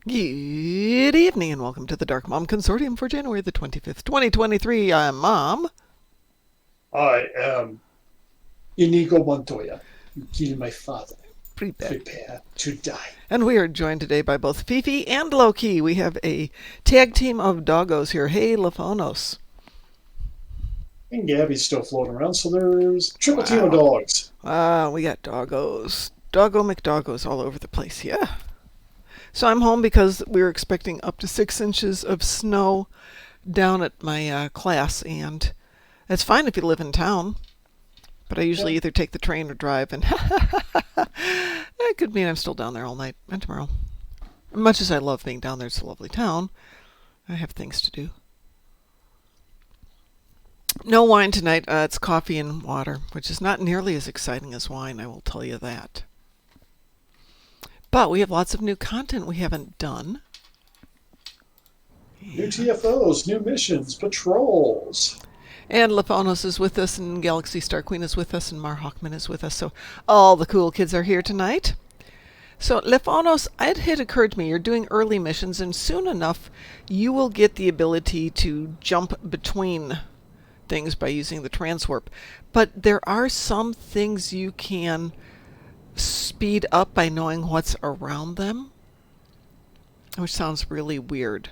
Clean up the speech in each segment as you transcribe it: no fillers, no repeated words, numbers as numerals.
Good evening and welcome to the Darkmom Consortium for January the 25th, 2023. I'm Mom. I am Inigo Montoya. You killed my father. Prepare. Prepare to die. And we are joined today by both Fifi and Loki. We have a tag team of doggos here. Hey, Lafonos. And Gabby's still floating around, so there's a triple team of Wow. dogs. We got doggos. Doggo McDoggos all over the place. Yeah. So I'm home because we were expecting up to 6 inches of snow down at my class, and it's fine if you live in town. But I Yeah. usually either take the train or drive, and it could mean I'm still down there all night and tomorrow. Much as I love being down there, it's a lovely town. I have things to do. No wine tonight. It's coffee and water, which is not nearly as exciting as wine, I will tell you that. But we have lots of new content we haven't done. New TFOs, new missions, patrols. And Laponos is with us, and Galaxy Star Queen is with us, and Mar Hawkman is with us. So all the cool kids are here tonight. So, Lefanos, it had occurred to me you're doing early missions, and soon enough you will get the ability to jump between things by using the transwarp. But there are some things you can speed up by knowing what's around them, which sounds really weird.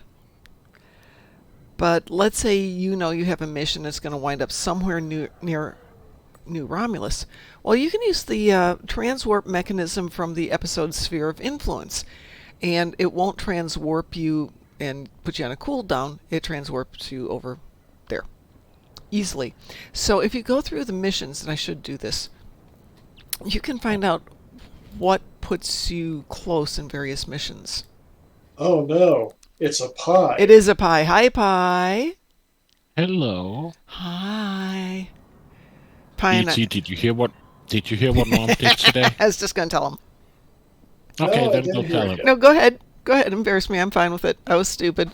But let's say you know you have a mission that's going to wind up somewhere near New Romulus. Well, you can use the transwarp mechanism from the episode Sphere of Influence, and it won't transwarp you and put you on a cooldown. It transwarps you over there easily. So if you go through the missions, and I should do this, you can find out what puts you close in various missions. Oh no, it's a pie. It is a pie. Hi, pie. Hello. Hi. Pie and E.T., did you hear what Mom did today? I was just going to tell him. Okay, No, I then didn't go hear tell it him. yet. No, go ahead. Go ahead. Embarrass me. I'm fine with it. I was stupid.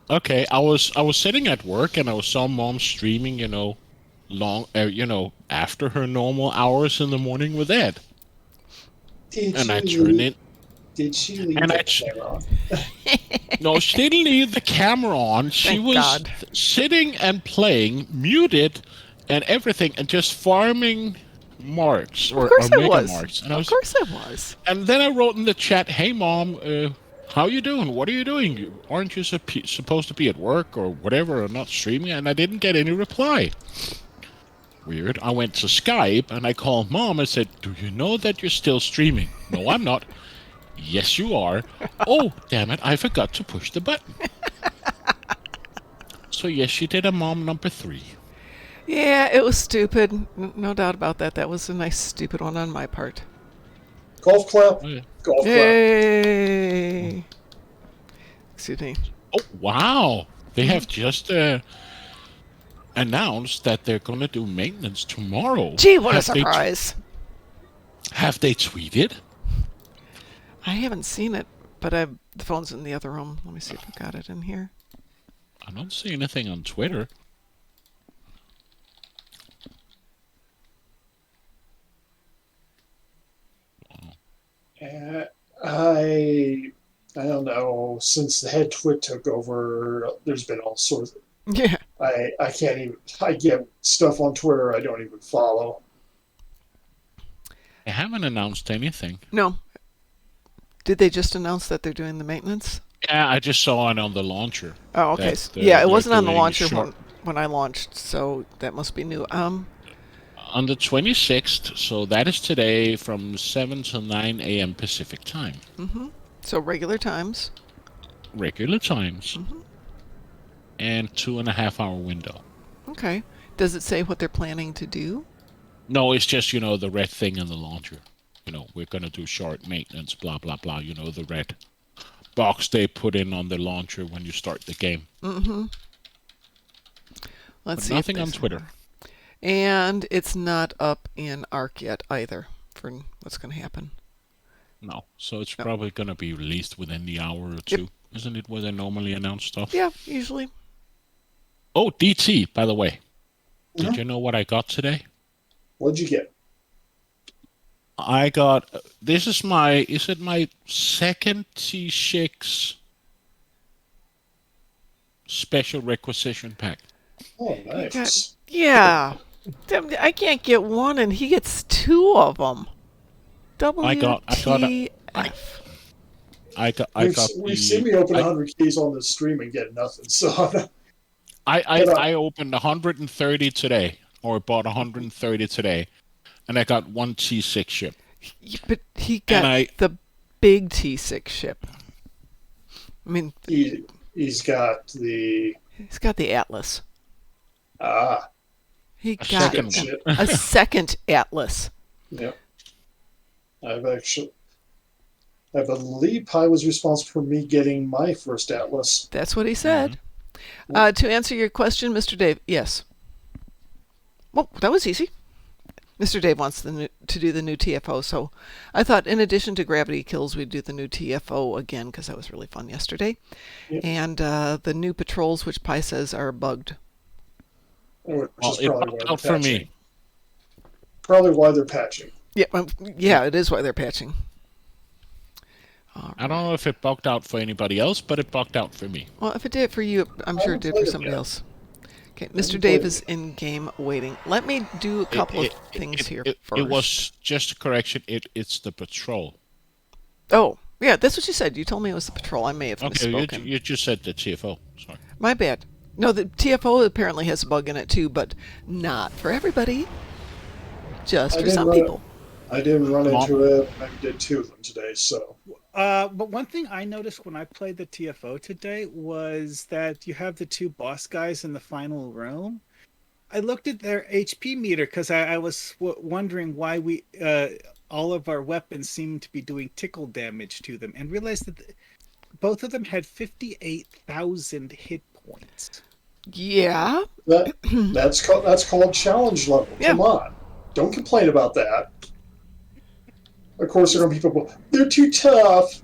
Okay, I was sitting at work and I saw Mom streaming, after her normal hours in the morning with Ed. Did And she I turned leave? it Did she leave and the camera on? no, she didn't leave the camera on. She Thank was God. sitting and playing, muted and everything and just farming marks Of or course I mega was. marks. Of course I was. And then I wrote in the chat, "Hey mom, how you doing? What are you doing? Aren't you supposed to be at work or whatever, or not streaming?" And I didn't get any reply. Weird. I went to Skype and I called mom. I said, "Do you know that you're still streaming?" "No, I'm not." "Yes, you are." "Oh, damn it! I forgot to push the button." So yes, she did a mom number 3. Yeah, it was stupid. No doubt about that. That was a nice stupid one on my part. Golf clap. Oh, yeah. Golf clap. Yay. Excuse me. Oh wow! They Mhm. have just announced that they're gonna do maintenance tomorrow. Gee, what a Have they surprise. have they tweeted? I haven't seen it, but the phone's in the other room. Let me see if I got it in here. I don't see anything on Twitter. Uh, I I don't know. Since the head twit took over, there's been all sorts. Yeah. I can't even. I get stuff on Twitter I don't even follow. They haven't announced anything. No. Did they just announce that they're doing the maintenance? Yeah, I just saw it on the launcher Oh, okay. that Yeah, it they're wasn't on the doing launcher short when I launched, so that must be new. on the 26th. So that is today from 7 to 9 a.m. Pacific time, So regular times. regular times, hmm and 2.5 hour window. Okay. Does it say what they're planning to do? No, it's just the red thing in the launcher. We're gonna do short maintenance, blah blah blah. The red box they put in on the launcher when you start the game. Mm-hmm. Let's But see if nothing they on say Twitter. more. And it's not up in ARC yet either for what's going to happen. No, so it's No. probably gonna be released within the hour or Yep. two, isn't it? Where they normally announce stuff. Yeah, usually. Oh, DT, by the way, did Mhm. you know what I got today? What'd you get? I got this is my my second T6 special requisition pack. Oh, You got, nice. yeah. I can't get one, and he gets two of them. I got WTF. I got We've seen me open 100 keys on the stream and get nothing. So, I opened 130 today, or bought 130 today, and I got one T6 ship. But he got the big T6 ship. I mean, he's got the Atlas. He got a second Atlas. Yep. I believe Pi was responsible for me getting my first Atlas. That's what he said. Mm-hmm. To answer your question, Mr. Dave, yes. Well, that was easy. Mr. Dave wants to do the new TFO, so I thought in addition to Gravity Kills, we'd do the new TFO again, because that was really fun yesterday. Yep. And the new patrols, which Pi says are bugged. Which is probably why out for me. Probably why they're patching. Yeah, it is why they're patching. Right. I don't know if it bugged out for anybody else, but it bugged out for me. Well, if it did for you, I'm sure it did for somebody else. Okay, Mr. Dave is in game waiting. Let me do a couple of things here first. It was just a correction. It's the patrol. Oh, yeah, that's what you said. You told me it was the patrol. I may have misspoken. You just said the TFO. Sorry. My bad. No, the TFO apparently has a bug in it too, but not for everybody. Just for some people. I didn't run into it. I did two of them today, so. But one thing I noticed when I played the TFO today was that you have the two boss guys in the final room. I looked at their HP meter because I was wondering why all of our weapons seemed to be doing tickle damage to them, and realized that both of them had 58,000 hit points. Yeah. That's called challenge level. Yeah. Come on. Don't complain about that. Of course, there are people, they're too tough.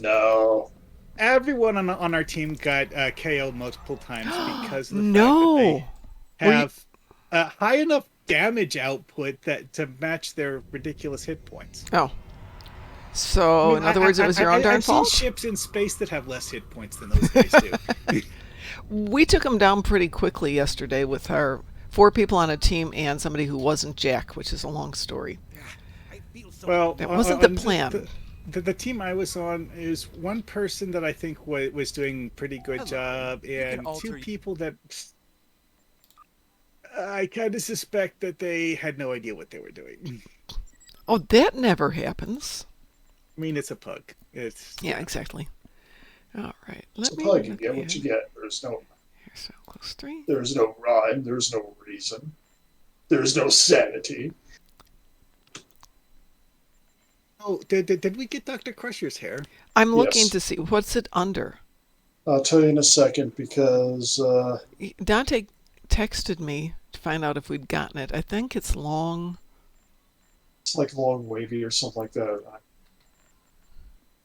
No. Everyone on our team got KO'd multiple times because of the fact that they have high enough damage output to match their ridiculous hit points. Oh. So, in other words, it was your own darn fault? I've seen ships in space that have less hit points than those guys do. We took them down pretty quickly yesterday with our 4 people on a team and somebody who wasn't Jack, which is a long story. Well, that wasn't the plan. The team I was on is one person that I think was doing a pretty good job, and 2 people that I kind of suspect that they had no idea what they were doing. Oh, that never happens. I mean, it's a pug. Yeah, exactly. All right. It's a pug. You get what you get. There's no. Here's so close 3. There's no rhyme. There's no reason. There's no sanity. Oh, did we get Dr. Crusher's hair? I'm looking to see. What's it under? I'll tell you in a second because... Dante texted me to find out if we'd gotten it. I think it's long. It's like long wavy or something like that.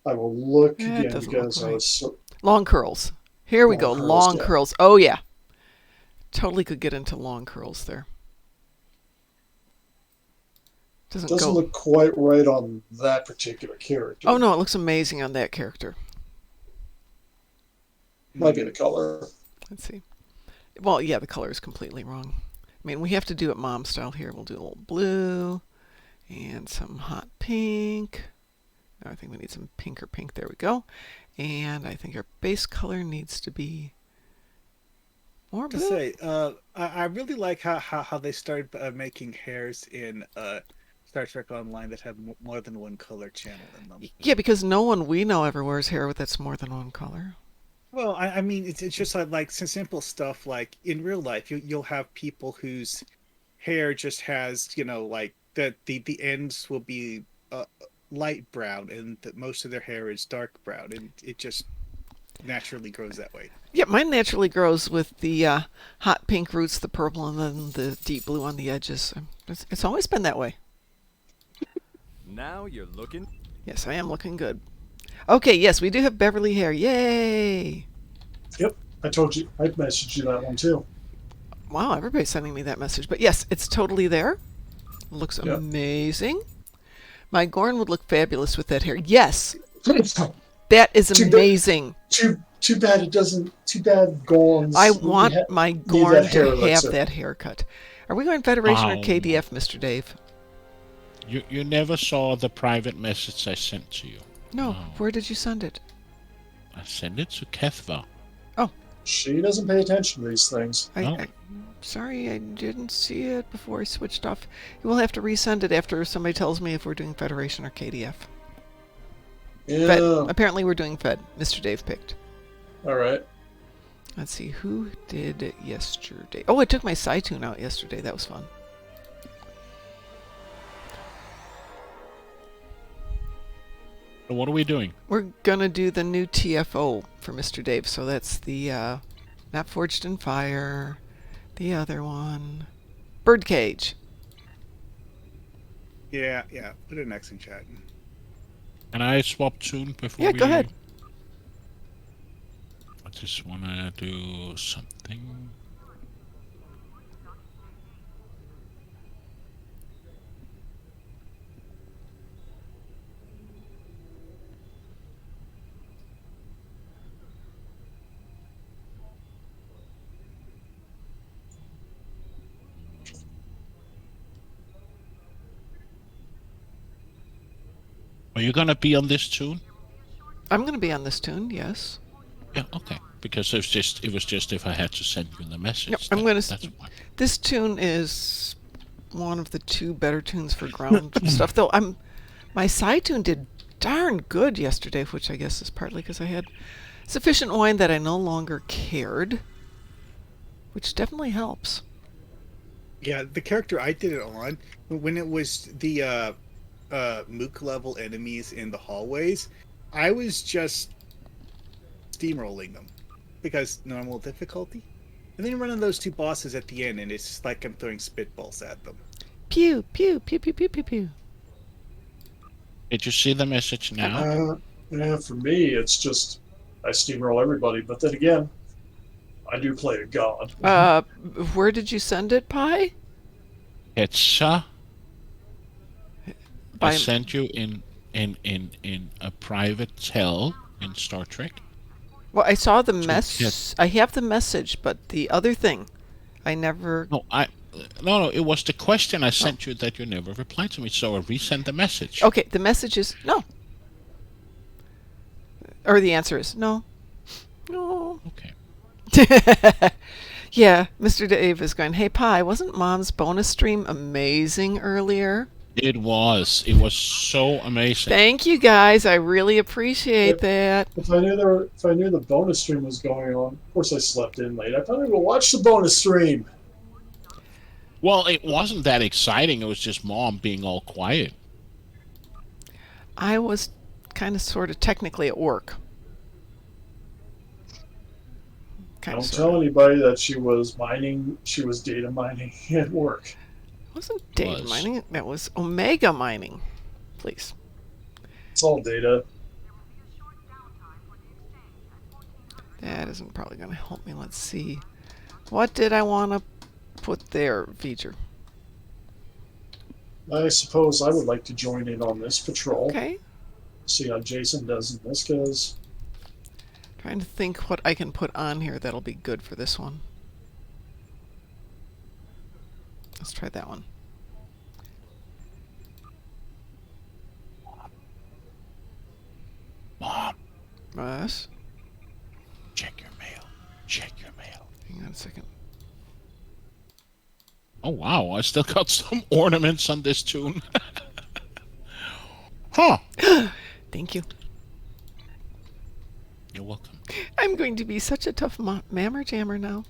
I will look again because I was... Long curls. Here we go. Long curls. Oh, yeah. Totally could get into long curls there. Doesn't look quite right on that particular character. Oh, no, it looks amazing on that character. Might be the color. Let's see. Well, yeah, the color is completely wrong. I mean, we have to do it mom style here. We'll do a little blue and some hot pink. No, I think we need some pinker pink. There we go. And I think our base color needs to be more blue. To say, I really like how they started making hairs in... Star Trek Online that have more than one color channel in them. Yeah, because no one we know ever wears hair that's more than one color. Well, I mean, it's just like some simple stuff. Like in real life, you'll have people whose hair just has, like the ends will be light brown, and most of their hair is dark brown, and it just naturally grows that way. Yeah, mine naturally grows with the hot pink roots, the purple, and then the deep blue on the edges. It's always been that way. Now you're looking. Yes, I am looking good. Okay, yes, we do have Beverly hair. Yay! Yep, I told you. I messaged you that one too. Wow, everybody's sending me that message. But yes, it's totally there. Looks amazing. My Gorn would look fabulous with that hair. Yes, Too that is bad- amazing. too bad it doesn't. Too bad Gorns. I want my Gorn that hair to look have so- that haircut. Are we going Federation or Oh. KDF, Mr. Dave? You never saw the private message I sent to you. No. Oh. Where did you send it? I sent it to Kethva. She doesn't pay attention to these things. No. Sorry, I didn't see it before I switched off. You will have to resend it after somebody tells me if we're doing Federation or KDF. Yeah. Fed. Apparently we're doing Fed. Mr. Dave picked. All right. Let's see, who did it yesterday? Oh, I took my Cytune out yesterday. That was fun. So what are we doing? We're gonna do the new TFO for Mr. Dave. So that's the not Forged in Fire, the other one, Birdcage. Yeah. Put it next in chat. Can I swap tune before Yeah, we... go ahead. I just want to do something. Are you gonna be on this tune? I'm gonna be on this tune. Yes. Yeah, okay. Because it was just if I had to send you the message. Yep, I'm gonna. That's why. This tune is one of the two better tunes for ground stuff. Though my side tune did darn good yesterday, which I guess is partly because I had sufficient wine that I no longer cared, which definitely helps. Yeah, the character I did it on, when it was the Mook level enemies in the hallways, I was just steamrolling them because normal difficulty. And then running those two bosses at the end, and it's like I'm throwing spitballs at them. Pew pew pew pew pew pew pew. Did you see the message now? Yeah, for me, it's just I steamroll everybody. But then again, I do play a god. Where did you send it, Pi? It's I By- sent you in a private tell in Star Trek. Well, I saw the yes. mess. I have the message, but the other thing, I never. No, it was the question I sent you that you never replied to me, so I resent the message. Okay, the message is no. Or the answer is no. No. Okay. Yeah, Mr. Dave is going, hey, Pi, wasn't Mom's bonus stream amazing earlier? It was so amazing. Thank you, guys. I really appreciate Yep. that. If I knew the bonus stream was going on, of course I slept in late. I probably would watch the bonus stream. Well, it wasn't that exciting. It was just Mom being all quiet. I was kind of sort of technically at work. Kind Don't of tell anybody that she was mining. She was data mining at work. It wasn't data Was. mining. That was Omega mining. Please. It's all data. That isn't probably going to help me. Let's see. What did I want to put there, feature? I suppose I would like to join in on this patrol. Okay. See how Jason does in this, because Trying to think what I can put on here that'll be good for this one. Let's try that one. Mom, Yes. check your mail. Check your mail. Hang on a second. Oh, wow. I still got some ornaments on this tune. Huh. Thank you. You're welcome. I'm going to be such a tough mammer jammer now.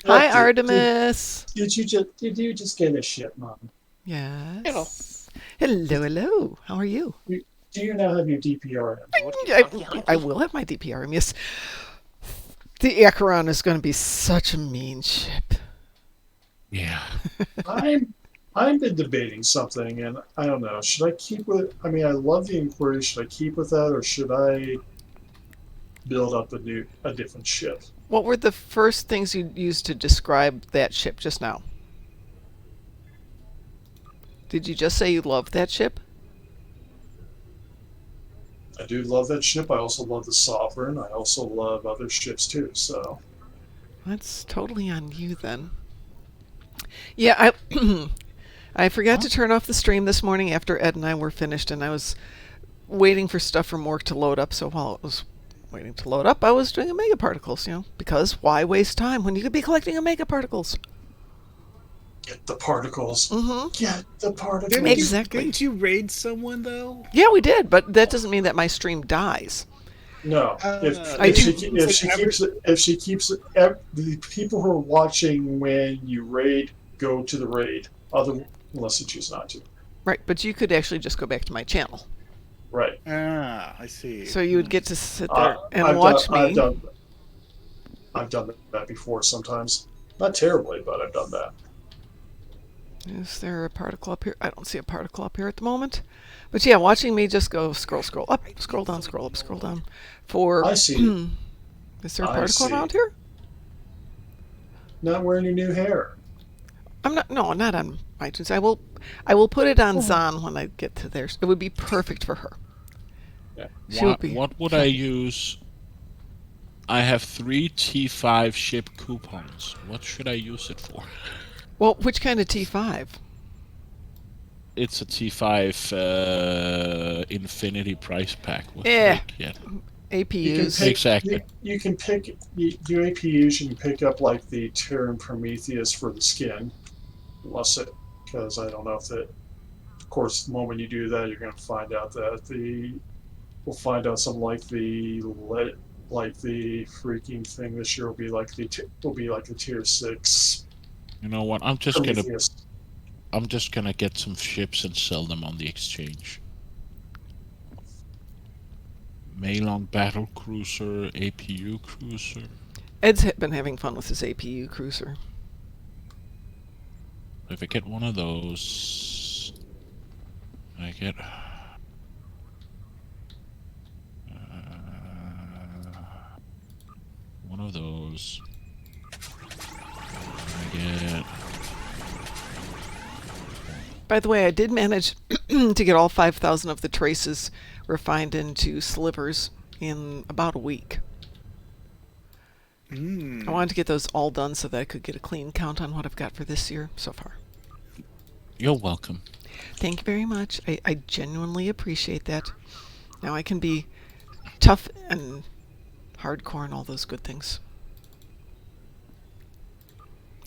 Hi, Artemis. Did you just get a ship, Mom? Yes. Hello. How are you? Do you now have your DPRM? I will have my DPRM, yes. The Acheron is going to be such a mean ship. Yeah. I've been debating something, and I don't know. Should I keep with? I mean, I love the Inquiry. Should I keep with that, or should I build up a different ship? What were the first things you used to describe that ship just now? Did you just say you love that ship? I do love that ship. I also love the Sovereign. I also love other ships too. So That's totally on you then. Yeah, I I forgot to turn off the stream this morning after Ed and I were finished, and I was waiting for stuff from work to load up. So while it was waiting to load up, I was doing Omega Particles, because why waste time when you could be collecting Omega Particles? get the particles. Mm-hmm. Get the particles. Exactly. Didn't you raid someone, though? Yeah, we did, but that doesn't mean that my stream dies. No, I do- if she keeps the people who are watching when you raid go to the raid, unless you choose not to. Right, but you could actually just go back to my channel. Right. Ah, I see. So you would get to sit there and watch me. I've done that before sometimes. Not terribly, but I've done that. Is there a particle up here? I don't see a particle up here at the moment. But yeah, watching me just go scroll up, scroll down, scroll up, scroll down. I see. Is there a I particle see. around here? Not wearing your new hair. I'm not. No, not on iTunes. I will put it on Zon when I get to there. It would be perfect for her. Yeah. She would be. What would I use? I have 3 T5 ship coupons. What should I use it for? Well, which kind of T5? It's a T5 Infinity price pack. What should Yeah. I get? APUs. Exactly. You can pick your APUs. You can pick up like the Terran Prometheus for the skin, because I don't know if that. Of course, the moment you do that, you're going to find out that we'll find out something like the freaking thing this year will be like the tier 6. You know what? I'm just Prometheus. gonna get some ships and sell them on the exchange. Maylong battle cruiser, APU cruiser. Ed's been having fun with his APU cruiser. If I get one of those, I get. One of those. I get. By the way, I did manage to get all 5,000 of the traces refined into slivers in about a week. I wanted to get those all done so that I could get a clean count on what I've got for this year so far. You're welcome. Thank you very much. I genuinely appreciate that. Now I can be tough and hardcore and all those good things.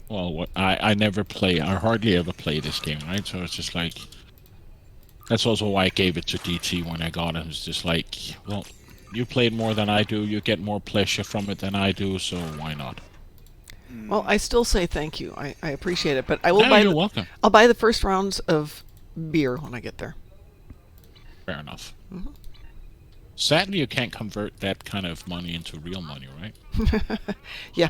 Well, I never play. I hardly ever play this game, right? So it's just like. That's also why I gave it to DT when I got it. It's just like, well, you played more than I do. You get more pleasure from it than I do, so why not? Well, I still say thank you. I appreciate it, but I will You're welcome. I'll buy the first rounds of beer when I get there. Fair enough. Mm-hmm. Sadly, you can't convert that kind of money into real money, right? Yeah.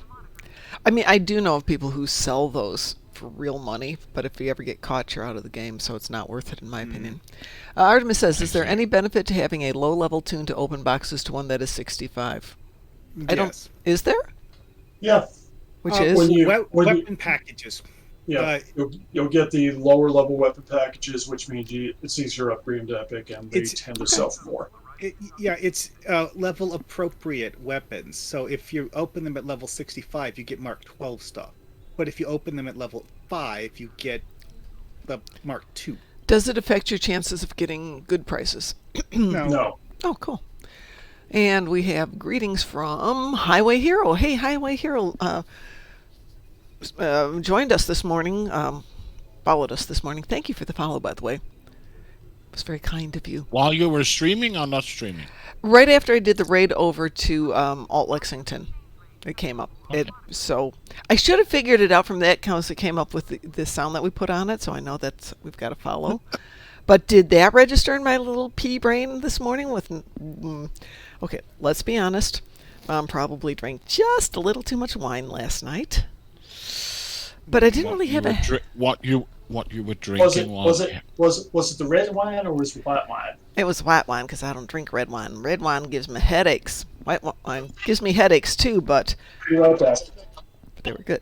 I mean, I do know of people who sell those for real money, but if you ever get caught, you're out of the game, so it's not worth it, in my opinion. Artemis says, is there any benefit to having a low-level tune to open boxes to one that is 65? Yes. Is there? Yeah. Which is? Weapon packages. Yeah, you'll get the lower level weapon packages, which means it's easier to upgrade to Epic, and they tend to sell for more. It's level appropriate weapons. So if you open them at level 65, you get Mark 12 stuff. But if you open them at level 5, you get the Mark 2. Does it affect your chances of getting good prices? No. Oh, cool. And we have greetings from Highway Hero. Hey, Highway Hero joined us this morning, followed us this morning. Thank you for the follow, by the way. It was very kind of you. While you were streaming or not streaming? Right after I did the raid over to Alt Lexington, it came up. Okay. So I should have figured it out from that because it came up with the sound that we put on it, so I know that we've got to follow. But did that register in my little pea brain this morning? Okay, let's be honest. Mom probably drank just a little too much wine last night. But I didn't really have what you were drinking. Was it the red wine or was it white wine? It was white wine because I don't drink red wine. Red wine gives me headaches. White wine gives me headaches too, but You like that. they were good.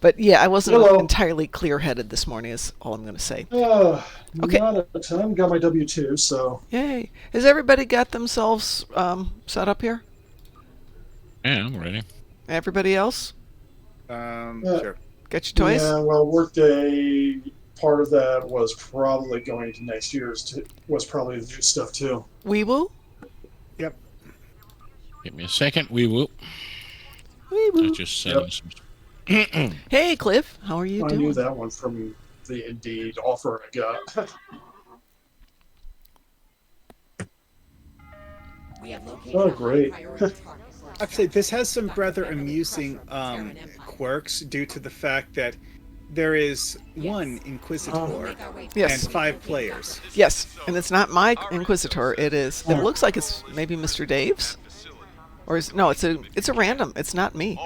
But yeah, I wasn't Hello. entirely clear-headed this morning. Is all I'm going to say. Okay. Not a ton. Got my W-2, so Yay! Has everybody got themselves set up here? Yeah, I'm ready. Everybody else Sure. got your toys? yeah. Well, Workday, part of that was probably going to next year's. Was probably the new stuff too. Wee woo. Yep. Give me a second. We will. Wee I woo. just sending some. Hey, Cliff. How are you I doing? knew that one from the Indeed offer I got. Oh, great. Actually, this has some rather amusing quirks due to the fact that there is one Inquisitor Yes. and 5 players. Yes, and it's not my Inquisitor. It is. It looks like it's maybe Mr. Dave's, or no? It's a random. It's not me.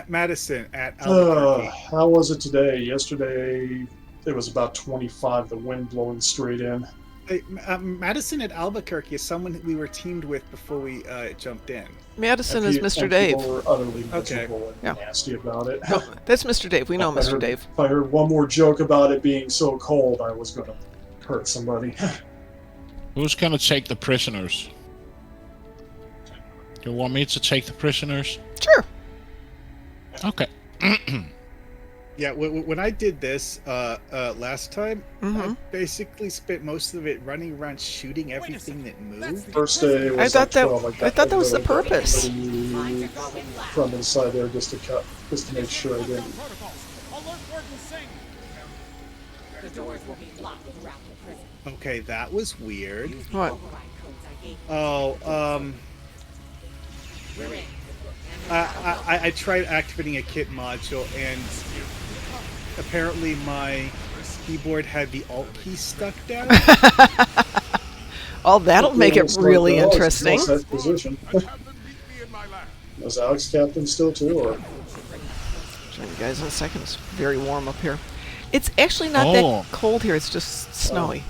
Madison at Albuquerque. How was it today? Yesterday, it was about 25. The wind blowing straight in. Madison at Albuquerque is someone we were teamed with before we jumped in. Madison is Mr. Dave. People were utterly Okay. miserable and Yeah. nasty about it. No, that's Mr. Dave. We know If I Mr. heard- Dave. If I heard one more joke about it being so cold, I was going to hurt somebody. Who's gonna take the prisoners? You want me to take the prisoners? Sure. Okay. Yeah, when I did this last time, I basically spent most of it running around shooting everything that moved. First day was I thought that- 12. I thought that was the literally got purpose. somebody from inside there just to make sure I didn't. Okay, that was weird. What? Oh, I tried activating a kit module, and apparently my keyboard had the Alt key stuck down. Oh, that'll make it It's like, really oh, it's interesting. still set position. Was Alex captain still too, or? Join you guys in a second. It's very warm up here. It's actually not Oh. that cold here. It's just snowy.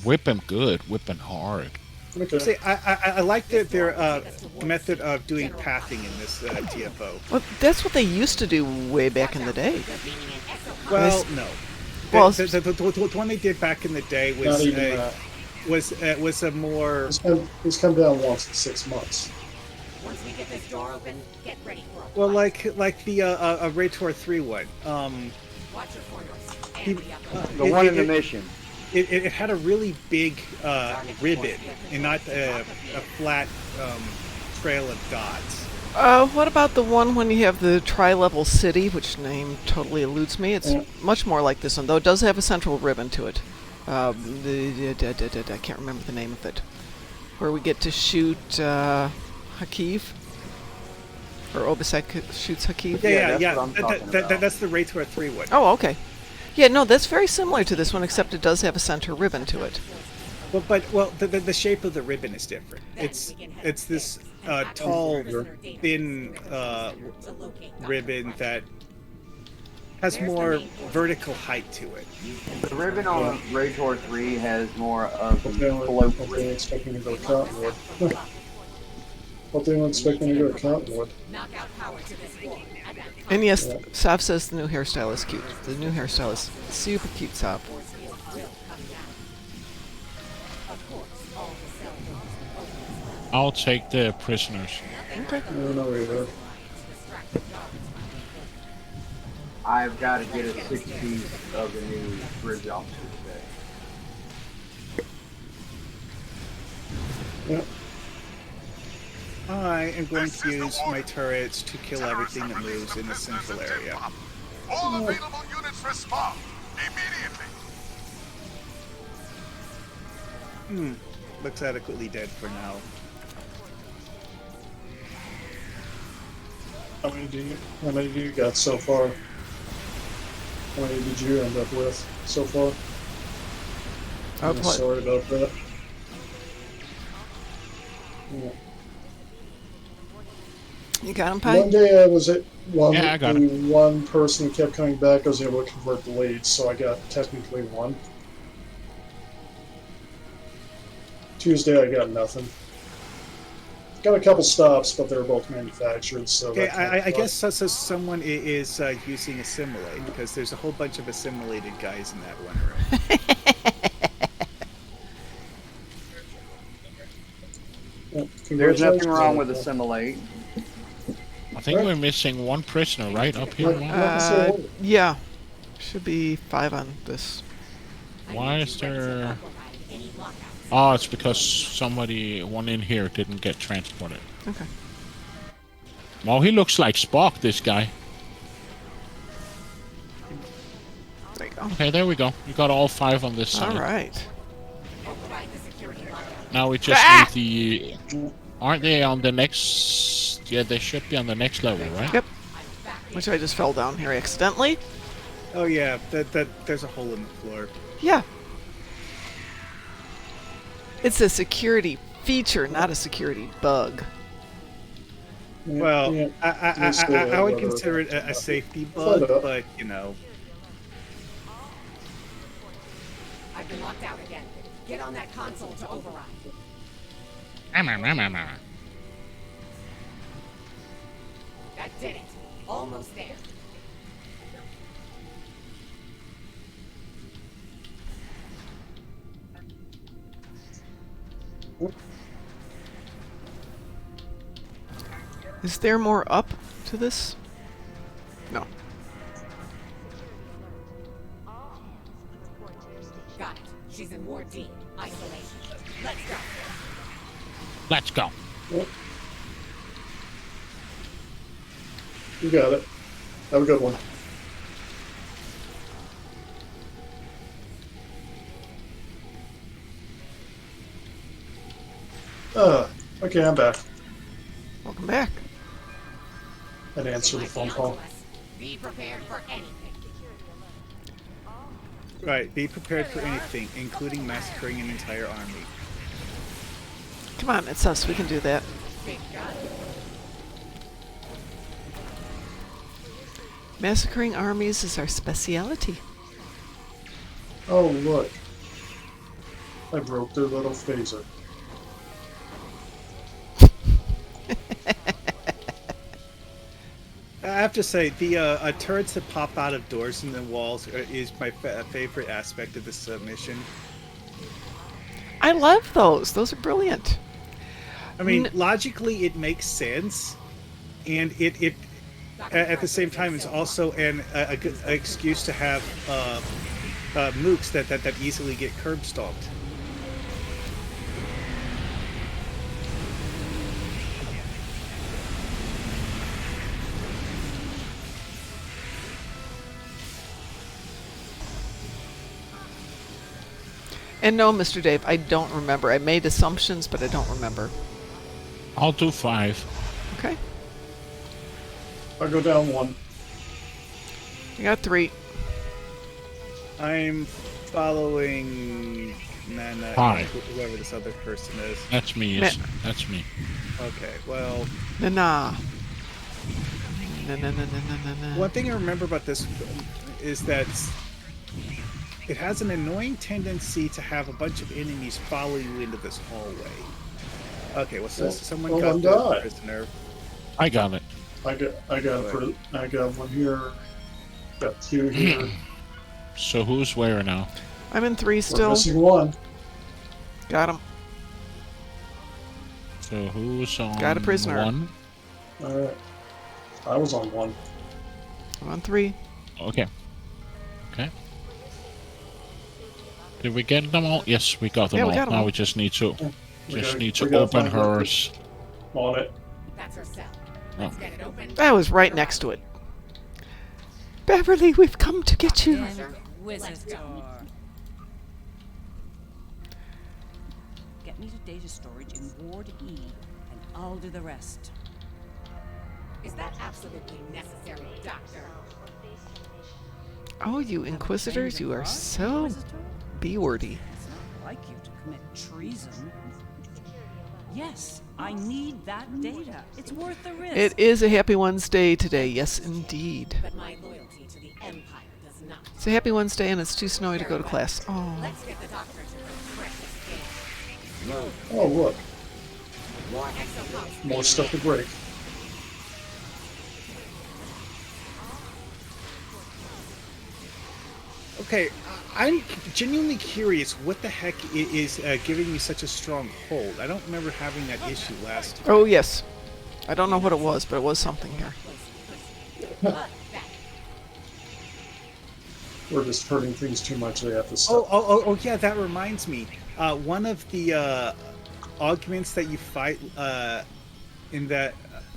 Whipping good, whipping hard. Okay. See, I like their method of doing pathing in this TFO. Well, that's what they used to do way back in the day. Well, no. Well, The one they did back in the day Not was even that. was a more He's come down once in 6 months. Once we get this door open, get ready for a well like the Raytor 3 one. watch your corners. He- And we up. The one in the mission. It had a really big ribbon and not a flat trail of dots. What about the one when you have the tri-level city, which name totally eludes me? It's much more like this one, though it does have a central ribbon to it. I can't remember the name of it. Where we get to shoot Hakiv. Or Obisek shoots Hakiv. Yeah. that's what I'm talking about. That's the Raytor 3 one. Oh, okay. Yeah, no, that's very similar to this one, except it does have a center ribbon to it. Well, the shape of the ribbon is different. It's this tall, thin ribbon that has more vertical height to it. The ribbon on Raytor 3 has more of the float What they ribbon. expecting to go to Cottonwood? What they were expecting to go to Cottonwood? Knock out power to this wall. I got And yes, Sav says the new hairstyle is cute. The new hairstyle is super cute, Sav. I'll take the prisoners. Okay. I don't know either. I've got to get a 6-piece of the new bridge officer today. Yeah. I am going to use my turrets to kill everything that moves in the central area. All available units respond immediately. Looks adequately dead for now. How many do you got so far? How many did you end up with so far? Oh, I'm what? sorry about that. Yeah. You got him, One Pi? day I was at one. Yeah, I got the one person who kept coming back. I was able to convert the leads, so I got technically one. Tuesday I got nothing. got a couple stops, but they're both manufactured, so Okay, that can't I be guess so someone is using assimilate because there's a whole bunch of assimilated guys in that one room. Well, There's nothing congratulations, wrong with everyone. assimilate. I think we're missing one prisoner right up here. Let me say hello. Yeah. Should be 5 on this. Why is there... Oh, it's because one in here didn't get transported. Okay. Well, he looks like Spock, this guy. There you go. Okay, there we go. You got all 5 on this side. All right. Now we just need the... Aren't they on the next... Yeah, they should be on the next level, right? Yep. Which I just fell down here accidentally. Oh yeah, that there's a hole in the floor. Yeah. It's a security feature, not a security bug. Yeah, Well, yeah. I would consider it a safety bug, but you know. I've been locked out again. Get on that console to override. That did it. Almost there. Is there more up to this? No. Got it. She's in Ward D. Isolation. Let's go. Let's go. You got it. Have a good one. Okay, I'm back. Welcome back. I'd answer the phone call. Be prepared for anything. Right, be prepared for anything, including massacring an entire army. Come on, it's us. We can do that. Big gun. Massacring armies is our speciality. Oh, look. I broke their little phaser. I have to say, the turrets that pop out of doors in the walls is my favorite aspect of this mission. I love those. Those are brilliant. I mean, logically, it makes sense, and it at the same time is also a good excuse to have mooks that easily get curb stomped. And no, Mr. Dave, I don't remember. I made assumptions, but I don't remember. I'll do 5. Okay. I'll go down 1. You got 3. I'm following Nana, 5. whoever this other person is. That's me. That's me. Okay, well, Na. Na na na na na na. one thing I remember about this is that it has an annoying tendency to have a bunch of enemies follow you into this hallway. Okay, well, so someone got the prisoner. I got it. I got 1 here. Got 2 here. So who's where now? I'm in 3 We're still. missing 1. Got him. So who's on Got a prisoner. 1? Alright. I was on 1. I'm on 3. Okay. Okay. Did we get them all? Yes, we got them Yeah, all. we got them now all. we just need to We gotta open find her. hers. On it. That's her cell. Oh. Let's get it open. I was right next to it. Beverly, we've come to get you. Let's go. Get me to data storage in Ward E, and I'll do the rest. Is that absolutely necessary, Doctor? Oh, you Inquisitors, you are so B-wordy. It's not like you to commit treason. Yes, I need that data. It's worth the risk. It is a Happy Wednesday today. Yes, indeed. But my loyalty to the Empire does not. It's a Happy Wednesday and it's too snowy to go to class. Oh. Let's get the Doctor to her precious game. Oh, look. More exocomms. More stuff to break. Okay, I'm genuinely curious. What the heck is giving me such a strong hold? I don't remember having that issue last time. Oh, yes. I don't know what it was, but it was something here. We're just hurting things too much. They have to stop. Oh, yeah, that reminds me. One of the augments that you fight in that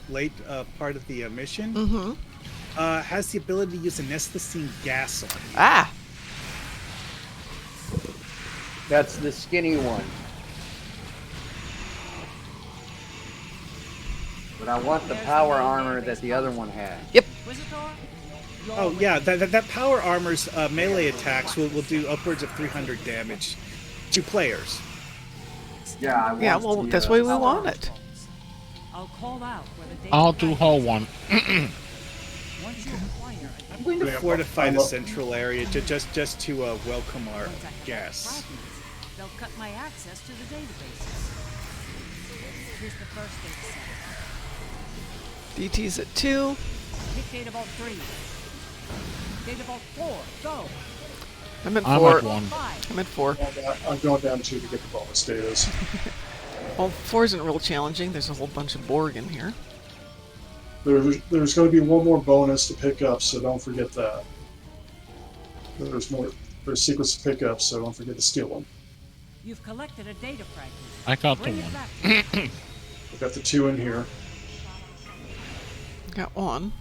late part of the mission has the ability to use anesthetine gas on you. Ah! That's the skinny one. But I want the power armor that the other one had. Yep. Oh yeah, that power armor's melee attacks will do upwards of 300 damage to players. Yeah, I want Yeah, well, the, that's why we want it. I'll call out where the data I'll do whole one. Once you acquire a I'm going to Yeah, fortify I'm the up. central area just to welcome our once I have guests. fragments, they'll cut my access to the databases. Here's the first data set. DT's at 2. Pick data vault 3. Data vault 4. Go. I'm at I'm 4. at 1. 5. I'm at 4. I'm going down 2 to get the bonus datas. Well, 4 isn't real challenging. There's a whole bunch of Borg in here. There's going to be one more bonus to pick up, so don't forget that. There's secrets to pick up, so don't forget to steal them. You've collected a data fragment. I got the Bring it one. back to me. We've got the 2 in here. Got 1.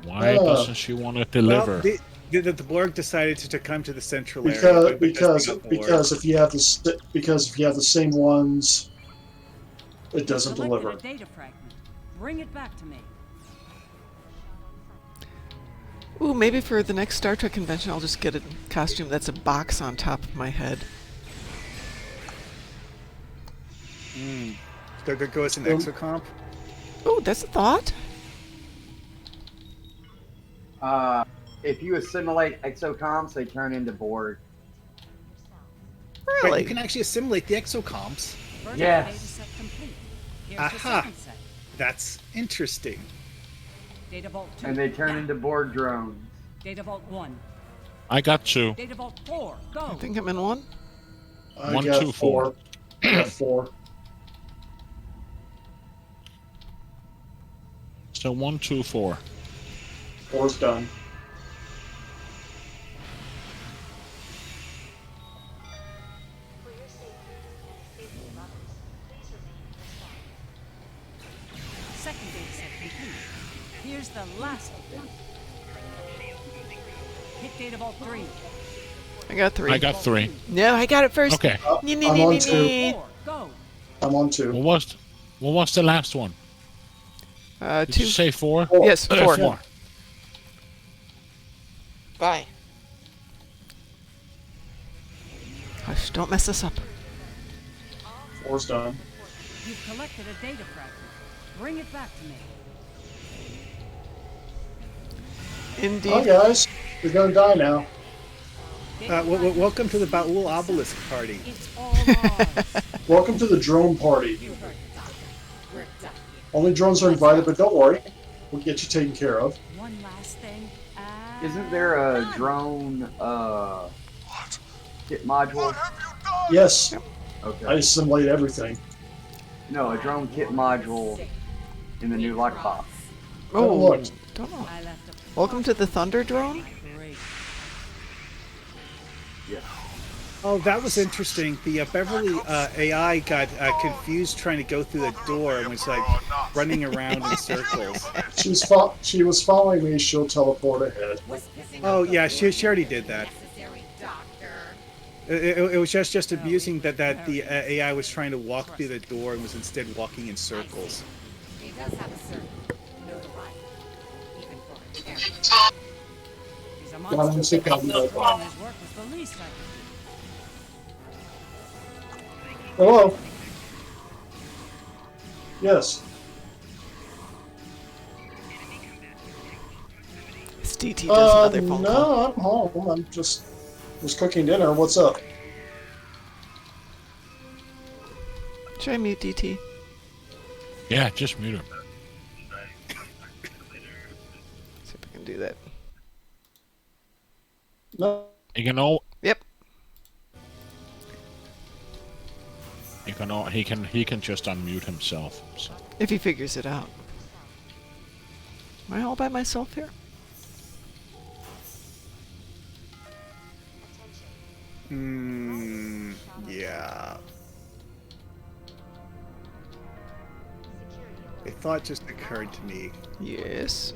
Why doesn't she want to deliver? Well, the Borg decided to come to the central area. Because if you have the same ones, it doesn't Collected deliver. a data fragment. Bring it back to me. Ooh, maybe for the next Star Trek convention, I'll just get a costume that's a box on top of my head. Go as an exocomp. Ooh, that's a thought. If you assimilate exocomps, they turn into Borg. Right, Really? you can actually assimilate the exocomps. First Yes. data set complete. Here's Aha. the second set. That's interesting. Data vault 2. And they turn Now. into Borg drones. Data vault 1. I got 2. Data vault 4. Go. I think I'm in 1. I 1, got 2, 4. 4. I got 4. So 1, 2, 4. 4's done. Second data set complete. Here's the last one. Hit data vault 3. I got 3. I got 3. No, I got it first. Okay. Nee, I'm on 2. 4. Go. I'm on 2. What was the last one? Did 2. you say 4? Yes, 4. 4. Bye. Hush, don't mess us up. 4's done. You've collected a data fragment. Bring it back to me. Indeed. Hi guys, we're gonna die now. Welcome to the Baul Obelisk party. It's all ours. Welcome to the drone party. You heard the doctor. We're done. Only drones are invited, but don't worry, we'll get you taken care of. One last thing. Isn't there a drone kit module? What have you done? Yes, Okay. I assimilate everything. No, a drone kit module in the new lockbox. Oh, look. don't know. I left a Welcome to the Thunder Drone. great. Yeah. Oh, that was interesting. The Beverly AI got confused trying to go through the door and was like running around in circles. She was following me. She'll teleport ahead. Was pissing Oh off yeah, the she already did that. necessary doctor. It was just amusing that the AI was trying to walk through the door and was instead walking in circles. He does have a certain notoriety, even for a character. He's a Yeah, monster. I'm sick of His it. work was the least I could Hello. Yes. This DT does another phone call. No, I'm home. I'm just was cooking dinner. What's up? Should I mute DT? Yeah, just mute him. See if I can do that. No. You can all. Yep. He can just unmute himself. So. If he figures it out. Am I all by myself here? Yeah. A thought just occurred to me. Yes.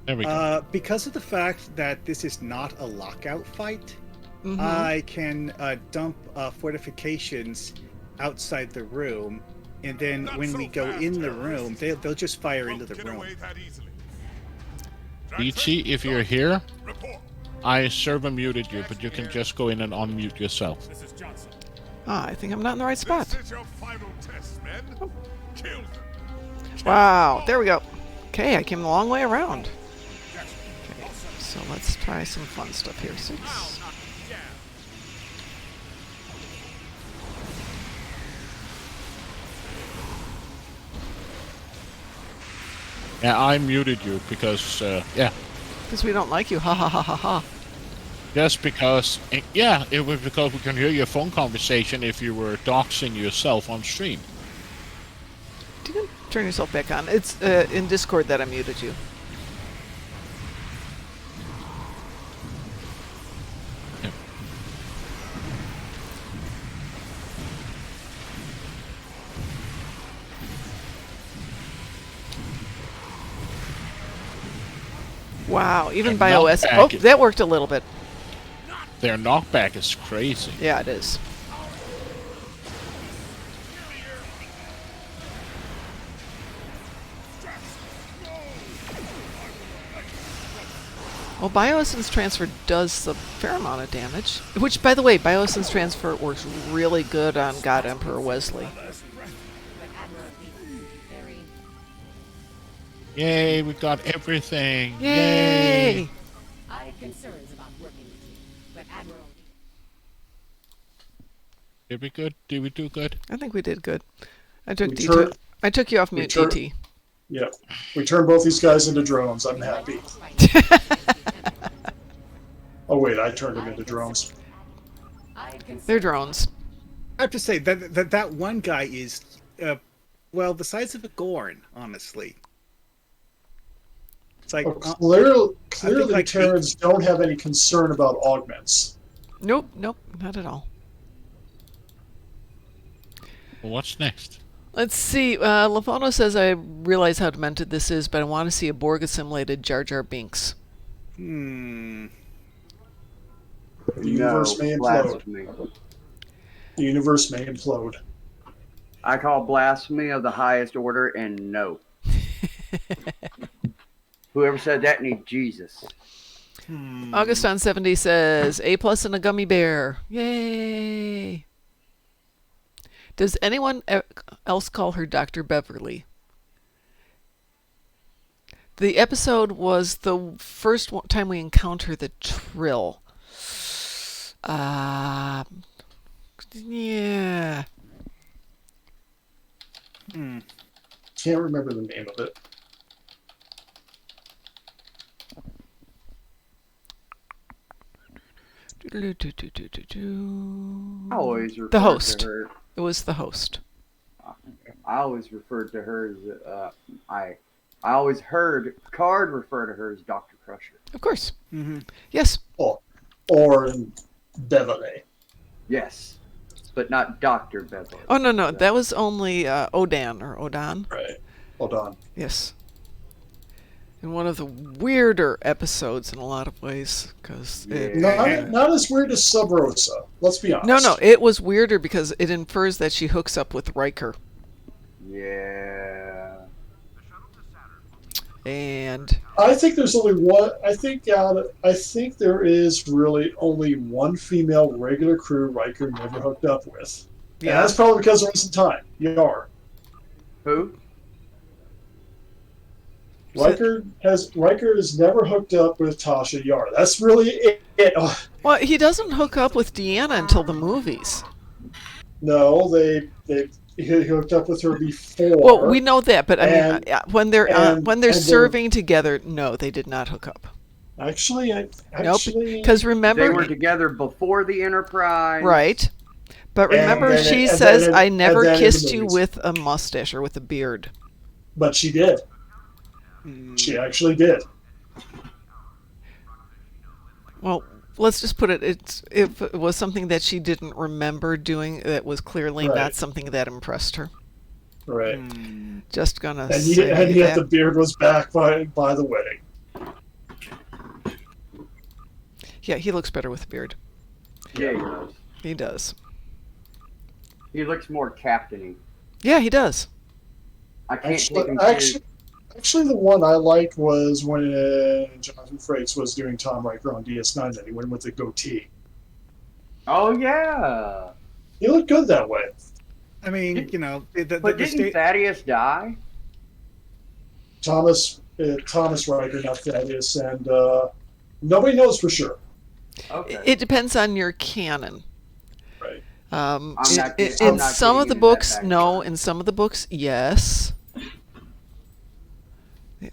There we go. Because of the fact that this is not a lockout fight, Mm-hmm. I can dump fortifications outside the room, and then when we go in the room, they'll just fire into the room. DT, if you're here, I server muted you, but you can just go in and unmute yourself. I think I'm not in the right spot. This is your final test, men. Kill them. Wow, there we go. Okay, I came a long way around. Okay, so let's try some fun stuff here. 6. Yeah, I muted you because, yeah. Because we don't like you. Ha ha ha ha ha. Just because, yeah, it was because we can hear your phone conversation if you were doxing yourself on stream. You can turn yourself back on. It's in Discord that I muted you. Yep. Wow, even And by OS. knockback Oh, is- that worked a little bit. Their knockback is crazy. Yeah, it is. Well, Bioessence Transfer does a fair amount of damage. Which, by the way, Bioessence Transfer works really good on God Emperor Wesley. Yay, we got everything. Yay! I had concerns about working with you, but Admiral... Did we good? Did we do good? I think we did good. I took We DT. tur- I took you off mute, tur- DT. Yeah. We turned both these guys into drones. I'm happy. Oh, wait, I turned them into drones. They're drones. I have to say that one guy is, well, the size of a Gorn, honestly. It's like Well, clearly like Terrans don't have any concern about augments. Nope, nope, not at all. Well, what's next? Let's see. Lafano says, I realize how demented this is, but I want to see a Borg assimilated Jar Jar Binks. The universe may implode. Blasphemy. The universe may implode. I call blasphemy of the highest order, and no. Whoever said that needs Jesus. Auguston70 says, A+ and a gummy bear. Yay! Does anyone else call her Dr. Beverly? The episode was the first time we encounter the Trill. Yeah. Can't remember the name of it. I always referred The host. to her. It was the host. I always referred to her as I always heard Card refer to her as Dr. Crusher. Of course. Yes. Or Beverly. Yes, but not Dr. Beverly. Oh, no. That was only Odan or Odan. Right. Hold on. Yes. In one of the weirder episodes in a lot of ways. Cause Not as weird as Sub Rosa. Let's be honest. No. It was weirder because it infers that she hooks up with Riker. Yeah. And I think there's only one. I think there is really only one female regular crew Riker never hooked up with. Yeah, and that's probably because there wasn't time. Yar. Who? Riker has never hooked up with Tasha Yar. That's really it. Well, he doesn't hook up with Deanna until the movies. No, they he hooked up with her before. Well, we know that, but I mean, when they're and serving together, no, they did not hook up. Actually, Nope, because remember, They were together before the Enterprise. right? But remember, she says, "I never kissed you with a mustache or with a beard." But she did. She actually did. Well, let's just put it. If it was something that she didn't remember doing, that was clearly Right. not something that impressed her. Right. Just gonna And say yet that. the beard was back by the wedding. Yeah, he looks better with a beard. Yeah, he does. He does. He looks more captainy. Yeah, he does. I can't take him Actually, the one I liked was when Jonathan Frakes was doing Tom Riker on DS9, that he went with the goatee. Oh, yeah. He looked good that way. I mean, But didn't Thaddeus die? Thomas Riker, not Thaddeus, and nobody knows for sure. Okay. It depends on your canon. Right. In some of the books, no. In some of the books, yes.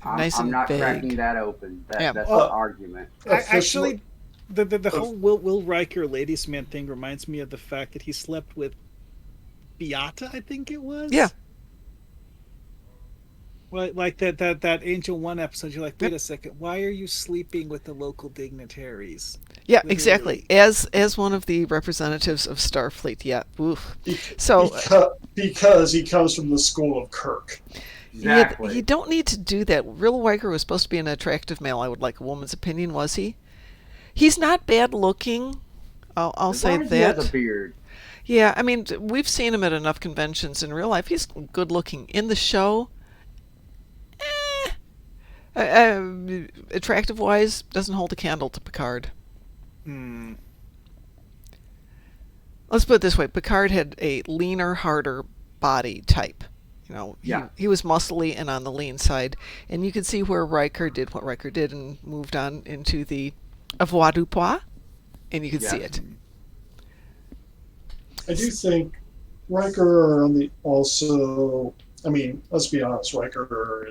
Nice I'm and not vague. cracking that open. That's the argument. Actually, the whole Will Riker ladies' man thing reminds me of the fact that he slept with Beata, I think it was. Yeah. Well, like that Angel One episode, you're like, wait a second, why are you sleeping with the local dignitaries? Yeah, Literally. exactly. As one of the representatives of Starfleet, yeah. Oof. So because he comes from the school of Kirk. Exactly. you don't need to do that. Will Riker was supposed to be an attractive male. I would like a woman's opinion. Was he? He's not bad looking. I'll As say long as that. He has a beard. Yeah, I mean, we've seen him at enough conventions. In real life, he's good looking. In the show, attractive wise, doesn't hold a candle to Picard. Let's put it this way: Picard had a leaner, harder body type. He was muscly and on the lean side, and you could see where Riker did what Riker did and moved on into the avoirdupois, and you could see it. I do think Riker also. I mean, let's be honest. Riker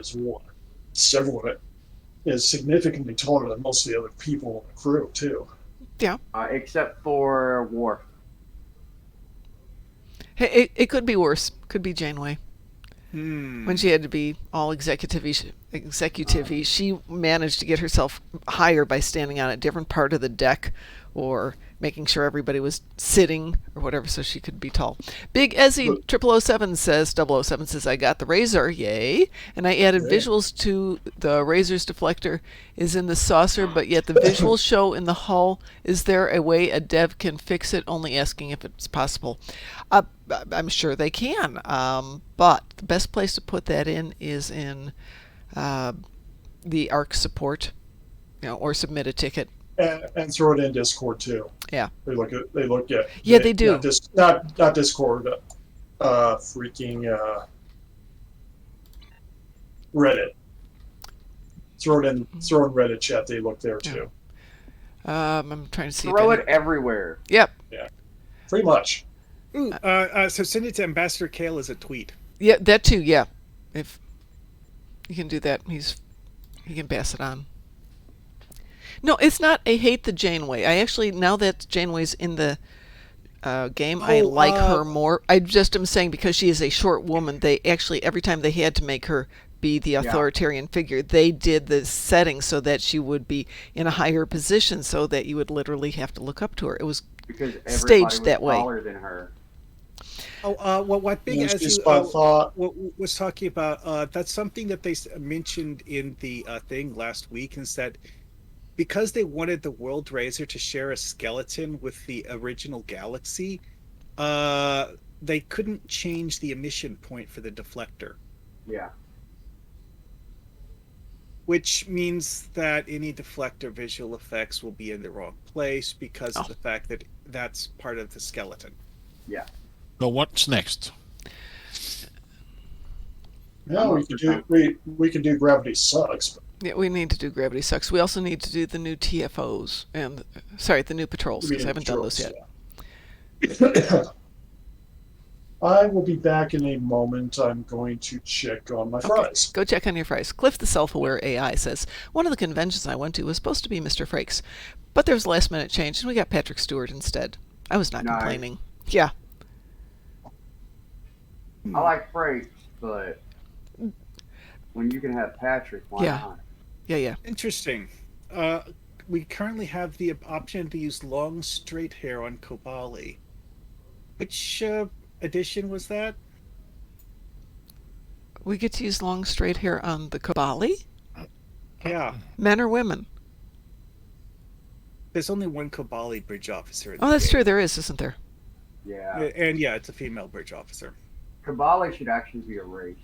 is significantly taller than most of the other people in the crew too. Yeah. Except for Worf. Hey, it could be worse. Could be Janeway. When she had to be all executive-y, she managed to get herself higher by standing on a different part of the deck or making sure everybody was sitting or whatever so she could be tall. Big Ezzy 007 says, I got the razor, yay. And I added visuals to the razor's deflector is in the saucer, but yet the visuals show in the hull. Is there a way a dev can fix it? Only asking if it's possible. I'm sure they can, but the best place to put that in is in the ARC support, or submit a ticket. And throw it in Discord too. Yeah. They look at. Yeah, they do. Not Discord. Freaking Reddit. Throw it in Reddit chat. They look there too. I'm trying to see. Throw it everywhere. Yep. Yeah. Pretty much. Ooh, so send it to Ambassador Kale as a tweet. Yeah, that too. Yeah, if you can do that, he can pass it on. No, it's not. I hate the Janeway. I actually, now that Janeway's in the game, I like her more. I just am saying because she is a short woman, they actually, every time they had to make her be the authoritarian figure, they did the setting so that she would be in a higher position so that you would literally have to look up to her. It was staged that way. Taller than her. What Big Ezzy was talking about, that's something that they mentioned in the thing last week, is that because they wanted the World Razor to share a skeleton with the original galaxy, they couldn't change the emission point for the deflector. Yeah. Which means that any deflector visual effects will be in the wrong place because of the fact that that's part of the skeleton. Yeah. So what's next? Yeah, we can do Gravity Sucks. But... Yeah, we need to do Gravity Sucks. We also need to do the new TFOs and the new patrols because I haven't done those yet. Yeah. I will be back in a moment. I'm going to check on my fries. Go check on your fries. Cliff, the self-aware AI, says, one of the conventions I went to was supposed to be Mr. Frakes, but there was a last-minute change, and we got Patrick Stewart instead. I was not Nice. complaining. Yeah. I like Frakes, but when you can have Patrick, why Yeah. not? Yeah. Interesting. We currently have the option to use long straight hair on Kobali. Which edition was that? We get to use long straight hair on the Kobali? Yeah. Men or women? There's only one Kobali bridge officer in the Oh, that's game. true. There is, isn't there? Yeah. And yeah, it's a female bridge officer. Kabali should actually be a race.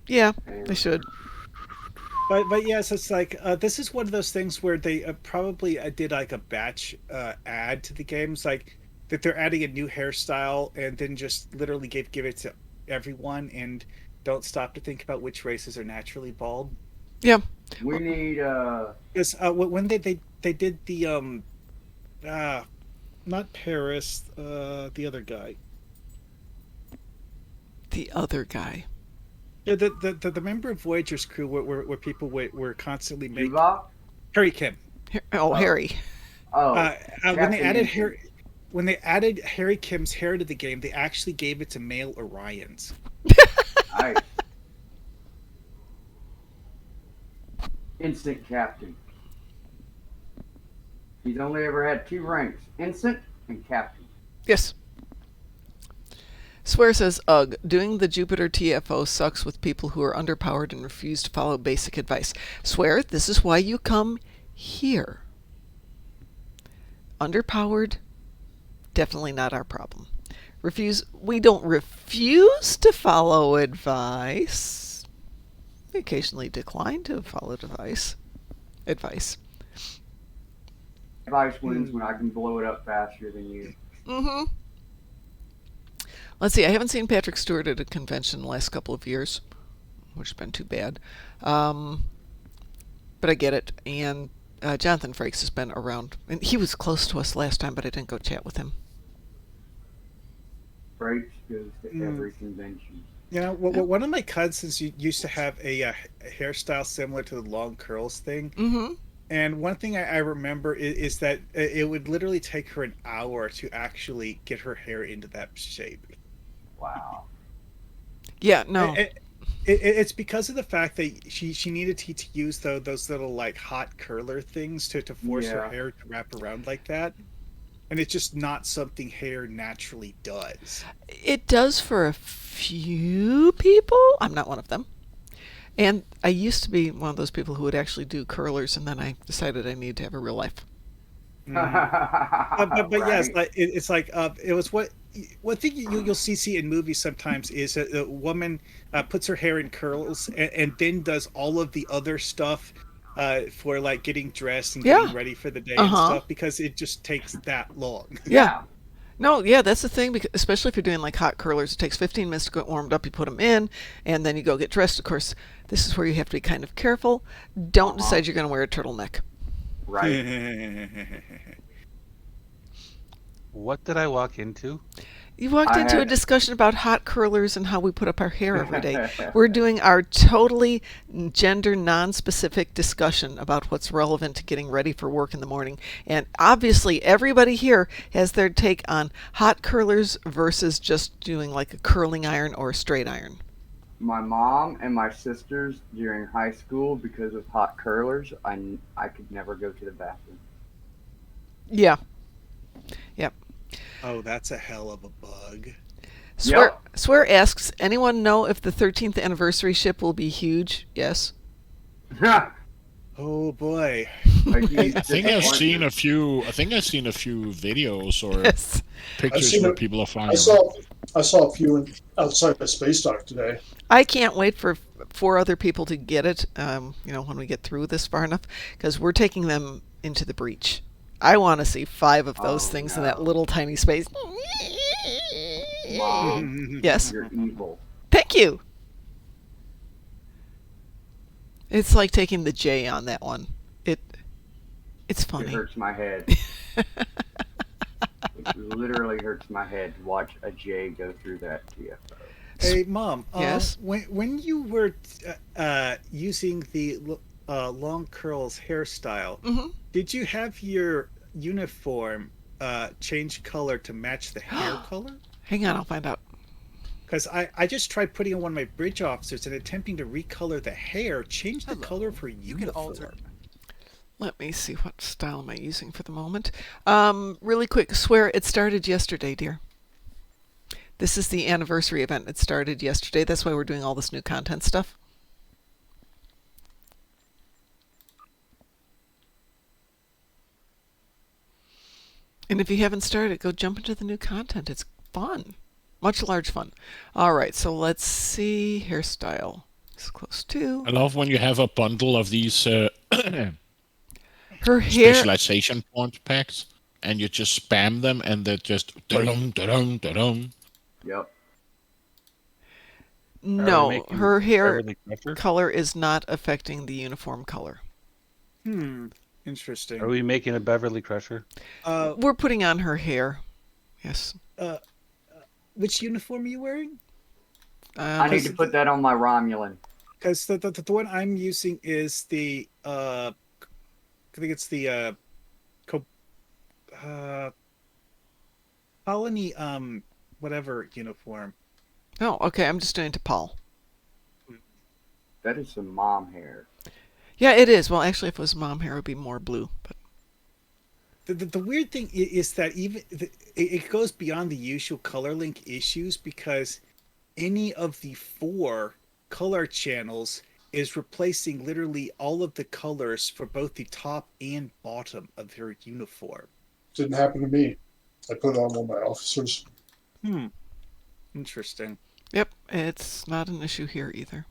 Yeah, they should. But yes, it's like this is one of those things where they probably did like a batch add to the games, like that they're adding a new hairstyle and then just literally give it to everyone and don't stop to think about which races are naturally bald. Yeah. We need Because when they did the not Paris, the other guy. The other guy. Yeah, the member of Voyager's crew where people were constantly making Tuvok? Harry Kim. Harry. Oh, When they added Captain when they added Harry Kim's hair to the game, they actually gave it to male Orions. Nice. Instant captain. He's only ever had 2 ranks: instant and captain. Yes. Swear says, ugh, doing the Jupiter TFO sucks with people who are underpowered and refuse to follow basic advice. Swear, this is why you come here. Underpowered, definitely not our problem. We don't refuse to follow advice. We occasionally decline to follow advice. Advice wins when I can blow it up faster than you. Mm-hmm. Let's see, I haven't seen Patrick Stewart at a convention the last couple of years, which has been too bad. But I get it. And Jonathan Frakes has been around. And he was close to us last time, but I didn't go chat with him. Frakes goes to every convention. You know, one of my cousins used to have a hairstyle similar to the long curls thing. Mm-hmm. And one thing I remember is that it would literally take her an hour to actually get her hair into that shape. Wow. Yeah, no. It's because of the fact that she needed to use those little like hot curler things to force her hair to wrap around like that. And it's just not something hair naturally does. It does for a few people. I'm not one of them. And I used to be one of those people who would actually do curlers, and then I decided I needed to have a real life. But yes, it's like it was one thing you'll see in movies sometimes is a woman puts her hair in curls and then does all of the other stuff for like getting dressed and getting ready for the day and stuff because it just takes that long. Yeah. No, yeah, that's the thing, because especially if you're doing like hot curlers, it takes 15 minutes to get warmed up, you put them in, and then you go get dressed. Of course, this is where you have to be kind of careful. Don't decide you're going to wear a turtleneck. Right. What did I walk into? You walked into a discussion about hot curlers and how we put up our hair every day. We're doing our totally gender non-specific discussion about what's relevant to getting ready for work in the morning. And obviously everybody here has their take on hot curlers versus just doing like a curling iron or a straight iron. My mom and my sisters during high school, because of hot curlers, I could never go to the bathroom. Yeah. Yep. Oh, that's a hell of a bug. Swear asks, anyone know if the 13th anniversary ship will be huge? Yes. Oh boy. I think I've seen a few videos or pictures where people are flying around. I saw a few outside the space dock today. I can't wait for 4 other people to get it, when we get through this far enough, because we're taking them into the breach. I want to see 5 of those things in that little tiny space. Mom, yes? You're evil. Thank you! It's like taking the J on that one. It's funny. It hurts my head. It literally hurts my head to watch a J go through that TFO. Hey, Mom. Yes? When you were using the long curls hairstyle, Mm-hmm. did you have your uniform change color to match the hair color? Hang on, I'll find out. Because I just tried putting on one of my bridge officers and attempting to recolor the hair, change the color for uniform. can alter. Let me see, what style am I using for the moment. Really quick, swear it started yesterday, dear. This is the anniversary event. It started yesterday. That's why we're doing all this new content stuff. And if you haven't started, go jump into the new content. It's fun. Much large fun. All right, so let's see. Hairstyle is close to. I love when you have a bundle of these Her hair. specialization point packs, and you just spam them, and they're just da-dum, da-dum, da-dum. Yep. No, her hair Beverly Crusher? color is not affecting the uniform color. Interesting. Are we making a Beverly Crusher? We're putting on her hair. Yes. Which uniform are you wearing? I need to put that on my Romulan. Because the one I'm using is the I think it's the colony whatever uniform. Oh, okay. I'm just doing it to Paul. That is some mom hair. Yeah, it is. Well, actually, if it was mom hair, it would be more blue. But The weird thing is that even it goes beyond the usual color link issues, because any of the 4 color channels is replacing literally all of the colors for both the top and bottom of her uniform. Didn't happen to me. I put on one of my officers. Interesting. yep, it's not an issue here either.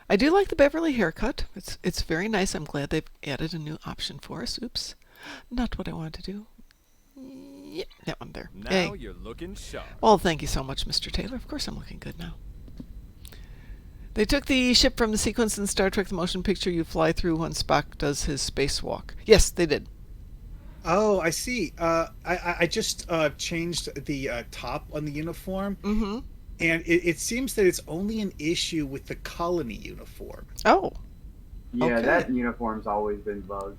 I do like the Beverly haircut. It's very nice. I'm glad they've added a new option for us. Oops, not what I wanted to do. Yep, that one there. Now Hey. you're looking sharp. Well, thank you so much, Mr. Taylor. Of course I'm looking good now. They took the ship from the sequence in Star Trek the Motion Picture you fly through when Spock does his spacewalk. Yes, they did. Oh, I see. I just changed the top on the uniform, and it seems that it's only an issue with the colony uniform. Oh. Yeah, Okay. that uniform's always been bugged.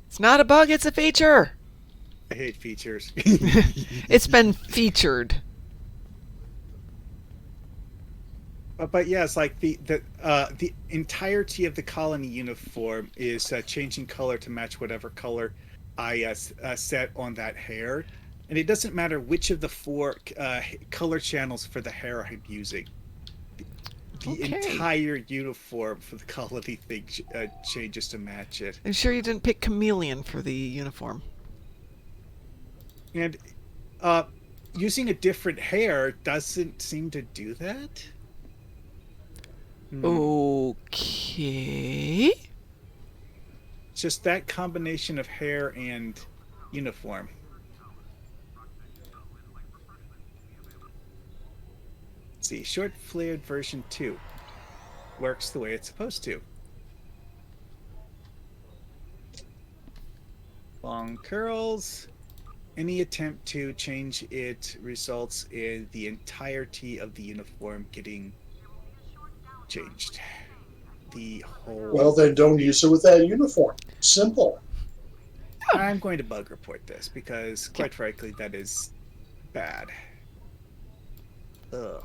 It's not a bug, it's a feature. I hate features. It's been featured. But yes, like the entirety of the colony uniform is changing color to match whatever color I set on that hair, and it doesn't matter which of the 4 color channels for the hair I'm using. The Okay. entire uniform for the colony thing changes to match it. I'm sure you didn't pick chameleon for the uniform. And using a different hair doesn't seem to do that. Okay. It's just that combination of hair and uniform. Let's see, short flared version 2 works the way it's supposed to. Long curls. Any attempt to change it results in the entirety of the uniform getting changed. The whole. Well, then don't use it with that uniform. Simple. I'm going to bug report this because, quite frankly, that is bad. Ugh.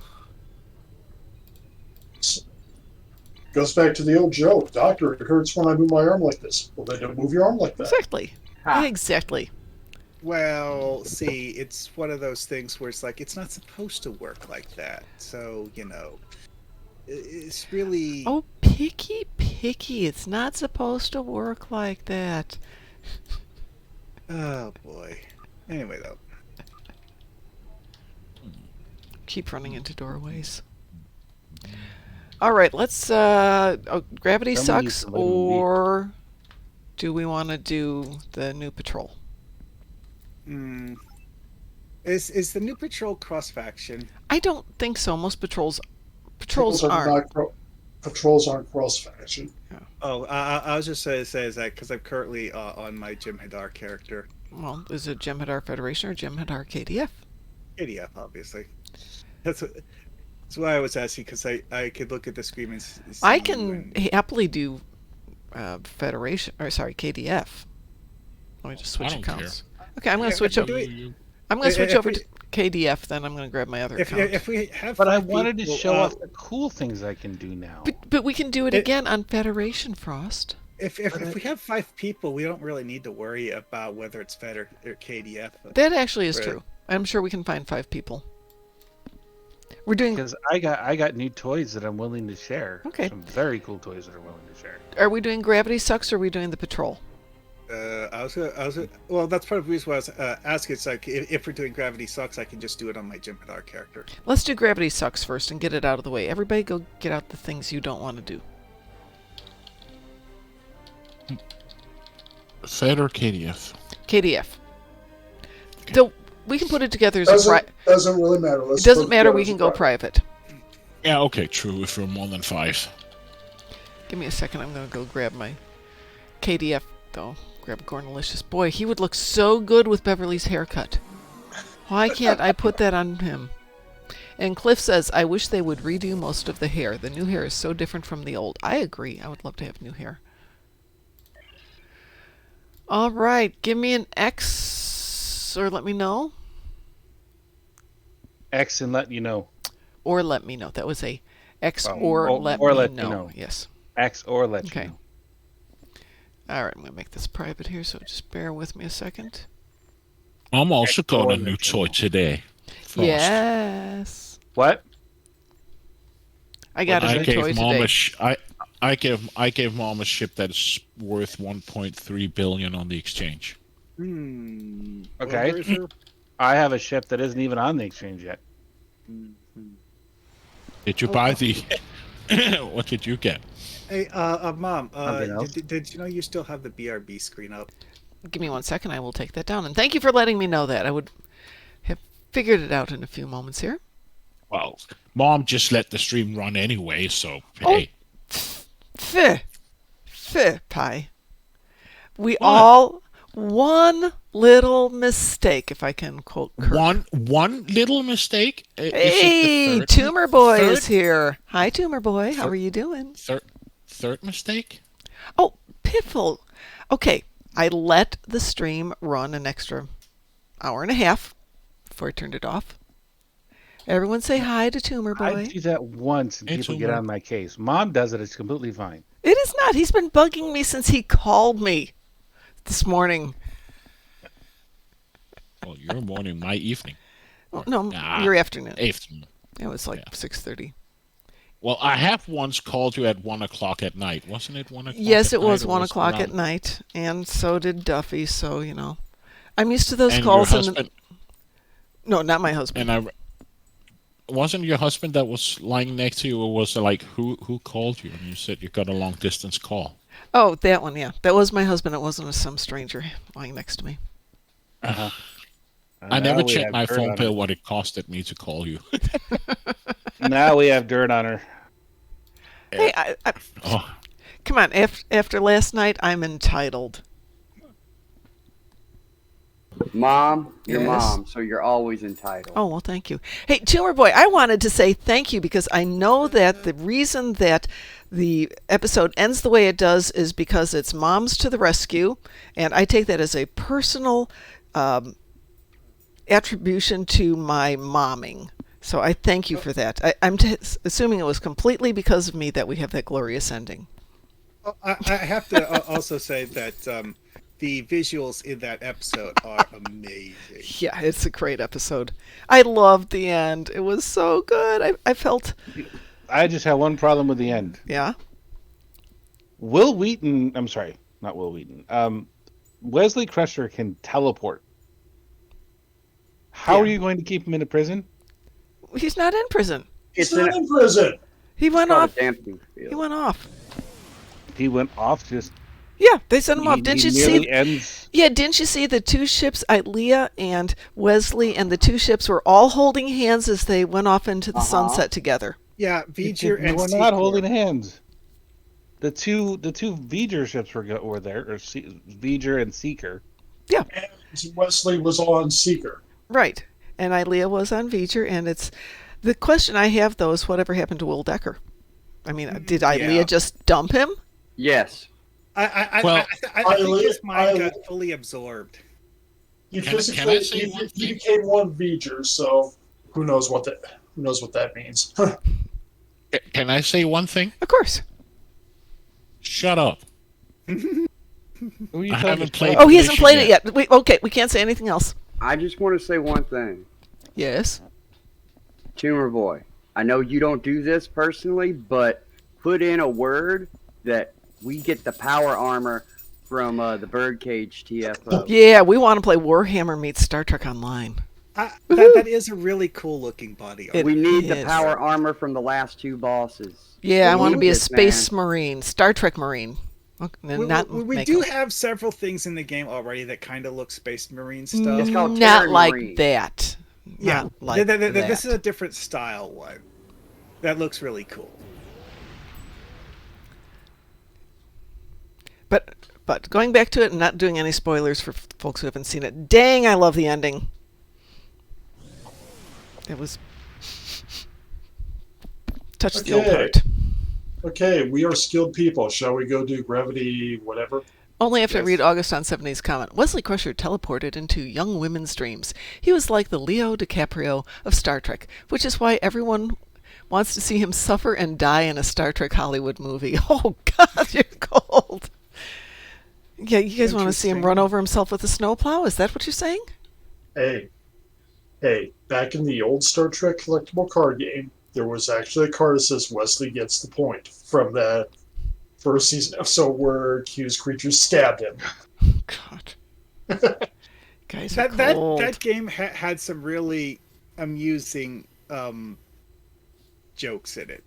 Goes back to the old joke. Doctor, it hurts when I move my arm like this. Well, then don't move your arm like that. Exactly. Ha. Exactly. Well, see, it's one of those things where it's like, it's not supposed to work like that. So, it's really... Oh, picky. It's not supposed to work like that. Oh, boy. Anyway, though. Keep running into doorways. All right, let's... gravity Someone needs sucks, to let him leave. or do we want to do the new patrol? Is the new patrol cross-faction? I don't think so. Most patrols aren't. Patrols aren't cross-faction. Oh, I was just going to say is that because I'm currently on my Jim Hadar character. Well, is it Jem'Hadar Federation or Jem'Hadar KDF? KDF, obviously. That's why I was asking, because I could look at the screen and see. I can happily do Federation, or sorry, KDF. Let me just switch I don't accounts. Okay, I'm going to Yeah, switch if over. we do I'm going to switch if over we- to KDF. Then I'm going to grab my other account. If we have, But I 5 wanted to people, show off the cool things I can do now. But we can do it again on Federation, Frost. If we have 5 people, we don't really need to worry about whether it's Fed or KDF. That actually is Right. true. I'm sure we can find 5 people. We're doing. Because I got new toys that I'm willing to share. Okay. Some very cool toys that I'm willing to share. Are we doing Gravity Sucks or are we doing the Patrol? Well, that's part of the reason why I was asking. It's like if we're doing Gravity Sucks, I can just do it on my Jem'Hadar character. Let's do Gravity Sucks first and get it out of the way. Everybody go get out the things you don't want to do. Fed or KDF? KDF. So we can put it together as a Doesn't really matter. It doesn't matter. We can go private. Yeah, okay, true. If we're more than 5. Give me a second. I'm going to go grab my KDF, though. Grab Gornalicious. Boy, he would look so good with Beverly's haircut. Why can't I put that on him? And Cliff says, I wish they would redo most of the hair. The new hair is so different from the old. I agree. I would love to have new hair. All right. Give me an X or let me know. X and let you know. Or let me know. That was a X Well, or let me let you know. know. Yes. X or let Okay. you know. All right. I'm going to make this private here, so just bear with me a second. I'm also got a new toy today. Frost. Yes. What? I got a new toy today. I gave Mom a ship that's worth 1.3 billion on the exchange. Okay. I have a ship that isn't even on the exchange yet. Did you buy the? What did you get? Hey, Mom, Something else? did you know you still have the BRB screen up? Give me 1 second. I will take that down. And thank you for letting me know that. I would have figured it out in a few moments here. Well, Mom just let the stream run anyway, so Oh. hey. Pie. We all one little mistake, if I can quote Kirk. One little mistake. Hey, Tumor Boy is here. Hi, Tumor Boy. How are you doing? Third mistake? Oh, Piffle. Okay, I let the stream run an extra hour and a half before I turned it off. Everyone say hi to Tumor Boy. I do that once and Hey, people get Tumor. on my case. Mom does it. It's completely fine. It is not. He's been bugging me since he called me this morning. Well, your morning, my evening. Oh, no, your afternoon. Afternoon. It was like 6:30. Well, I have once called you at 1 o'clock at night. Wasn't it 1 o'clock? Yes, at it was night, or 1 was it o'clock around- at night, and so did Duffy. So I'm used to those And calls. your husband, No, not my husband. and wasn't your husband that was lying next to you, or was it like who called you? And you said you got a long distance call. Oh, that one. Yeah, that was my husband. It wasn't some stranger lying next to me. Uh-huh. I never checked my phone bill what it costed me to call you. Now we have dirt on her. Hey, Oh, come on. After last night, I'm entitled. Mom, your Yes. mom, so you're always entitled. Oh, well, thank you. Hey, Tumor Boy, I wanted to say thank you because I know that the reason that the episode ends the way it does is because it's Moms to the Rescue, and I take that as a personal attribution to my momming. So I thank you for that. I'm assuming it was completely because of me that we have that glorious ending. I have to also say that the visuals in that episode are amazing. Yeah, it's a great episode. I loved the end. It was so good. I felt... I just have one problem with the end. Yeah? Will Wheaton, I'm sorry, not Will Wheaton. Wesley Crusher can teleport. How are you going to keep him in a prison? He's not in prison. He's not in prison. He went called off. a damping He field. went off. He went off just... Yeah, they sent him off. Didn't you nearly see? ends... Yeah, didn't you see the two ships, Leah and Wesley, and the two ships were all holding hands as they went off into the sunset together. Yeah, V'ger and We're Secor. not holding hands. The two V'ger ships were there, or V'ger and Seeker. Yeah. Wesley was on Seeker. Right. And Ilea was on V'ger, and it's the question I have though is whatever happened to Will Decker? I mean, did Ilea just dump him? Yes. I think his mind got fully absorbed. He became one V'ger, so who knows what that means? Can I say one thing? Of course. Shut up. I haven't played. Oh, he hasn't played it yet. We can't say anything else. I just want to say one thing. Yes. Tumor Boy, I know you don't do this personally, but put in a word that we get the power armor from the Birdcage TFO. Yeah, we want to play Warhammer meets Star Trek Online. That is a really cool looking body armor. We need the power armor from the last 2 bosses. Yeah, I want to be a Space Marine, Star Trek Marine. We do have several things in the game already that kind of look Space Marine stuff. It's called Not like Marine. that. Yeah, Not like that. This is a different style one. That looks really cool. But going back to it and not doing any spoilers for folks who haven't seen it, dang, I love the ending. It was touched the old heart. Okay, we are skilled people. Shall we go do gravity whatever? Only after I read August on 70's comment. Wesley Crusher teleported into young women's dreams. He was like the Leo DiCaprio of Star Trek, which is why everyone wants to see him suffer and die in a Star Trek Hollywood movie. Oh, God, you're cold. Yeah, you guys want to see him run over himself with a snowplow? Is that what you're saying? Hey, back in the old Star Trek collectible card game, there was actually a card that says Wesley gets the point from that first season episode where accused creatures stabbed him. God. Guys, that game had some really amusing jokes in it.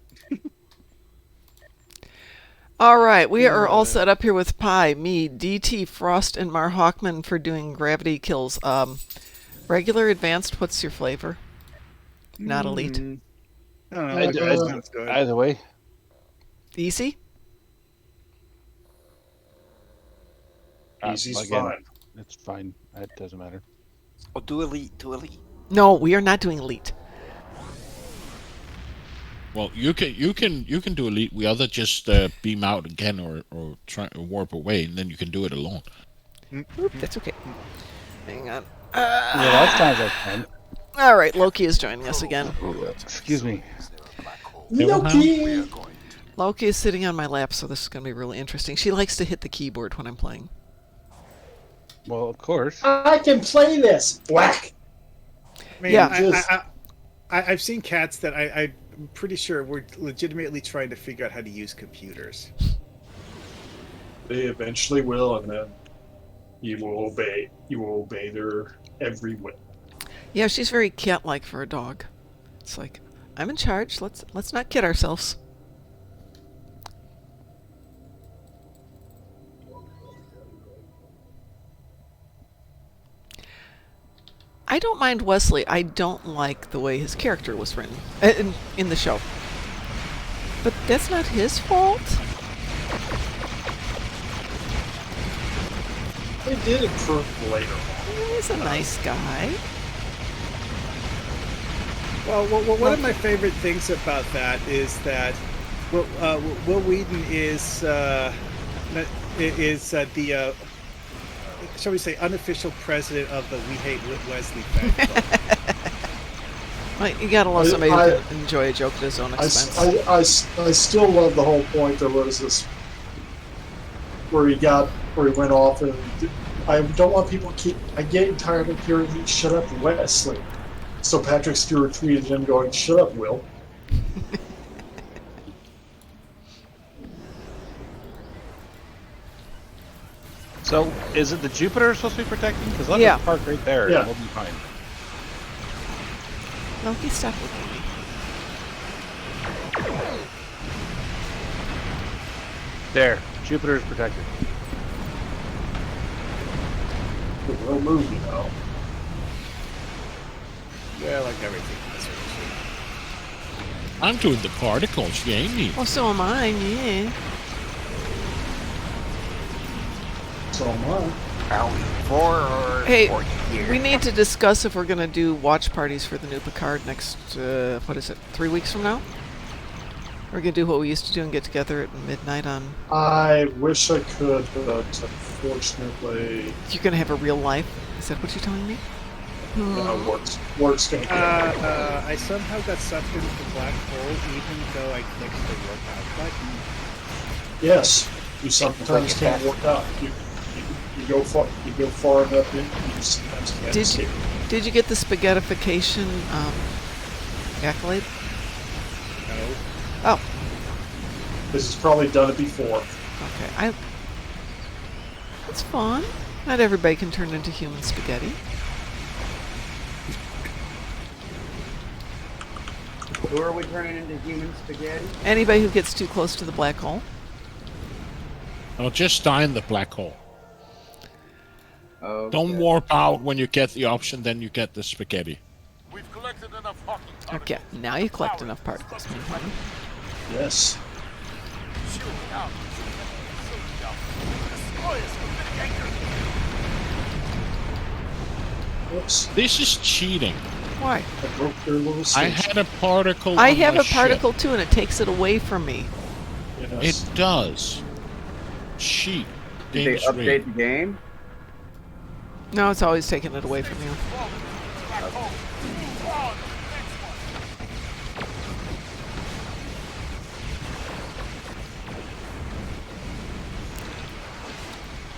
All right, we are all set up here with Pi, me, DT, Frost, and Mar Hawkman for doing gravity kills. Regular, advanced, what's your flavor? Not elite. Either way. Easy? Easy's fine. It's fine. It doesn't matter. Oh, do elite. No, we are not doing elite. Well, you can do elite. We other just beam out again or try to warp away, and then you can do it alone. Oop, that's okay. Hang on. Last times I can. All right, Loki is joining us again. Excuse me. Loki! Loki is sitting on my lap, so this is going to be really interesting. She likes to hit the keyboard when I'm playing. Well, of course. I can play this! Whack! I've seen cats that I'm pretty sure were legitimately trying to figure out how to use computers. They eventually will, and then you will obey. You will obey their every whim. Yeah, she's very cat-like for a dog. It's like, I'm in charge. Let's not kid ourselves. I don't mind Wesley. I don't like the way his character was written in the show. But that's not his fault. They did improve later on. He's a nice guy. Well, one of my favorite things about that is that Will Wheaton is the shall we say unofficial president of the We Hate Wesley fan club. Well, you gotta love somebody who can enjoy a joke at his own expense. I still love the whole point. There was this where he went off, and I don't want people to I get tired of hearing me shut up, Wesley. So Patrick Stewart tweeted him going, "Shut up, Will." So, is it the Jupiter supposed to be protecting? Because let us park right there, and we'll be fine. Loki, stop looking at me. There, Jupiter is protected. The real movie, though. Yeah, like everything. I'm doing the particles, you ain't me. Oh, so am I, yeah. So am I. Are we 4 or Hey, 40 here? we need to discuss if we're going to do watch parties for the new Picard next, 3 weeks from now? We're going to do what we used to do and get together at midnight on... I wish I could, but unfortunately, You're going to have a real life? Is that what you're telling me? work's going to kill me. I somehow got sucked into the black hole, even though I clicked the workout button. Yes, you sometimes can't work out. You go far enough in, you sometimes can't escape. Did you get the spaghettification accolade? No. Oh. This has probably done it before. Okay, it's fun. Not everybody can turn into human spaghetti. Who are we turning into human spaghetti? Anybody who gets too close to the black hole. Oh, just die in the black hole. Okay. Don't warp out when you get the option, then you get the spaghetti. We've collected enough hockey particles. Okay, now you collect enough particles. Yes. Shooting out. Destroyers with big anchor. Whoops. This is cheating. Why? I broke their little I station. had a particle. I on have my a particle ship. too, and it takes it away from me. Yes. It does. Cheat. Did they Game's update rigged. the game? No, it's always taking it away from you.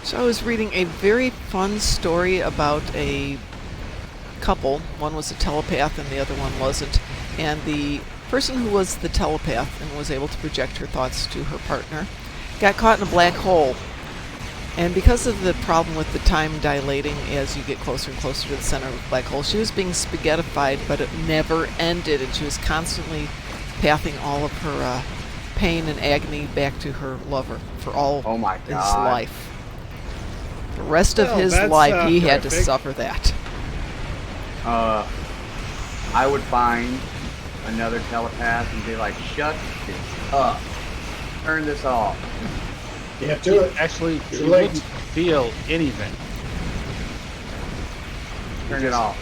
So I was reading a very fun story about a couple. One was a telepath and the other one wasn't. And the person who was the telepath and was able to project her thoughts to her partner got caught in a black hole. And because of the problem with the time dilating as you get closer and closer to the center of the black hole, she was being spaghettified, but it never ended, and she was constantly pathing all of her pain and agony back to her lover for all Oh my his God. life. The rest of Well, his that's, life, he had to horrific. suffer that. I would find another telepath and be like, shut this up. Turn this off. Can't do it. Actually, Too you late. wouldn't feel anything. Turn it off.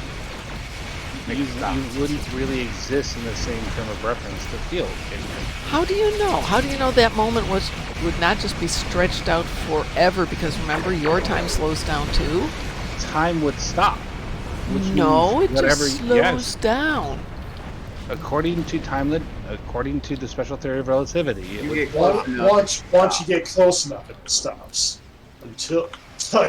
Make You, it stop. you wouldn't really exist in the same term of reference to feel anything. How do you know? How do you know that moment would not just be stretched out forever? Because remember, your time slows down too. Time would stop. Which No, means it whatever, just slows yes, down. according to the special theory of relativity, it You would, get close enough. Once you get close enough, it stops. Until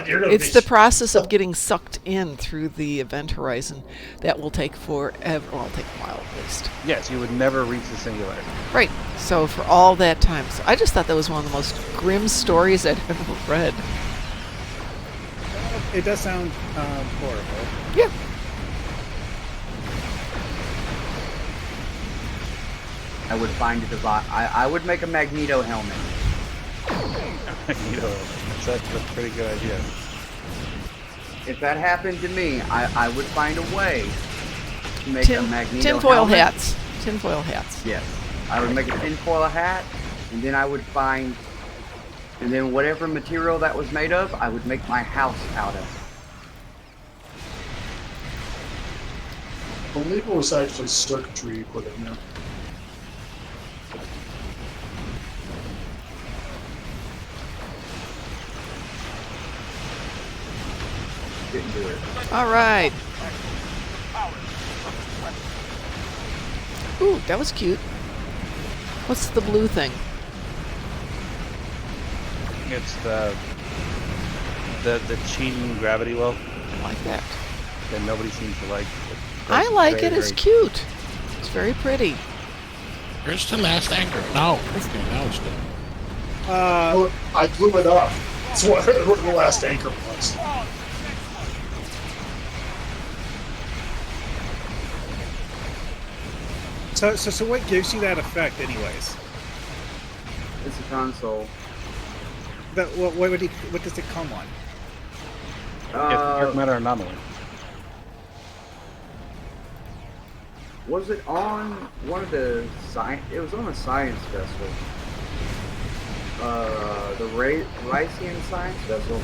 you're gonna It's be, the process of getting sucked in through the event horizon that will take forever. Well, it'll take a while at least. yes, you would never reach the singularity. Right. So for all that time, so I just thought that was one of the most grim stories I'd ever read. It does sound horrible. Yeah. I would find a device. I would make a Magneto helmet. That's a pretty good idea. If that happened to me, I would find a way to make a Magneto tinfoil helmet. hats. Tinfoil hats. Yes. I would make a tinfoil hat, and then I would find, and then whatever material that was made of, I would make my house out of. I believe it was actually circuitry you put in there. Didn't do it. All right. Ooh, that was cute. What's the blue thing? It's the cheating gravity well I like that. that nobody seems to like. I like Very, it. It's very- cute. It's very pretty. Where's the last anchor? No. Okay, now it's good. I blew it up. That's what the last anchor was. So what gives you that effect, anyways? It's a console. What does it come on? It's dark matter anomaly. Was it on one of the science? It was on a science vessel. The Rycian science vessel.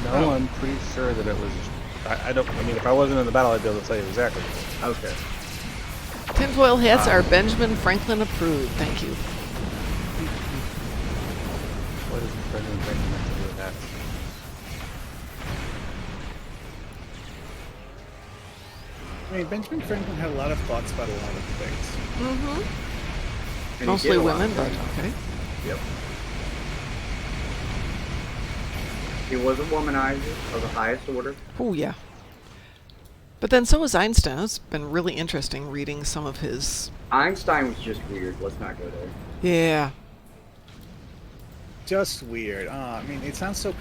No, I'm pretty sure that it was. I don't. I mean, if I wasn't in the battle, I'd be able to tell you exactly. Okay. Tinfoil hats are Benjamin Franklin approved. Thank you. What does Benjamin Franklin have to do with that? I mean, Benjamin Franklin had a lot of thoughts about a lot of things. Mm-hmm. And he Mostly did a lot women, of but things. okay. Yep. He was a womanizer of the highest order. Oh, yeah. But then so was Einstein. It's been really interesting reading some of his... Einstein was just weird. Let's not go there. Yeah. Just weird. I mean, it sounds so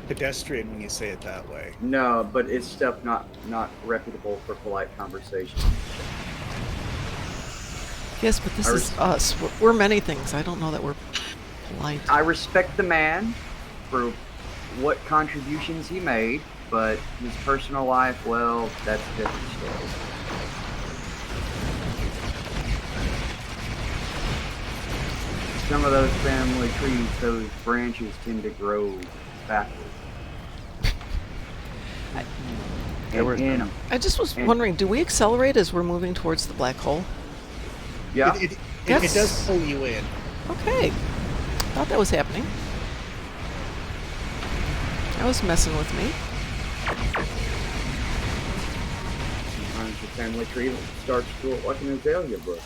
pedestrian when you say it that way. No, but it's stuff not reputable for polite conversation. Yes, but this is us. We're many things. I don't know that we're polite. I respect the man for what contributions he made, but his personal life, well, that's a different story. Some of those family trees, those branches tend to grow backwards. I just was wondering, do we accelerate as we're moving towards the black hole? Yeah. It does pull you in. Okay. Thought that was happening. That was messing with me. Sometimes the family tree starts to look like an azalea bush.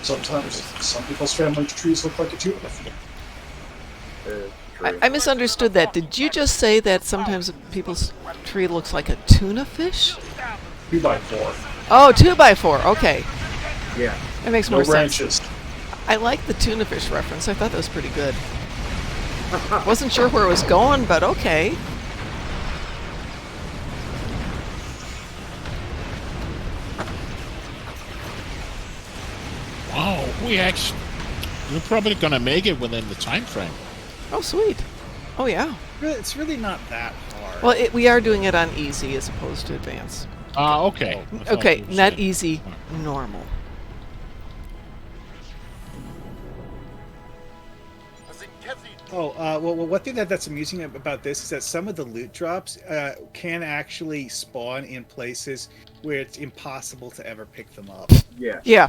Sometimes some people's family trees look like a tulip. I misunderstood that. Did you just say that sometimes people's tree looks like a tuna fish? 2x4. Oh, 2x4. Okay. Yeah. That makes No more branches. sense. I like the tuna fish reference. I thought that was pretty good. Wasn't sure where it was going, but okay. Wow, we're probably gonna make it within the time frame. Oh, sweet. Oh, yeah. It's really not that hard. Well, we are doing it on easy as opposed to advanced. Okay. I thought Okay, you were not saying- easy, normal. Oh, well, one thing that's amusing about this is that some of the loot drops can actually spawn in places where it's impossible to ever pick them up. Yeah. Yeah.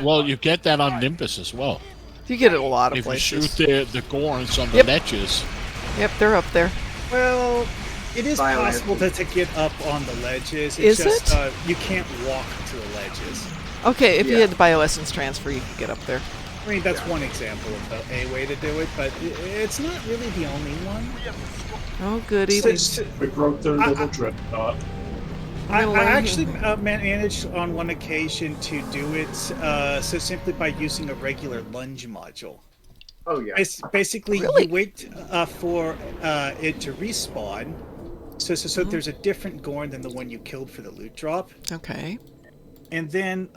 Well, you get that on Nimbus as well. You get it a lot of If places. you shoot the Gorns on the Yep. ledges. Yep, they're up there. Well, it is Violence. possible to get up on the ledges. Is It's just, it? you can't walk to the ledges. Okay, if you Yeah. had the bioessence transfer, you could get up there. I mean, that's one example of a way to do it, but it's not really the only one. Oh, goody. We broke their little dreadnought. I gonna learn actually managed on one occasion to do it so simply by using a regular lunge module. Oh, yeah. Basically, Really? you wait for it to respawn, so there's a different Gorn than the one you killed for the loot drop, Okay. and then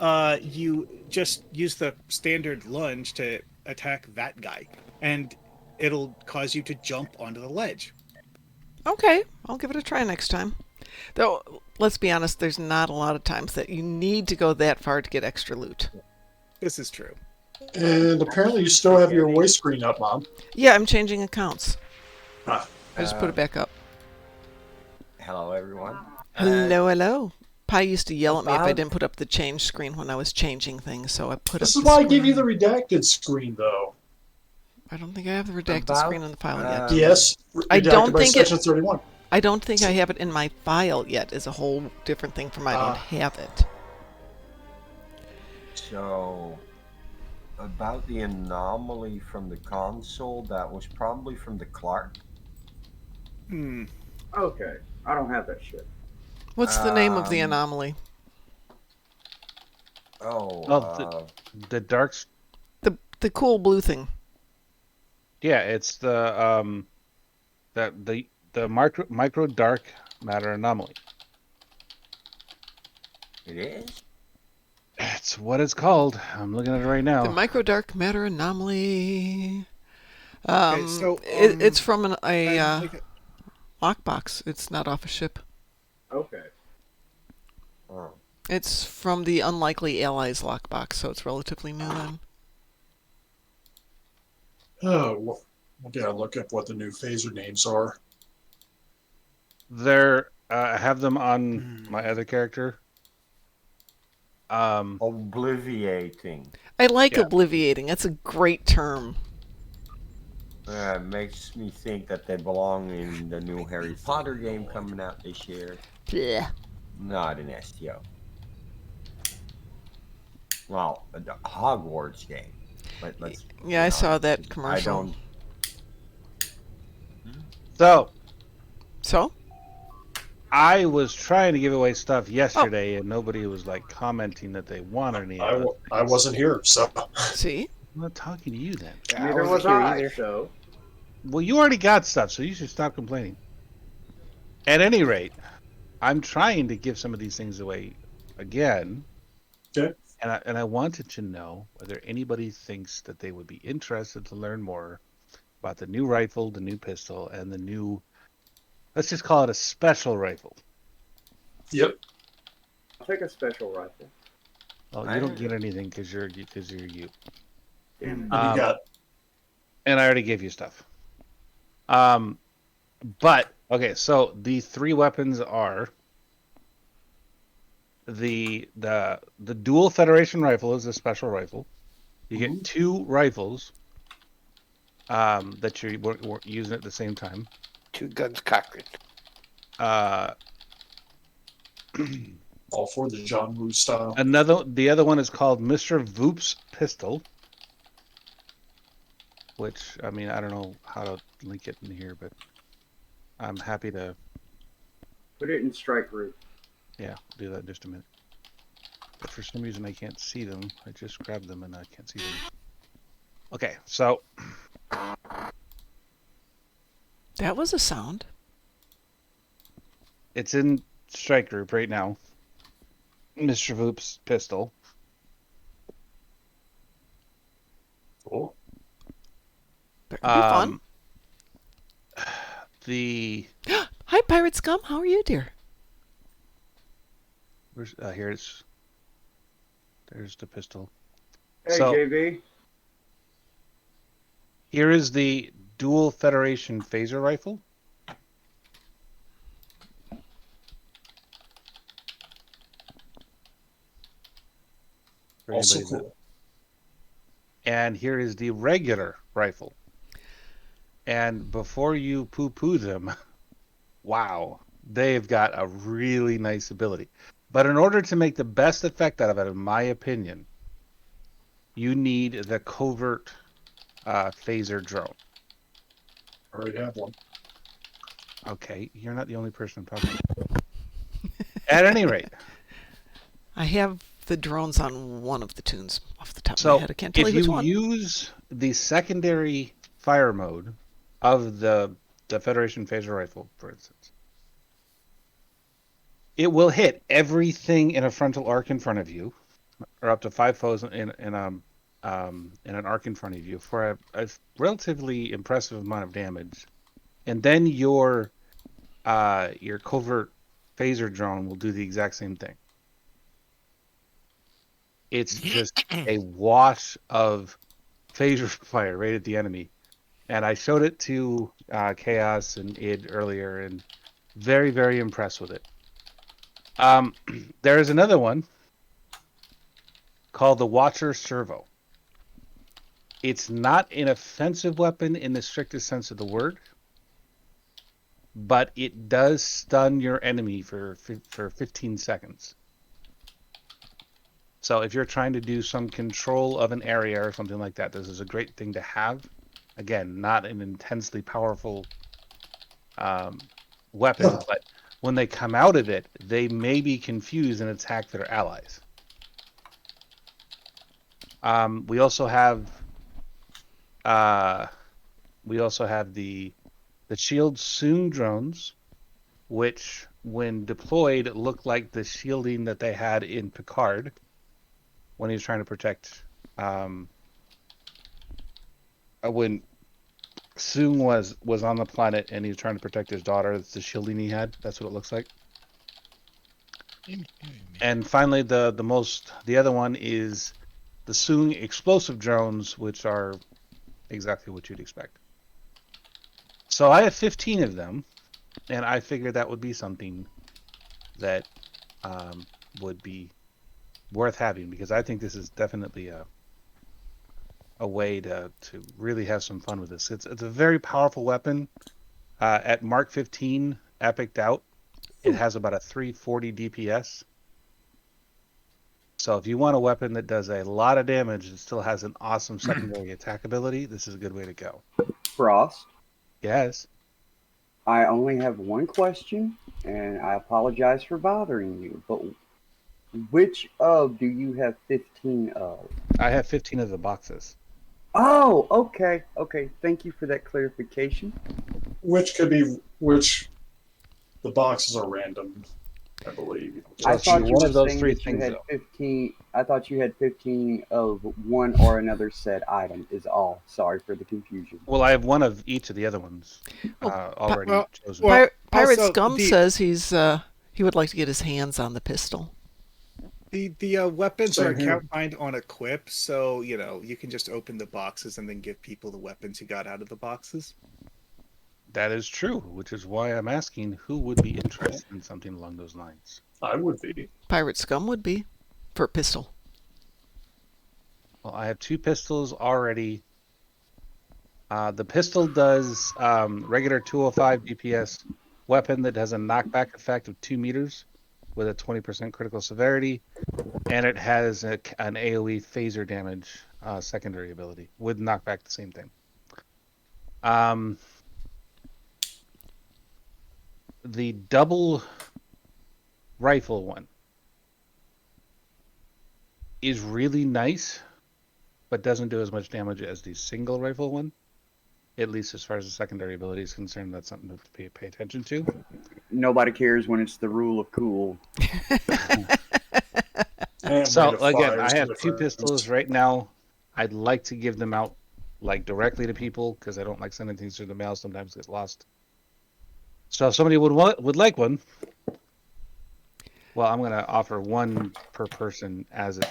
you just use the standard lunge to attack that guy, and it'll cause you to jump onto the ledge. Okay, I'll give it a try next time. Though, let's be honest, there's not a lot of times that you need to go that far to get extra loot. This is true. And apparently you still have your voice screen up, Mom. Yeah, I'm changing accounts. Ah. I just put it back up. Hello, everyone. Hello, hello. Pi used to yell at me if I about- didn't put up the change screen when I was changing things, so I put This up is the why I screen. gave you the redacted screen, though. I don't think I have the redacted About, screen in the file yet. Yes, I redacted don't by think it- section 31. I don't think I have it in my file yet. Is a whole different thing from I don't have it. So, about the anomaly from the console, that was probably from the Clark. Okay. I don't have that shit. What's the name of the anomaly? The darks. The cool blue thing. Yeah, it's the micro dark matter anomaly. It is? That's what it's called. I'm looking at it right now. The micro dark matter anomaly. Okay, so, it's from a like lockbox. It's not off a ship. Okay. Oh. It's from the Unlikely Allies lockbox, so it's relatively new then. Oh, We gotta look up what the new phaser names are. I have them on my other character. Obliviating. I like Yeah. obliviating. That's a great term. Makes me think that they belong in the new Harry Potter game coming out this year. Blech. Not an STO. Well, a Hogwarts game. Let's Yeah, be I saw honest, that 'cause commercial. So I was trying to give away stuff Oh. yesterday, and nobody was like commenting that they wanted any of those I things. wasn't here, so. See? I'm not talking to you then. Neither was I. So. Well, you already got stuff, so you should stop complaining. At any rate, I'm trying to give some of these things away again. Okay. And I wanted to know whether anybody thinks that they would be interested to learn more about the new rifle, the new pistol, and the new, let's just call it a special rifle. Yep. I'll take a special rifle. Well, you don't get anything because you're you. Damn it. What do you got? And I already gave you stuff. But okay, so the 3 weapons are the dual Federation rifle is a special rifle. You get 2 rifles that you're using at the same time. 2 guns cocked. All for the John Woo style. The other one is called Mr. Voop's pistol, which I mean I don't know how to link it in here, but I'm happy to put it in strike group. Yeah, do that in just a minute. But for some reason I can't see them. I just grabbed them and I can't see them. Okay, so That was a sound. It's in strike group right now. Mr. Voop's pistol. Cool. That'd be fun. Hi, Pirate Scum. How are you, dear? Where's there's the pistol. Hey, JV. Here is the dual Federation phaser rifle. Also cool. And here is the regular rifle. And before you poo-poo them, wow, they've got a really nice ability. But in order to make the best effect out of it, in my opinion, you need the covert phaser drone. I already have one. Okay, you're not the only person I'm talking about. At any rate. I have the drones on one of the tunes off the top of my head. I can't tell you which one. If you use the secondary fire mode of the Federation phaser rifle, for instance, it will hit everything in a frontal arc in front of you, or up to 5 foes in an arc in front of you for a relatively impressive amount of damage, and then your covert phaser drone will do the exact same thing. It's just a wash of phaser fire right at the enemy. And I showed it to Chaos and Id earlier, and very, very impressed with it. There is another one called the Watcher Servo. It's not an offensive weapon in the strictest sense of the word, but it does stun your enemy for 15 seconds. So if you're trying to do some control of an area or something like that, this is a great thing to have. Again, not an intensely powerful weapon, but when they come out of it, they may be confused and attack their allies. We also have the shield Soong drones, which when deployed look like the shielding that they had in Picard when he was trying to protect when Soong was on the planet and he was trying to protect his daughter. It's the shielding he had. That's what it looks like. And finally, the other one is the Soong explosive drones, which are exactly what you'd expect. So I have 15 of them, and I figured that would be something that would be worth having, because I think this is definitely a way to really have some fun with this. It's a very powerful weapon. At Mark 15, Epic'd out, it has about a 340 DPS. So if you want a weapon that does a lot of damage and still has an awesome secondary attack ability, this is a good way to go. Frost, Yes. I only have one question, and I apologize for bothering you, but which of do you have 15 of? I have 15 of the boxes. Oh, okay. Okay. Thank you for that clarification. Which could be which. The boxes are random, I believe. So I it's thought you one were of those saying three that you things, had though. 15. I thought you had 15 of one or another said item, is all. Sorry for the confusion. Well, I have one of each of the other ones Well, already chosen. Pirate also, Scum says he would like to get his hands on the pistol. The weapons Same are here. account bind on equip, so you can just open the boxes and then give people the weapons you got out of the boxes. That is true, which is why I'm asking who would be interested in something along those lines. I would be. Pirate Scum would be for a pistol. Well, I have two pistols already. The pistol does regular 205 DPS weapon that has a knockback effect of 2 meters with a 20% critical severity, and it has an AoE phaser damage secondary ability with knockback, the same thing. The double rifle one is really nice, but doesn't do as much damage as the single rifle one. At least as far as the secondary ability is concerned, that's something to pay attention to. Nobody cares when it's the rule of cool. So again, I have two pistols right now. I'd like to give them out like directly to people because I don't like sending things through the mail. Sometimes it gets lost. So if somebody would like one, well, I'm going to offer one per person as it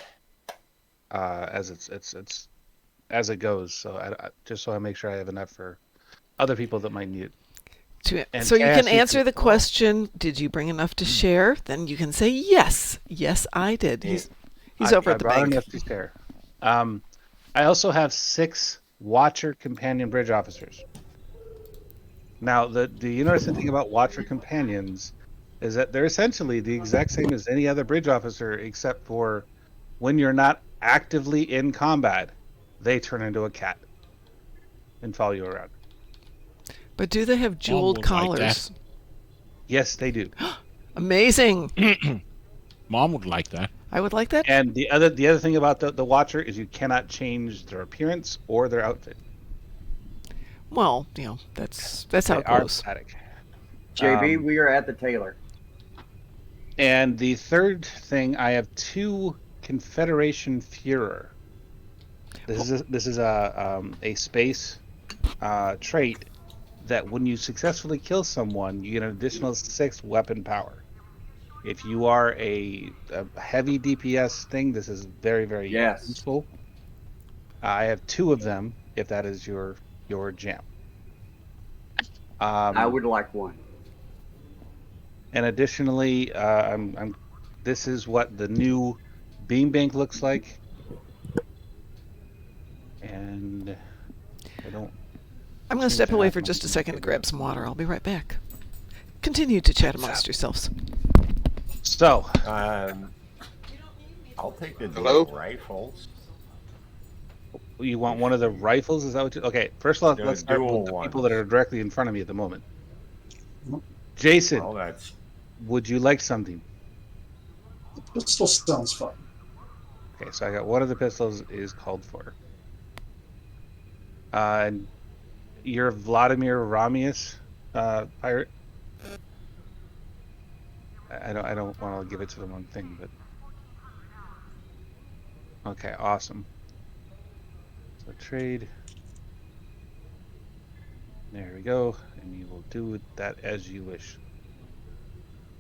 goes. So I just so I make sure I have enough for other people that might need it. So you can answer the question, did you bring enough to share? Then you can say yes. Yes, I did. He's over at the bank. Enough to share. I also have 6 Watcher Companion Bridge Officers. Now, the interesting thing about Watcher Companions is that they're essentially the exact same as any other bridge officer, except for when you're not actively in combat, they turn into a cat and follow you around. But do they have jeweled collars? Like yes, they do. Amazing. Mom would like that. I would like that. And the other thing about the Watcher is you cannot change their appearance or their outfit. Well, that's how it goes. Static. JB, we are at the tailor. And the third thing, I have 2 Confederation Führer. This is a space trait that when you successfully kill someone, you get an additional 6 weapon power. If you are a heavy DPS thing, this is very, very useful. I have 2 of them, if that is your jam. I would like one. And additionally, this is what the new beam bank looks like. And I'm going to step away for just a second to grab some water. I'll be right back. Continue to chat amongst yourselves. So, I'll take the dual rifles. You want one of the rifles? Is that what you... Okay, first of all, let's start with the people that are directly in front of me at the moment. Jason, would you like something? Pistol sounds fun. Okay, so I got one of the pistols is called for. And you're Vladimir Ramius, pirate. I don't want to give it to the wrong thing, but okay, awesome. So trade. There we go, and you will do that as you wish.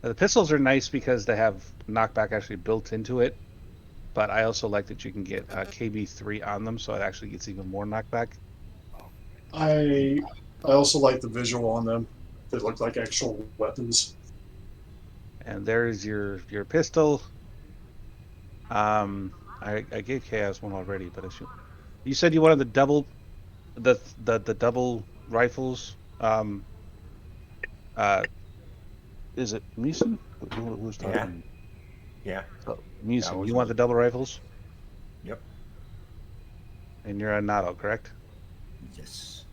Now, the pistols are nice because they have knockback actually built into it, but I also like that you can get KB3 on them, so it actually gets even more knockback. I I also like the visual on them. They look like actual weapons. And there's your pistol. I gave Chaos one already, but I should. You said you wanted the double rifles. Is it Meeson? Who's talking? Yeah. So, That Meeson, was you want me. the double rifles? Yep. And you're a Nato, correct? Yes.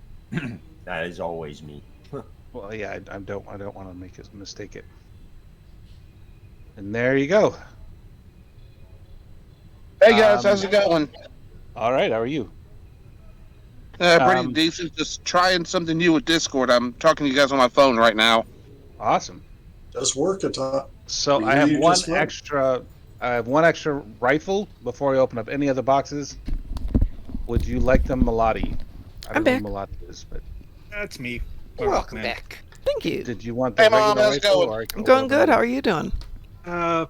That is always me. Well, yeah, I don't want to make a mistake it. And there you go. Hey guys, how's it going? All right, how are you? Pretty decent. Just trying something new with Discord. I'm talking to you guys on my phone right now. Awesome. Does work at times. So We I hear have you one just fine. extra. I have one extra rifle before I open up any other boxes. Would you like them, Melody? I I'm don't know back. who Melody is, but That's me. Welcome back. Thank you. did you want the Hey, regular Mom, how's it rifle? going? Or I can I'm open going up good. another- How are you doing? Not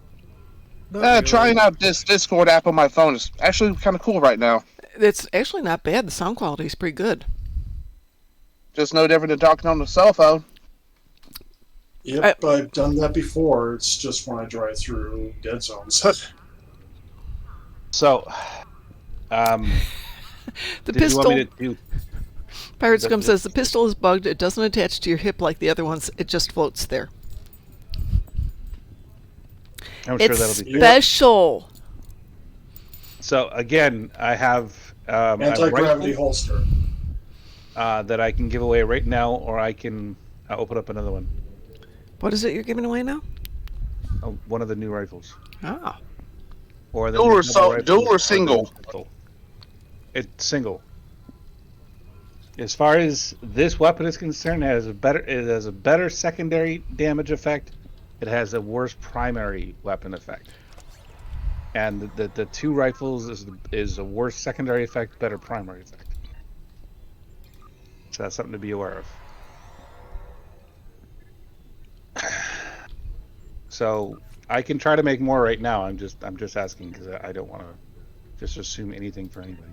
really. Trying out this Discord app on my phone is actually kind of cool right now. It's actually not bad. The sound quality is pretty good. Just no different than talking on the cell phone. Yep, I've done that before. It's just when I drive through dead zones. So, The did you want pistol. me to do? Pirate the- Scum the- says the pistol is bugged. It doesn't attach to your hip like the other ones. It just floats there. I'm sure It's that'll be special. So again, I have a Anti-gravity rifle, holster. that I can give away right now, or I can open up another one. What is it you're giving away now? One of the new rifles. Ah. Or the Dual new or double rifle, dual or the single? new pistol. It's single. As far as this weapon is concerned, it has a better secondary damage effect. It has a worse primary weapon effect. And the two rifles is a worse secondary effect, better primary effect. So that's something to be aware of. So I can try to make more right now. I'm just asking because I don't want to just assume anything for anybody.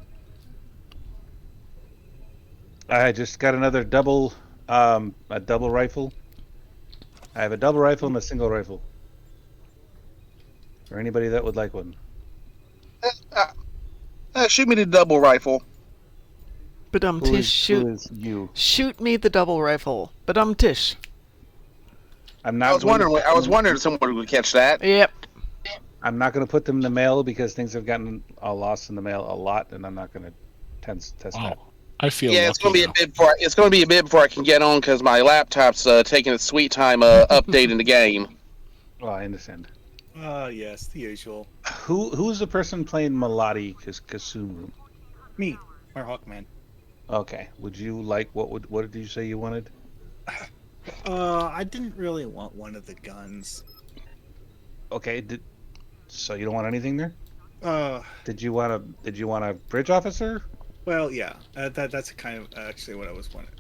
I just got another a double rifle. I have a double rifle and a single rifle. For anybody that would like one. Shoot me the double rifle. Tish, shoot. Who is you? Shoot me the double rifle. Tish. I'm not. I was wondering if someone would catch that. Yep. I'm not going to put them in the mail because things have gotten lost in the mail a lot, and I'm not going to test that. I feel Yeah, it's lucky gonna be a bit before it's gonna be a bit before I can get on because my laptop's taking its sweet time updating the game. Well, I understand. Yes, the usual. Who's the person playing Melody Kasumu? Me, our Hawkman. Okay. Would you like what did you say you wanted? I didn't really want one of the guns. Okay. So you don't want anything there? Did you want a bridge officer? Well, yeah. That's kind of actually what I was wanting.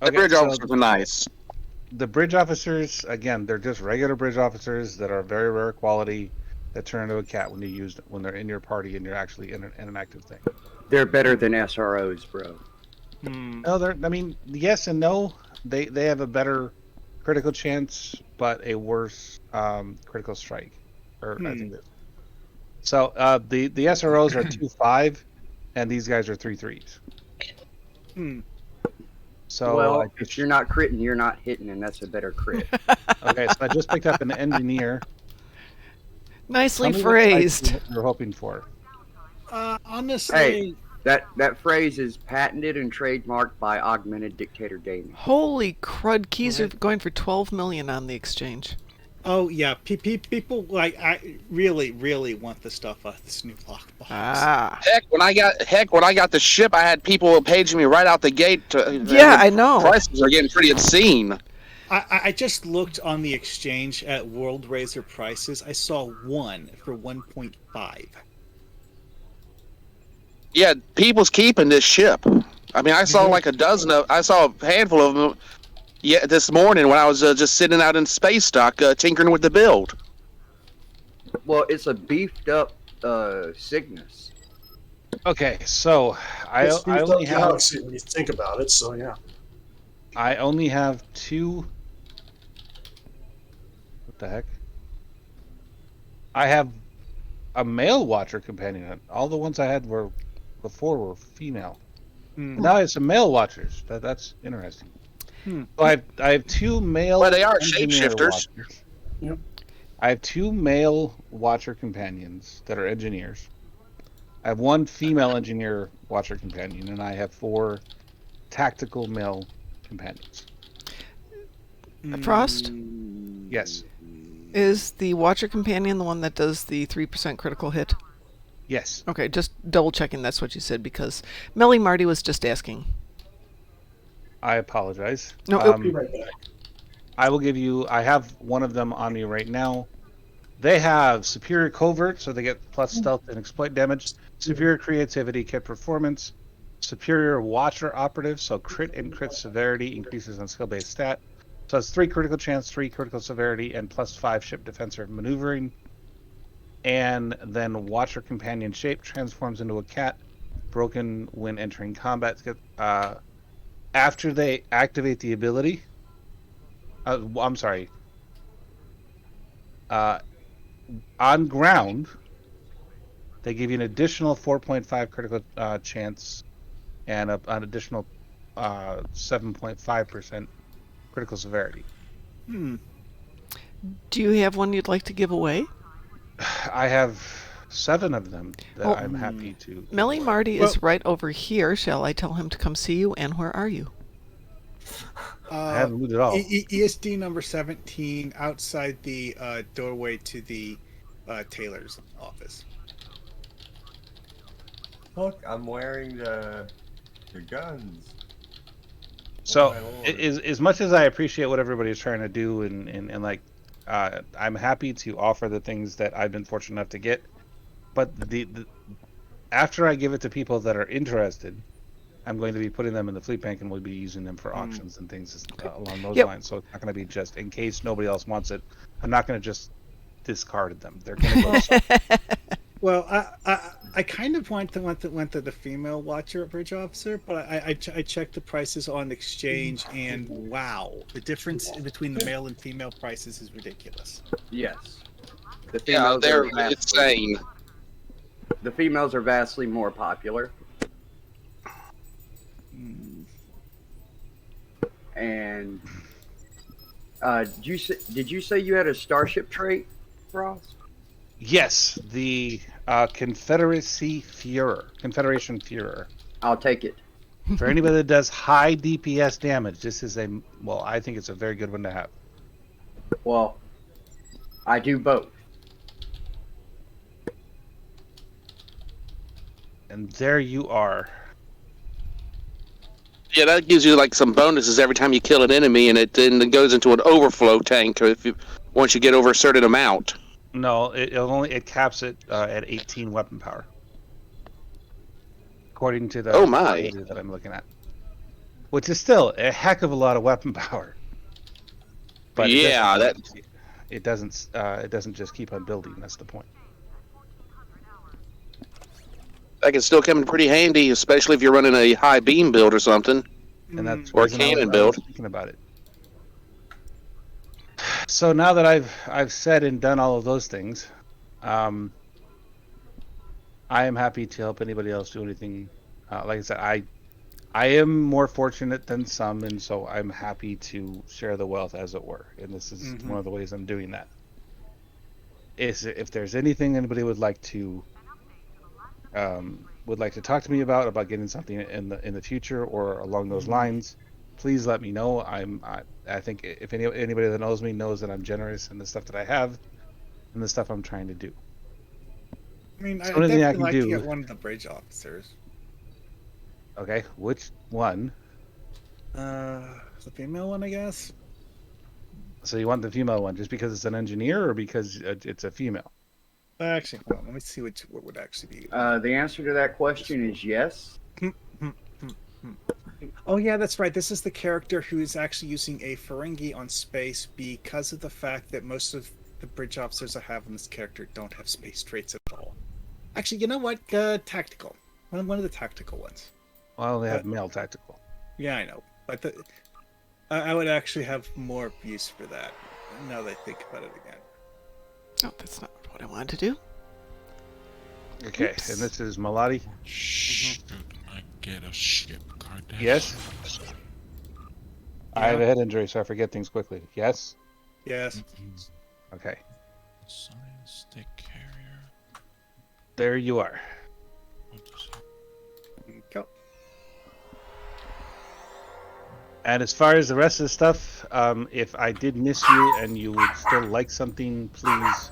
The bridge officers are nice. The bridge officers, again, they're just regular bridge officers that are very rare quality that turn into a cat when they're in your party and you're actually in an active thing. They're better than SROs, bro. No, yes and no. They have a better critical chance, but a worse critical strike. I think that. So the SROs are 2.5, and these guys are 3.3s. So if you're not critting, you're not hitting, and that's a better crit. Okay, so I just picked up an engineer. Nicely phrased. What you're hoping for. Honestly. Hey, that phrase is patented and trademarked by Augmented Dictator Gaming. Holy crud! Keys are going for 12 million on the exchange. Oh yeah, people I really want the stuff out of this new lockbox. Heck, when I got the ship, I had people paging me right out the gate. Yeah, I know. Prices are getting pretty obscene. I just looked on the exchange at World Razor prices. I saw one for 1.5. Yeah, people's keeping this ship. I mean, I saw like I saw a handful of them. Yeah, this morning when I was just sitting out in space dock tinkering with the build. Well, it's a beefed up Cygnus. Okay, so I It's only have Galaxy when you think about it. So yeah. I only have 2. What the heck? I have a male watcher companion. All the ones I had before were female. Hmm. Now I have some male watchers. That's interesting. Hmm. So I have 2 male Well, they are engineer shapeshifters. watchers. Yep. I have 2 male watcher companions that are engineers. I have 1 female engineer watcher companion, and I have 4 tactical male companions. Frost, Yes. is the Watcher Companion the one that does the 3% critical hit? Yes. Okay, just double checking that's what you said because Melly Marty was just asking. I apologize. No, Be right back. I will give you. I have one of them on me right now. They have superior covert, so they get plus stealth and exploit damage. Superior creativity, kit performance. Superior watcher operative, so crit and crit severity increases on skill-based stat. So it's 3 critical chance, 3 critical severity, and plus 5 ship defense or maneuvering. And then watcher companion shape transforms into a cat, broken when entering combat. After they activate the ability. I'm sorry. On ground, they give you an additional 4.5 critical chance and an additional 7.5% critical severity. Hmm. do you have one you'd like to give away? I have 7 of them that Well, I'm happy to give Melly away. Marty is right over here. Shall I tell him to come see you? And where are you? I haven't moved at all. ESD number 17 outside the doorway to the tailor's office. Look, I'm wearing the guns. So, my lord. as much as I appreciate what everybody's trying to do, and like, I'm happy to offer the things that I've been fortunate enough to get, but the after I give it to people that are interested, I'm going to be putting them in the fleet bank and we'll be using them for auctions and things along those lines. So it's not going to be just in case nobody else wants it. I'm not going to just discard them. They're going to go to something. Well, I kind of went to the female watcher bridge officer, but I checked the prices on exchange, and wow, the difference between the male and female prices is ridiculous. Yes. The Yeah, females they're are vastly, insane. The females are vastly more popular. And did you say you had a starship trait, Frost? Yes, the Confederation Führer. I'll take it. For anybody that does high DPS damage, this is I think it's a very good one to have. Well, I do both. And there you are. Yeah, that gives you like some bonuses every time you kill an enemy, and it then goes into an overflow tank once you get over a certain amount. No, it caps it at 18 weapon power, according to the data that I'm looking at, which is still a heck of a lot of weapon power. But yeah, it doesn't just keep on building. That's the point. That can still come in pretty handy, especially if you're running a high beam build or something. And that's or a cannon build. Thinking about it. So now that I've said and done all of those things, I am happy to help anybody else do anything. Like I said, I am more fortunate than some, and so I'm happy to share the wealth, as it were. And this is one of the ways I'm doing that. If there's anything anybody would like to talk to me about getting something in the future or along those lines, please let me know. I think if anybody that knows me knows that I'm generous in the stuff that I have and the stuff I'm trying to do. I mean, So I'd definitely I can like do, to get one of the bridge officers. Okay, which one? The female one, I guess. So you want the female one just because it's an engineer or because it's a female? Actually, hold on, let me see what would actually be. The answer to that question is yes. Oh yeah, that's right. This is the character who is actually using a Ferengi on space because of the fact that most of the bridge officers I have in this character don't have space traits at all. Actually, you know what? Tactical. One of the tactical ones. Well, they have male tactical. Yeah, I know. But I would actually have more use for that. Now that I think about it again. Oh, that's not what I wanted to do. Okay, Oops. and this is Malati. Shoot, I get a ship card. Yes. I have a head injury, so I forget things quickly. Yes. Yes. Okay. Science stick carrier. There you are. Go. And as far as the rest of the stuff, if I did miss you and you would still like something, please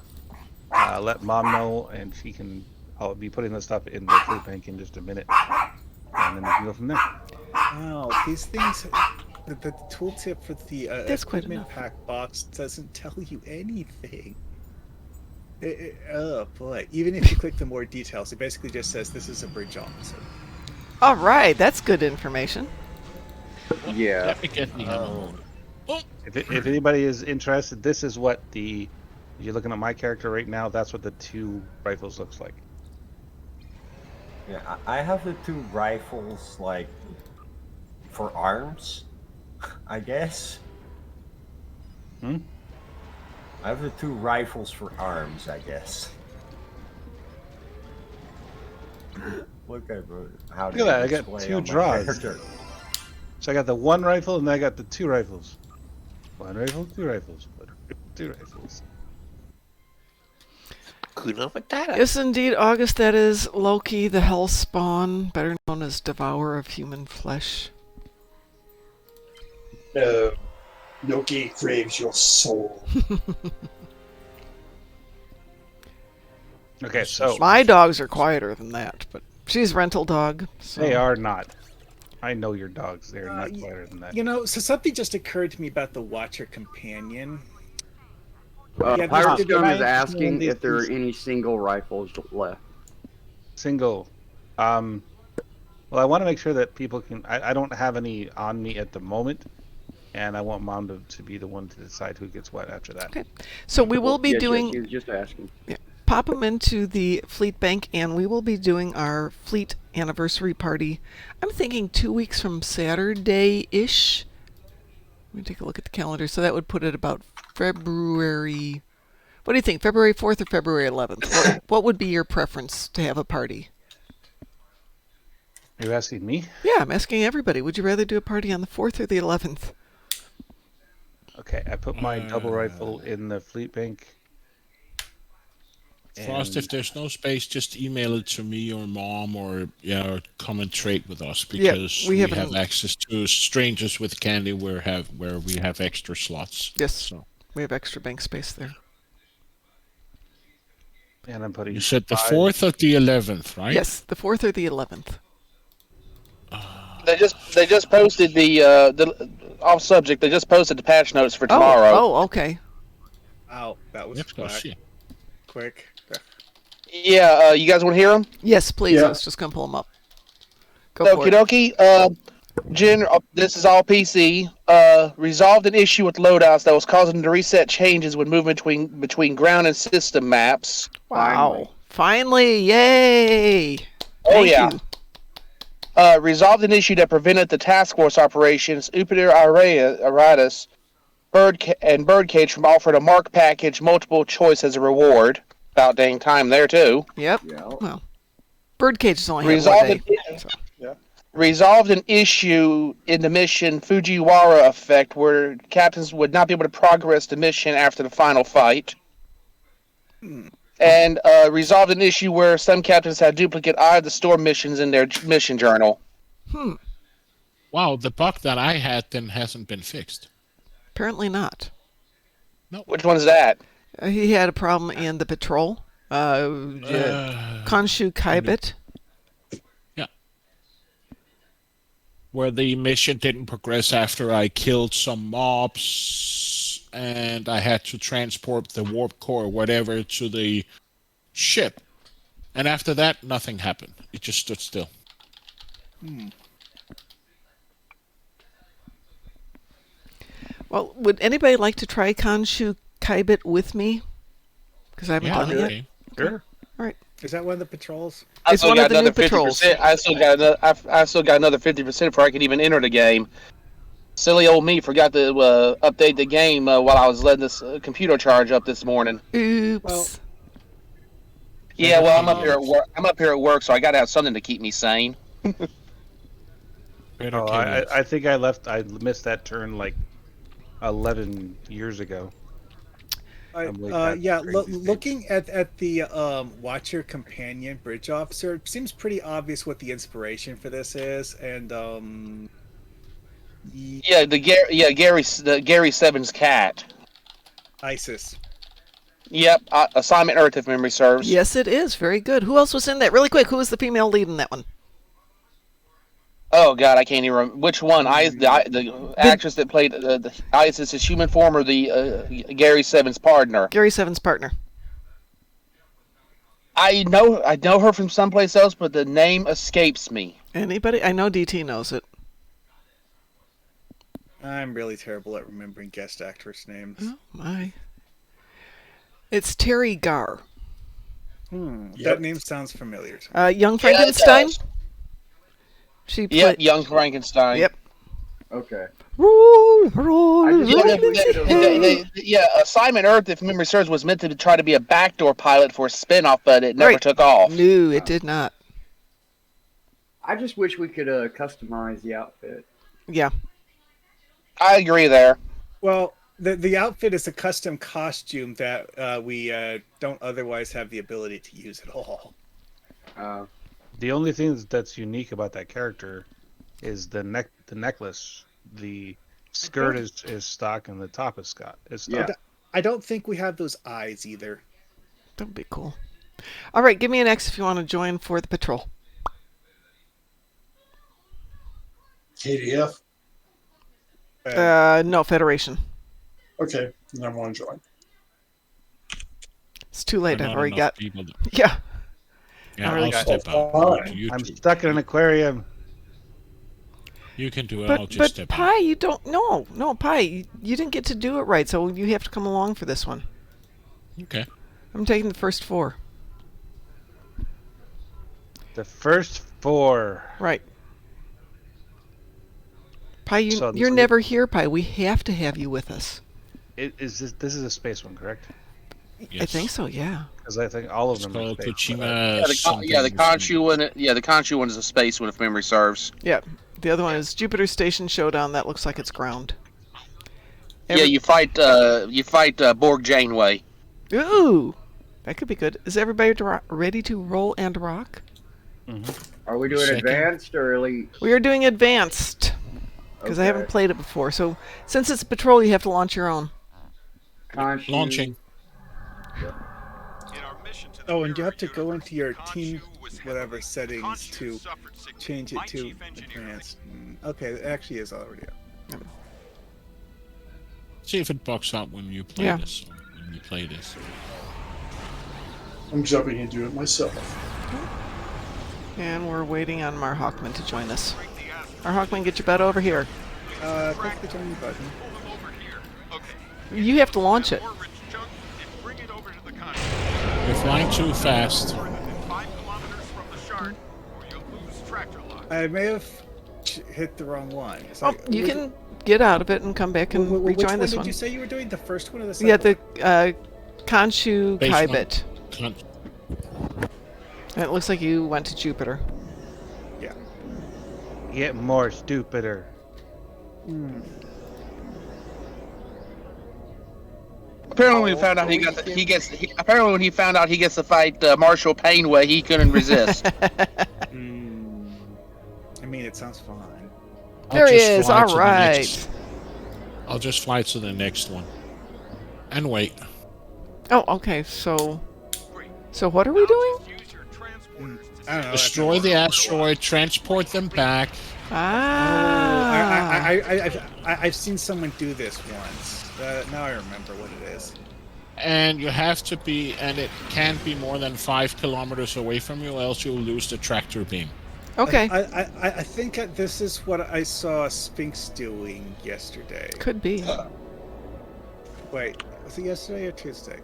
let Mom know, and I'll be putting the stuff in the food bank in just a minute, and then we can go from there. Wow, these things. The tooltip for the That's quite equipment enough. pack box doesn't tell you anything. Oh boy! Even if you click the more details, it basically just says this is a bridge officer. All right, that's good information. Yeah. Let me get the ammo. If anybody is interested, this is what you're looking at my character right now. That's what the 2 rifles looks like. Yeah, I have the 2 rifles, like, for arms, I guess. Hmm? I have the 2 rifles for arms, I guess. Look at how Look at that, I got 2 draws. So I got the 1 rifle and I got the 2 rifles. 1 rifle, 2 rifles. 1 rifle, 2 rifles. Yes, indeed, August. That is Loki, the Hell Spawn, better known as Devourer of Human Flesh. No. Loki craves your soul. Okay, so My dogs are quieter than that, but she's rental dog. So. they are not. I know your dogs. They're not quieter than that. You know, so something just occurred to me about the Watcher Companion. Pirate Stone is I- asking if there are any single rifles left. Single. Well, I want to make sure that people can. I don't have any on me at the moment, and I want Mom to be the one to decide who gets what after that. Okay. So we will be Yes, doing. Yes, he was just asking. Yeah, pop them into the fleet bank, and we will be doing our fleet anniversary party. I'm thinking 2 weeks from Saturday-ish. Let me take a look at the calendar. So that would put it about February. What do you think? February 4th or February 11th? What would be your preference to have a party? Are you asking me? Yeah, I'm asking everybody. Would you rather do a party on the 4th or the 11th? Okay, I put my double rifle in the fleet bank. Frost, if there's no space, just email it to me or Mom, or come and trade with us, because we have access to strangers with candy where we have extra slots. Yes, so we have extra bank space there. And I'm putting. You said the 4th or the 11th, right? Yes, the 4th or the 11th. They just posted the off subject. They just posted the patch notes for tomorrow. Oh, okay. Ow, that was quick. Yeah, you guys want to hear them? Yes, please. Yeah. I was just gonna pull them up. Go for Okie it. dokie. This is all PC. Resolved an issue with loadouts that was causing them to reset changes when moving between ground and system maps. Wow! Finally, yay! Oh Thank yeah. you. Resolved an issue that prevented the task force operations Upiter Iratus Birdcage from offering a mark package multiple choice as a reward. About dang time there too. Yep. Yeah. Well, Birdcage is only had 1 day. Resolved an issue in the mission Fujiwara effect, where captains would not be able to progress the mission after the final fight. And resolved an issue where some captains had duplicate Eye of the Storm missions in their mission journal. Wow, the bug that I had then hasn't been fixed. Apparently not. No. Which one is that? He had a problem in the patrol. Khonshu Kaibit. Yeah. Where the mission didn't progress after I killed some mobs, and I had to transport the warp core or whatever to the ship. And after that, nothing happened. It just stood still. Well, would anybody like to try Khonshu Kaibit with me? Because I haven't done it yet. okay. Sure. All right. Is that one of the patrols? It's one of the new patrols. I still got another 50% before I can even enter the game. Silly old me forgot to update the game while I was letting this computer charge up this morning. Oops. Well, Yeah, well, I'm up here at work. I'm up here at work, so I got to have something to keep me sane. Better Oh, kill it. I think I missed that turn like 11 years ago. Looking at the watch your companion bridge officer, it seems pretty obvious what the inspiration for this is, and Gary Seven's cat. ISIS. Yep, Assignment Earth, if memory serves. Yes, it is. Very good. Who else was in that? Really quick, who was the female lead in that one? Oh God, I can't even remember which one. The actress that played the ISIS's human form, or the Gary Seven's partner. Gary Seven's partner. I know her from someplace else, but the name escapes me. Anybody? I know DT knows it. I'm really terrible at remembering guest actress names. Oh my! It's Terry Garr. That name sounds familiar to me. Young Frankenstein. Yeah, She played. Young Frankenstein. Yep. Okay. Roll. Assignment Earth, if memory serves, was meant to try to be a backdoor pilot for a spinoff, but it never took off. No, it did not. I just wish we could customize the outfit. Yeah. I agree there. Well, the outfit is a custom costume that we don't otherwise have the ability to use at all. The only thing that's unique about that character is the necklace. The skirt is stock and the top is stock. Yeah. I don't think we have those eyes either. That would be cool. All right, give me an X if you want to join for the patrol. KDF? No, Federation. Okay, then I want to join. It's too late. There are I've not already enough got. people to- Yeah. Yeah, really I'll got- step out. I'm stuck in an aquarium. You can do it. I'll just But step Pi, you don't. No, Pi, you didn't get to do it right, so you have to come along for this one. out. Okay. I'm taking the first 4. The first 4. Right. Pi, So you're never here, Pi. We have to have you with us. This is a space one, correct? I think so. Yeah. Because I think all of them are space. The Khonshu one. Yeah, the Khonshu one is a space one, if memory serves. Yeah. The other one is Jupiter Station Showdown. That looks like it's ground. Yeah, you fight Borg Janeway. Ooh, that could be good. Is everybody ready to roll and rock? Mm-hmm. Are we doing advanced or elite? We are doing advanced because I haven't played it before. So since it's a patrol, you have to launch your own. Launching. Oh, and you have to go into your team whatever settings to change it to advanced. Okay, it actually is already up. See if it bugs out when you play this. When you play this. I'm jumping into it myself. And we're waiting on Mar Hawkman to join us. Mar Hawkman, get your butt over here. Click the join button. You have to launch it. You're flying too fast. I may have hit the wrong one. So you can get out of it and come back and rejoin this one. Did you say you were doing the first one or the second? Yeah, the Khonshu Base Kaibit. one. And it looks like you went to Jupiter. Yeah. Get more stupider. Apparently, when he found out apparently when he found out he gets to fight Marshall Painway, he couldn't resist. I mean, it sounds fine. There he is. All right. I'll just fly to the next one. And wait. Oh, okay. So what are we doing? I don't know. Destroy the asteroid, transport them back. I've seen someone do this once. Now I remember what it is. And you have to be, and it can't be more than 5 kilometers away from you, else you'll lose the tractor beam. Okay. I think this is what I saw Sphinx doing yesterday. Could be. Wait, was it yesterday or Tuesday?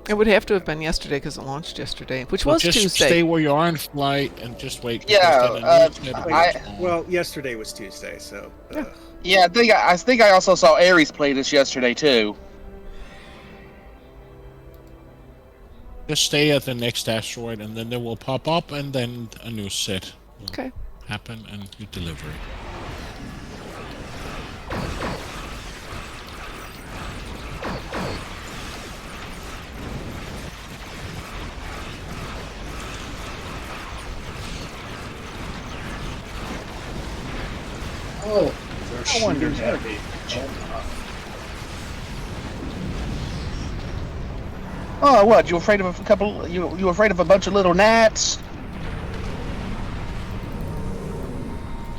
It would have to have been yesterday because it launched yesterday, which was just Tuesday. Stay where you are in flight and just wait. Yeah. Well, yesterday was Tuesday, so. Yeah. Yeah, I think I also saw Ares play this yesterday too. Just stay at the next asteroid, and then they will pop up, and then a new set will happen, and you deliver it. Oh, they're shooting at me. Oh, what? You afraid of a couple? You afraid of a bunch of little gnats?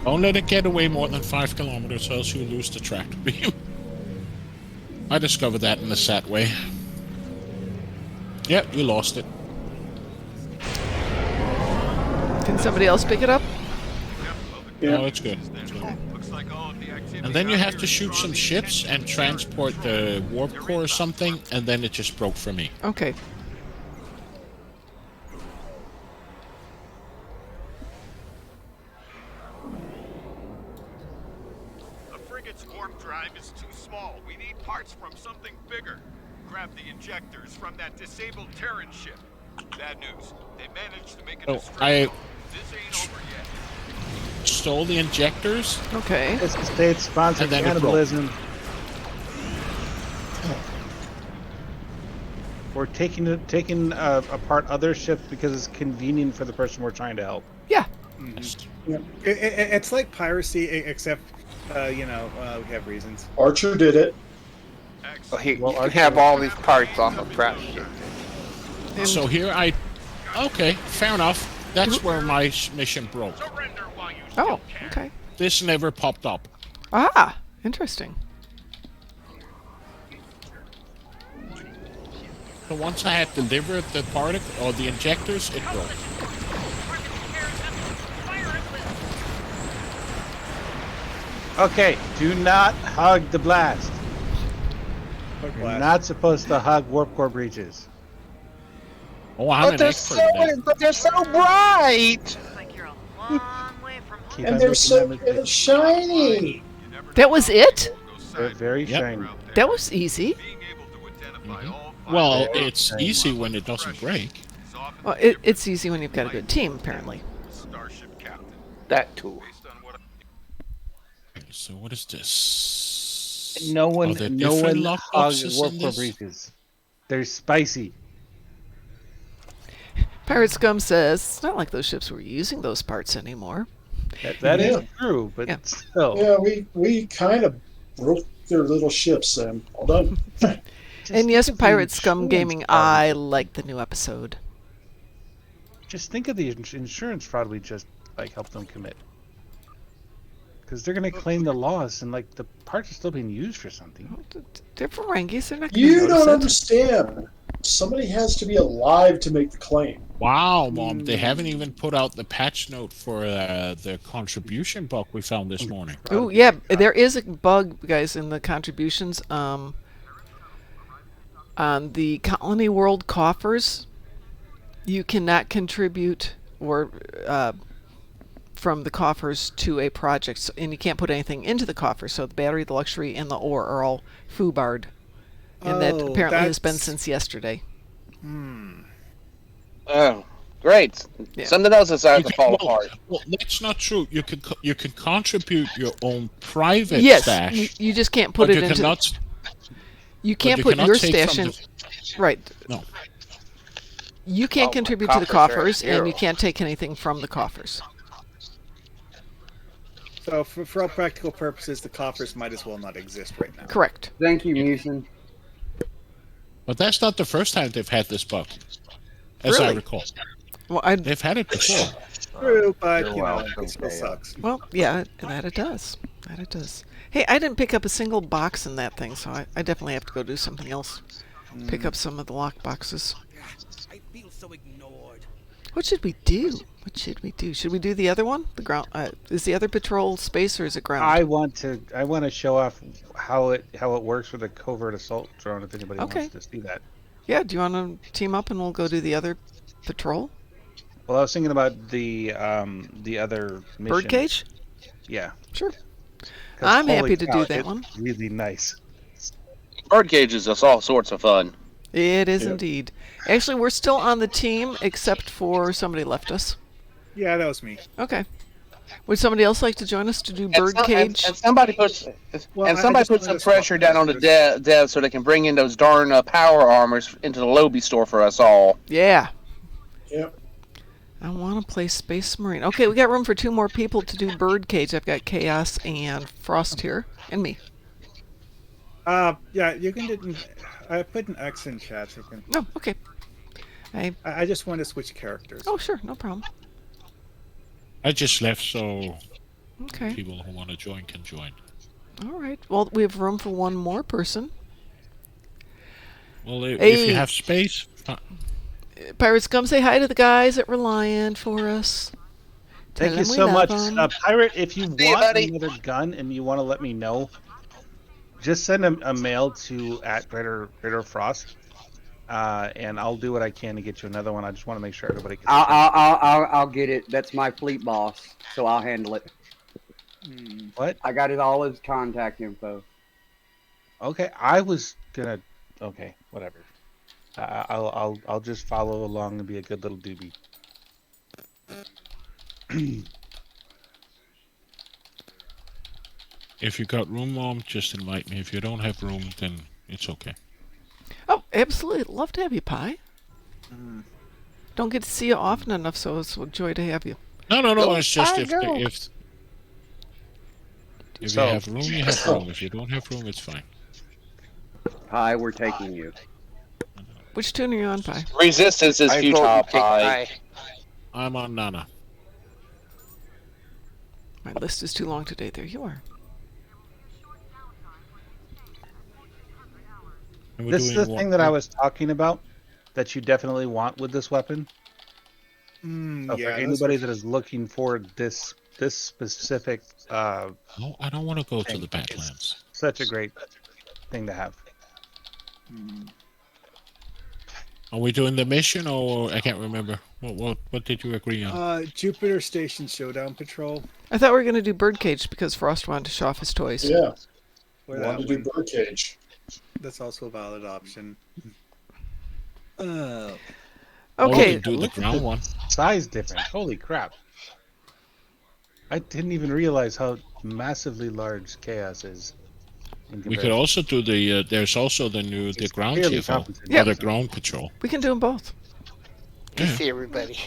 Don't let it get away more than 5 kilometers, else you lose the tractor beam. I discovered that in the SAT way. Yep, you lost it. Can somebody else pick it up? No, it's good. And then you have to shoot some ships and transport the warp core or something, and then it just broke for me. Okay. The frigate's warp drive is too small. We need parts from something bigger. Grab the injectors from that disabled Terran ship. Bad news. They managed to make it. I This ain't over yet. stole the injectors. Okay. It's the state-sponsored And then it broke. cannibalism. We're taking apart other ships because it's convenient for the person we're trying to help. Yeah. It's like piracy, except we have reasons. Archer did it. Well, you can have all these parts off of crash ship. So here okay, fair enough. That's where my mission broke. Oh, okay. This never popped up. Ah, interesting. So once I had delivered the particle or the injectors, it broke. Okay, do not hug the blast. You're not supposed to hug warp core breaches. Oh, I'm an expert in that. But they're so bright. Keep And on they're making so that mistake. shiny. That was it? They're very shiny. That was easy. Well, it's easy when it doesn't break. Well, it's easy when you've got a good team, apparently. That too. So what is this? No Are one, there no different one lock hugs boxes warp in core this? breaches. They're spicy. Pirate Scum says, it's not like those ships were using those parts anymore. That is Yeah. true, but Yeah. still. Yeah, we kind of broke their little ships then. All done. And yes, think of the Pirate Scum insurance Gaming, fraud. I like the new episode. Just think of the insurance fraud we just helped them commit. Because they're going to claim the loss, and the parts are still being used for something. They're Ferengis, they're not going to You notice don't it. understand. Somebody has to be alive to make the claim. Wow, Mom, they haven't even put out the patch note for the contribution bug we found this morning. Oh, yeah, there is a bug, guys, in the contributions. On the Colony World coffers, you cannot contribute or from the coffers to a project, and you can't put anything into the coffer. So the battery, the luxury, and the ore are all foobarred, and that apparently has been since yesterday. Oh, great! Yeah. Something else is starting to fall apart. Well, that's not true. You can contribute your own private Yes, stash. you just can't put but it you into. Cannot, You can't you put cannot your take stash from in. the- Right. No. You can't Oh, contribute my to the coffers are coffers, and zero. you can't take anything from the coffers. So for all practical purposes, the coffers might as well not exist right now. Correct. Thank you, Musin. But that's not the first time they've had this bug, as I Really? recall. Well, They've had it before. True, but You're you know, welcome, it still Kale. sucks. Well, yeah, that it does. That it does. Hey, I didn't pick up a single box in that thing, so I definitely have to go do something else. Pick up some of the lock boxes. I feel so ignored. What should we do? What should we do? Should we do the other one? The ground? Is the other patrol space or is it ground? I want to show off how it works with a covert assault drone. If anybody Okay. wants to see that. Yeah. Do you want to team up and we'll go do the other patrol? Well, I was thinking about the other mission. Birdcage? Yeah. Sure. 'Cause I'm holy happy to cow, do that it's one. really nice. Birdcage is just all sorts of fun. It is Yep. indeed. Actually, we're still on the team, except for somebody left us. Yeah, that was me. Okay. Would somebody else like to join us to do And, some, Birdcage? and somebody puts Well, and I somebody just put wanted some to swap pressure down on the characters. devs so they can bring in those darn power armors into the Lobby store for us all. Yeah. Yep. I want to play Space Marine. Okay, we got room for 2 more people to do Birdcage. I've got Chaos and Frost here, and me. Yeah, you can do. I put an X in chat. So you can. Oh, okay. I just want to switch characters. Oh, sure, no problem. I just left, so Okay. people who want to join can join. All right. Well, we have room for 1 more person. Well, if Hey. you have space, Pirates, come say hi to the guys at Reliant for us. Tell Thank you them we so love much. 'em. Pirate, if you See you, want buddy. another gun and you want to let me know, just send a mail to @Greater Frost, and I'll do what I can to get you another one. I just want to make sure everybody gets. I'll get it. That's my fleet boss, so I'll handle it. What? I got it all his contact info. Okay, I was gonna. Okay, whatever. I'll just follow along and be a good little doobie. if you got room, Mom, just invite me. If you don't have room, then it's okay. Oh, absolutely. Love to have you, Pi. Don't get to see you often enough, so it's a joy to have you. No. It's just if So- you have room, you have room. If you don't have room, it's fine. Pi, we're taking you. Which tune are you on, Pi? Resistance is futile, Pi. I'm on Nana. My list is too long today. There you are. And we're This is doing the what- thing that I was talking about that you definitely want with this weapon. So for Yeah, anybody that is looking for this specific, No, I don't want to go to thing, the Badlands. such a great thing to have. Are we doing the mission, or I can't remember? What did you agree on? Jupiter Station Showdown Patrol. I thought we were going to do Birdcage because Frost wanted to show off his toys. Yeah. Or Want to that do one. Birdcage. That's also a valid option. Or Okay. we can do the Look at ground the one. Size difference. Holy crap. I didn't even realize how massively large Chaos is. in We could comparison. also do the. There's also the ground clearly TFO, compensating. Yeah. or the ground patrol. We can do them both. Yeah. See everybody.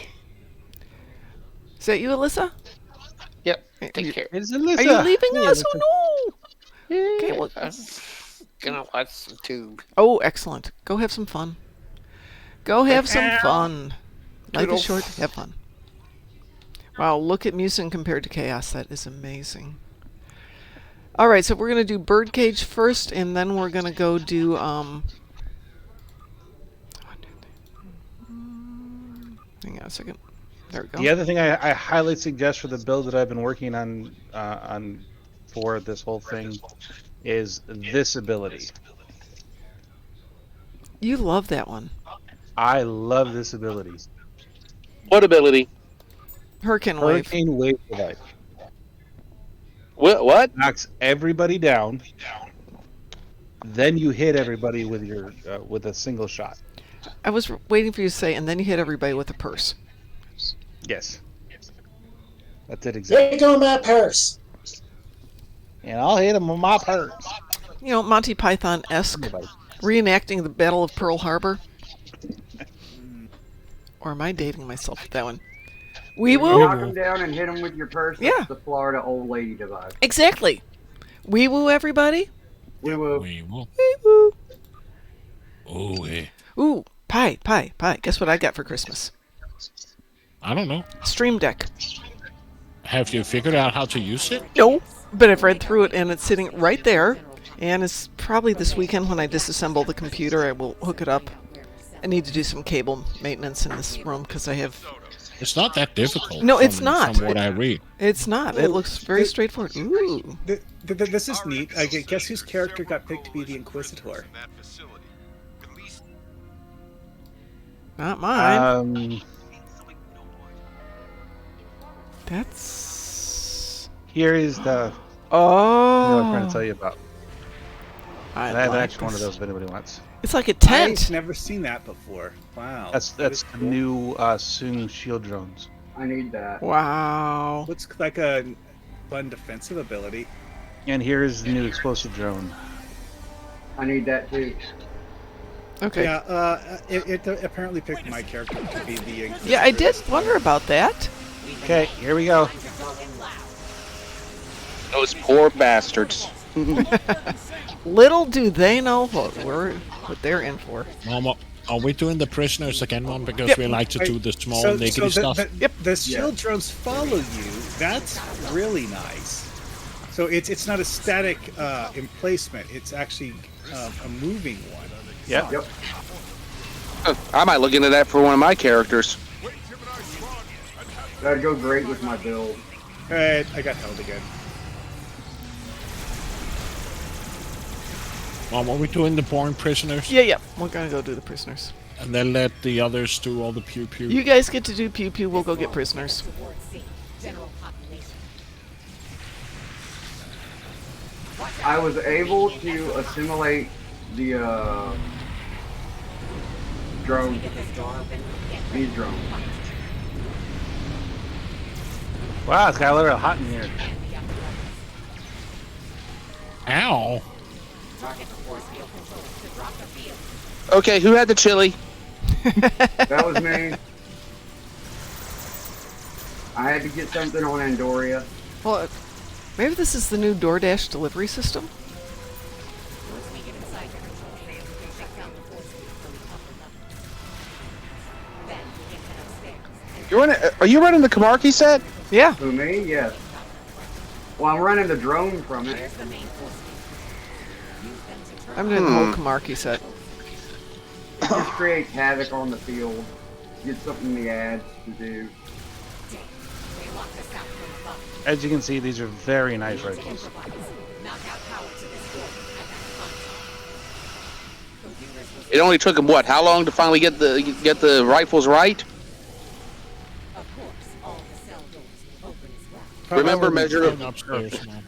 Is that you, Alyssa? Yep. Are Take you- care. It's Are Alyssa. you leaving Hey, us? Alyssa. Oh, no. Okay, well, I'm gonna watch some tube. oh, excellent. Go have some fun. Go have some fun. Life is Toodles. short. Have fun. Wow, look at Musin compared to Chaos. That is amazing. All right, so we're going to do Birdcage first, and then we're going to go do... Hang on a second. There we go. The other thing I highly suggest for the build that I've been working on for this whole thing is this ability. You love that one. I love this ability. What ability? Hurricane Wave. Hurricane Wave Life. What? Knocks everybody down. Then you hit everybody with your with a single shot. I was waiting for you to say, and then you hit everybody with a purse. Yes. That's it exactly. There go my purse. And I'll hit him with my purse. You know, Monty Python-esque, reenacting the Battle of Pearl Harbor. Or am I dating myself with that one? Wee When you knock woo! him down and him with your purse. Yeah. That's the Florida old lady device. Exactly. Wee woo, everybody. Wee woo. We will. Wee woo. Oh, hey. Ooh, pie. Guess what I got for Christmas? I don't know. Stream Deck. Have you figured out how to use it? No, but I've read through it and it's sitting right there. And it's probably this weekend when I disassemble the computer, I will hook it up. I need to do some cable maintenance in this room because I have... It's not that difficult. No, it's not. From what I read. It's not. It looks very straightforward. Ooh. This is neat. I guess whose character got picked to be the Inquisitor? Not mine. Um, That's... here is the Oh. You know what I'm trying to tell you about. I have like actually one of this. those if anybody wants. It's like a tent. I've never seen that before. Wow. That's that the is cool. new Sung shield drones. I need that. Wow. Looks like a fun defensive ability. And here's the new explosive drone. I need that too. Okay. Yeah, it apparently picked my character to be the. Yeah, I did wonder about that. Okay, here we go. Those poor bastards. Little do they know what they're in for. Mom, are we doing the prisoners again, Mom? Because Yep. we like to do the small negative stuff. The shield drones follow you. That's really nice. So it's not a static emplacement. It's actually a moving one. Yep. I might look into that for one of my characters. That'd go great with my build. Alright, I got held again. Mom, are we doing the born prisoners? Yeah. We're gonna go do the prisoners. And then let the others do all the pew pew. You guys get to do pew pew. We'll go get prisoners. I was able to assimilate the drone. These drones. Wow, it's got a little hot in here. Ow. Okay, who had the chili? That was me. I had to get something on Andoria. Well, maybe this is the new DoorDash delivery system. Are you running the Kamarki set? Yeah. Who, me? Yes. Well, I'm running the drone from it. I'm doing the whole Kamarki set. Just create havoc on the field. Get something in the ads to do. As you can see, these are very nice rifles. It only took him what? How long to finally get the rifles right? Remember measure. Upstairs, Mom.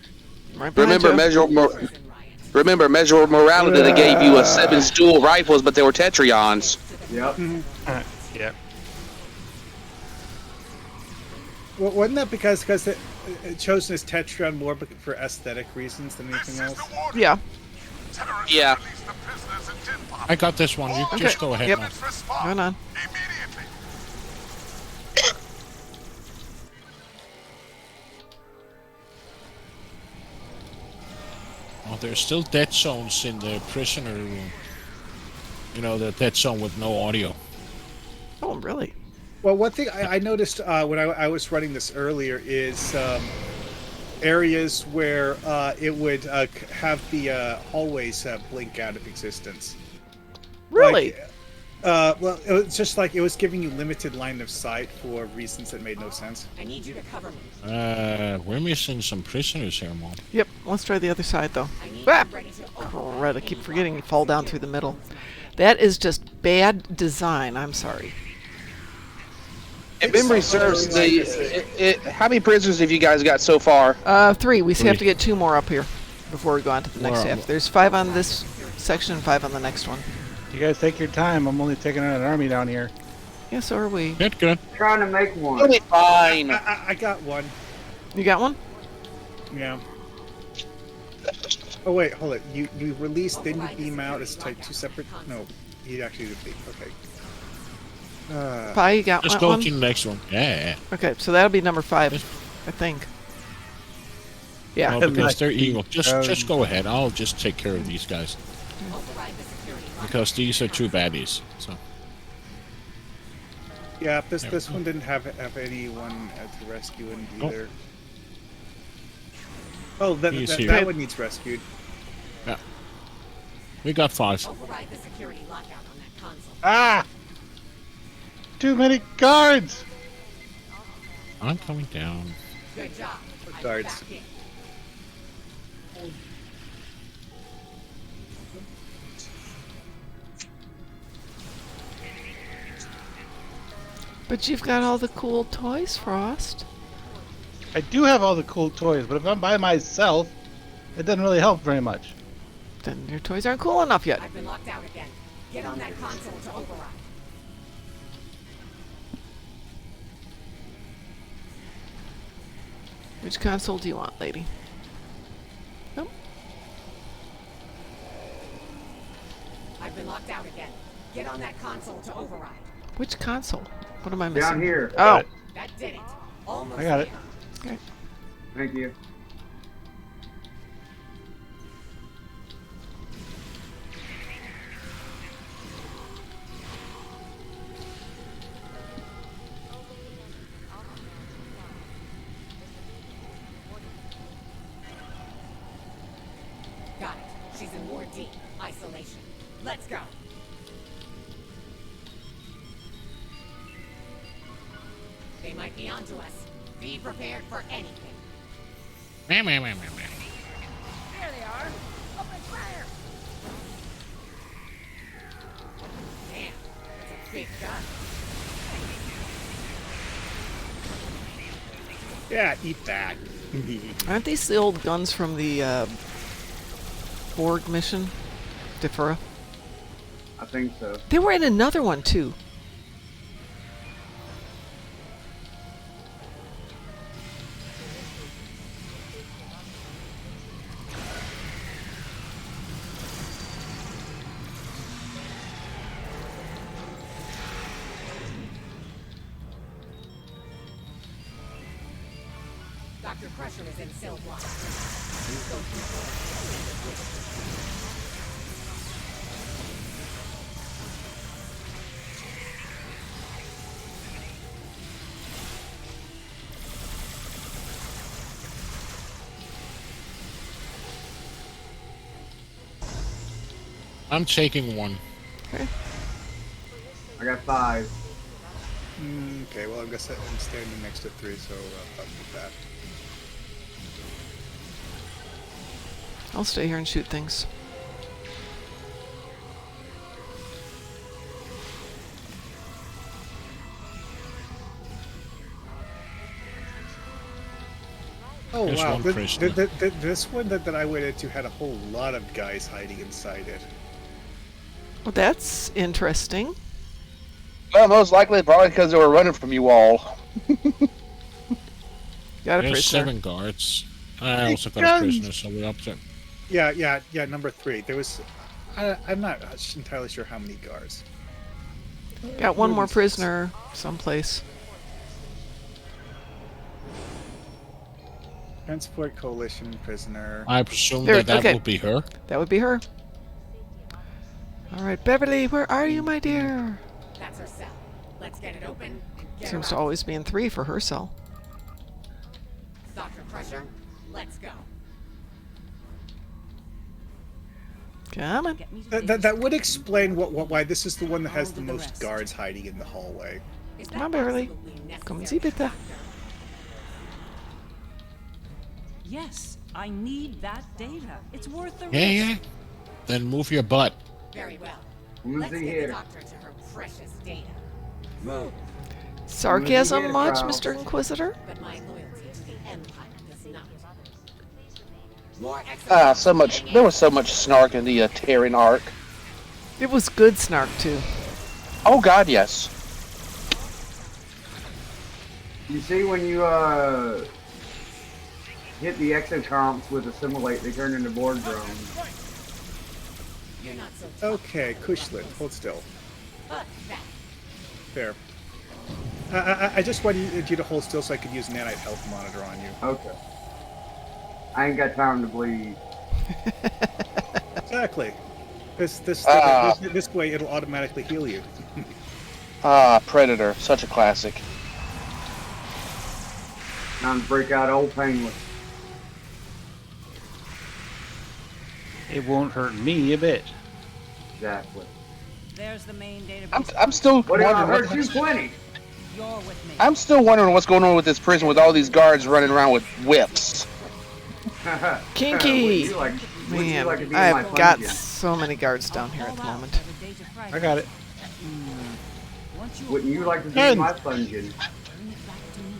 Right behind Remember you. measure morality. They gave you 7 stool rifles, but they were Tetrions. Yep. Yep. Well, wasn't that because it chosen as Tetrion more for aesthetic reasons than anything else? Yeah. Yeah. I got this one. You Okay. just go ahead, Yep. Mom. Going on. Oh, there's still dead zones in the prisoner room. You know, the dead zone with no audio. Oh, really? Well, one thing I noticed when I was running this earlier is areas where it would have the hallways blink out of existence. Really? Well, it was just like it was giving you limited line of sight for reasons that made no sense. I need you to cover me. We're missing some prisoners here, Mom. Yep. Let's try the other side, though. Ah! Crud, I keep forgetting you fall down through the middle. That is just bad design. I'm sorry. If memory serves, how many prisoners have you guys got so far? 3. We have to get 2 more up here before we go on to the next half. There's 5 on this section and 5 on the next one. You guys take your time. I'm only taking out an army down here. Yeah, so are we. Good. Trying to make one. It'll be fine. I got one. You got one? Yeah. Oh wait, hold it. You release, then you beam out. It's like 2 separate. No, you actually did beam. Okay. Pi, you got Let's one? go to the next one. Yeah. Okay, so that'll be number 5, I think. Yeah. Well, because they're evil. Just go ahead. I'll just take care of these guys. Because these are 2 baddies. So. Yeah, this one didn't have anyone to rescue in either. Oh, that one needs rescued. Yeah. We got 5. Override the security lockout on that console. Ah! Too many guards! I'm coming down. Good job. Guards. But you've got all the cool toys, Frost. I do have all the cool toys, but if I'm by myself, it doesn't really help very much. Then your toys aren't cool enough yet. I've been locked out again. Get on that console to override. Which console do you want, lady? Nope. I've been locked out again. Get on that console to override. Which console? What am I missing? Down here. Oh. That did it. Almost I got it. there. Okay. Thank you. Got it. She's in Ward D. Isolation. Let's go. They might be onto us. Be prepared for anything. Meh, meh, meh, meh, meh. There they are. Open fire. Damn, that's a big gun. Yeah, eat that. Aren't these the old guns from the Borg mission? Defura? I think so. They were in another one, too. Dr. Crusher is in cell block. I'm taking one. Okay. I got 5. Okay, well, I'm standing next to 3, so fuck with that. I'll stay here and shoot things. Oh, There's wow. one prisoner. This one that I went into had a whole lot of guys hiding inside it. Well, that's interesting. Well, most likely probably because they were running from you all. Got a There's prisoner. 7 guards. I Hey, also got a guns! prisoner, so we're up to... Yeah, number 3. There was... I'm not entirely sure how many guards. Got one more prisoner someplace. Transport Coalition prisoner. I presume There, that okay. will be her. That would be her. All right, Beverly, where are you, my dear? That's her cell. Let's get it open and get Seems her to out. always be in 3 for her cell. Dr. Crusher, let's go. Come on. Get me to That would explain why this is the one that has the most guards hiding in the hallway. Is Come on, that Beverly. absolutely Come necessary, see, bitte. Doctor? Yes, I need that data. It's worth the risk. Yeah. Then move your butt. Very well. Who's Let's he get here? the doctor to her precious data. Sarcasm Here, much, Charles. Mr. Inquisitor? But my loyalty to the Empire does not. More executions There was so much snark in the Terran arc. It was good snark, too. Oh God, yes. You see when you hit the exocomps with assimilate, they turn into Borg drones. You're not so Okay, Kushlin, hold still. that. There. I just wanted you to hold still so I could use nanite health monitor on you. Okay. I ain't got time to bleed. Exactly. This way it'll automatically heal you. Predator, such a classic. Time to break out old penguin. It won't hurt me a bit. Exactly. There's the main database. I'm still What I wondering. heard you plenty. You're with me. I'm still wondering what's going on with this prison with all these guards running around with whips. Kinky! Would you like Man, to be in my I've got dungeon? so many guards down here at the moment. I got it. Once you Wouldn't you like to be Ken. in my dungeon? bring it back to me.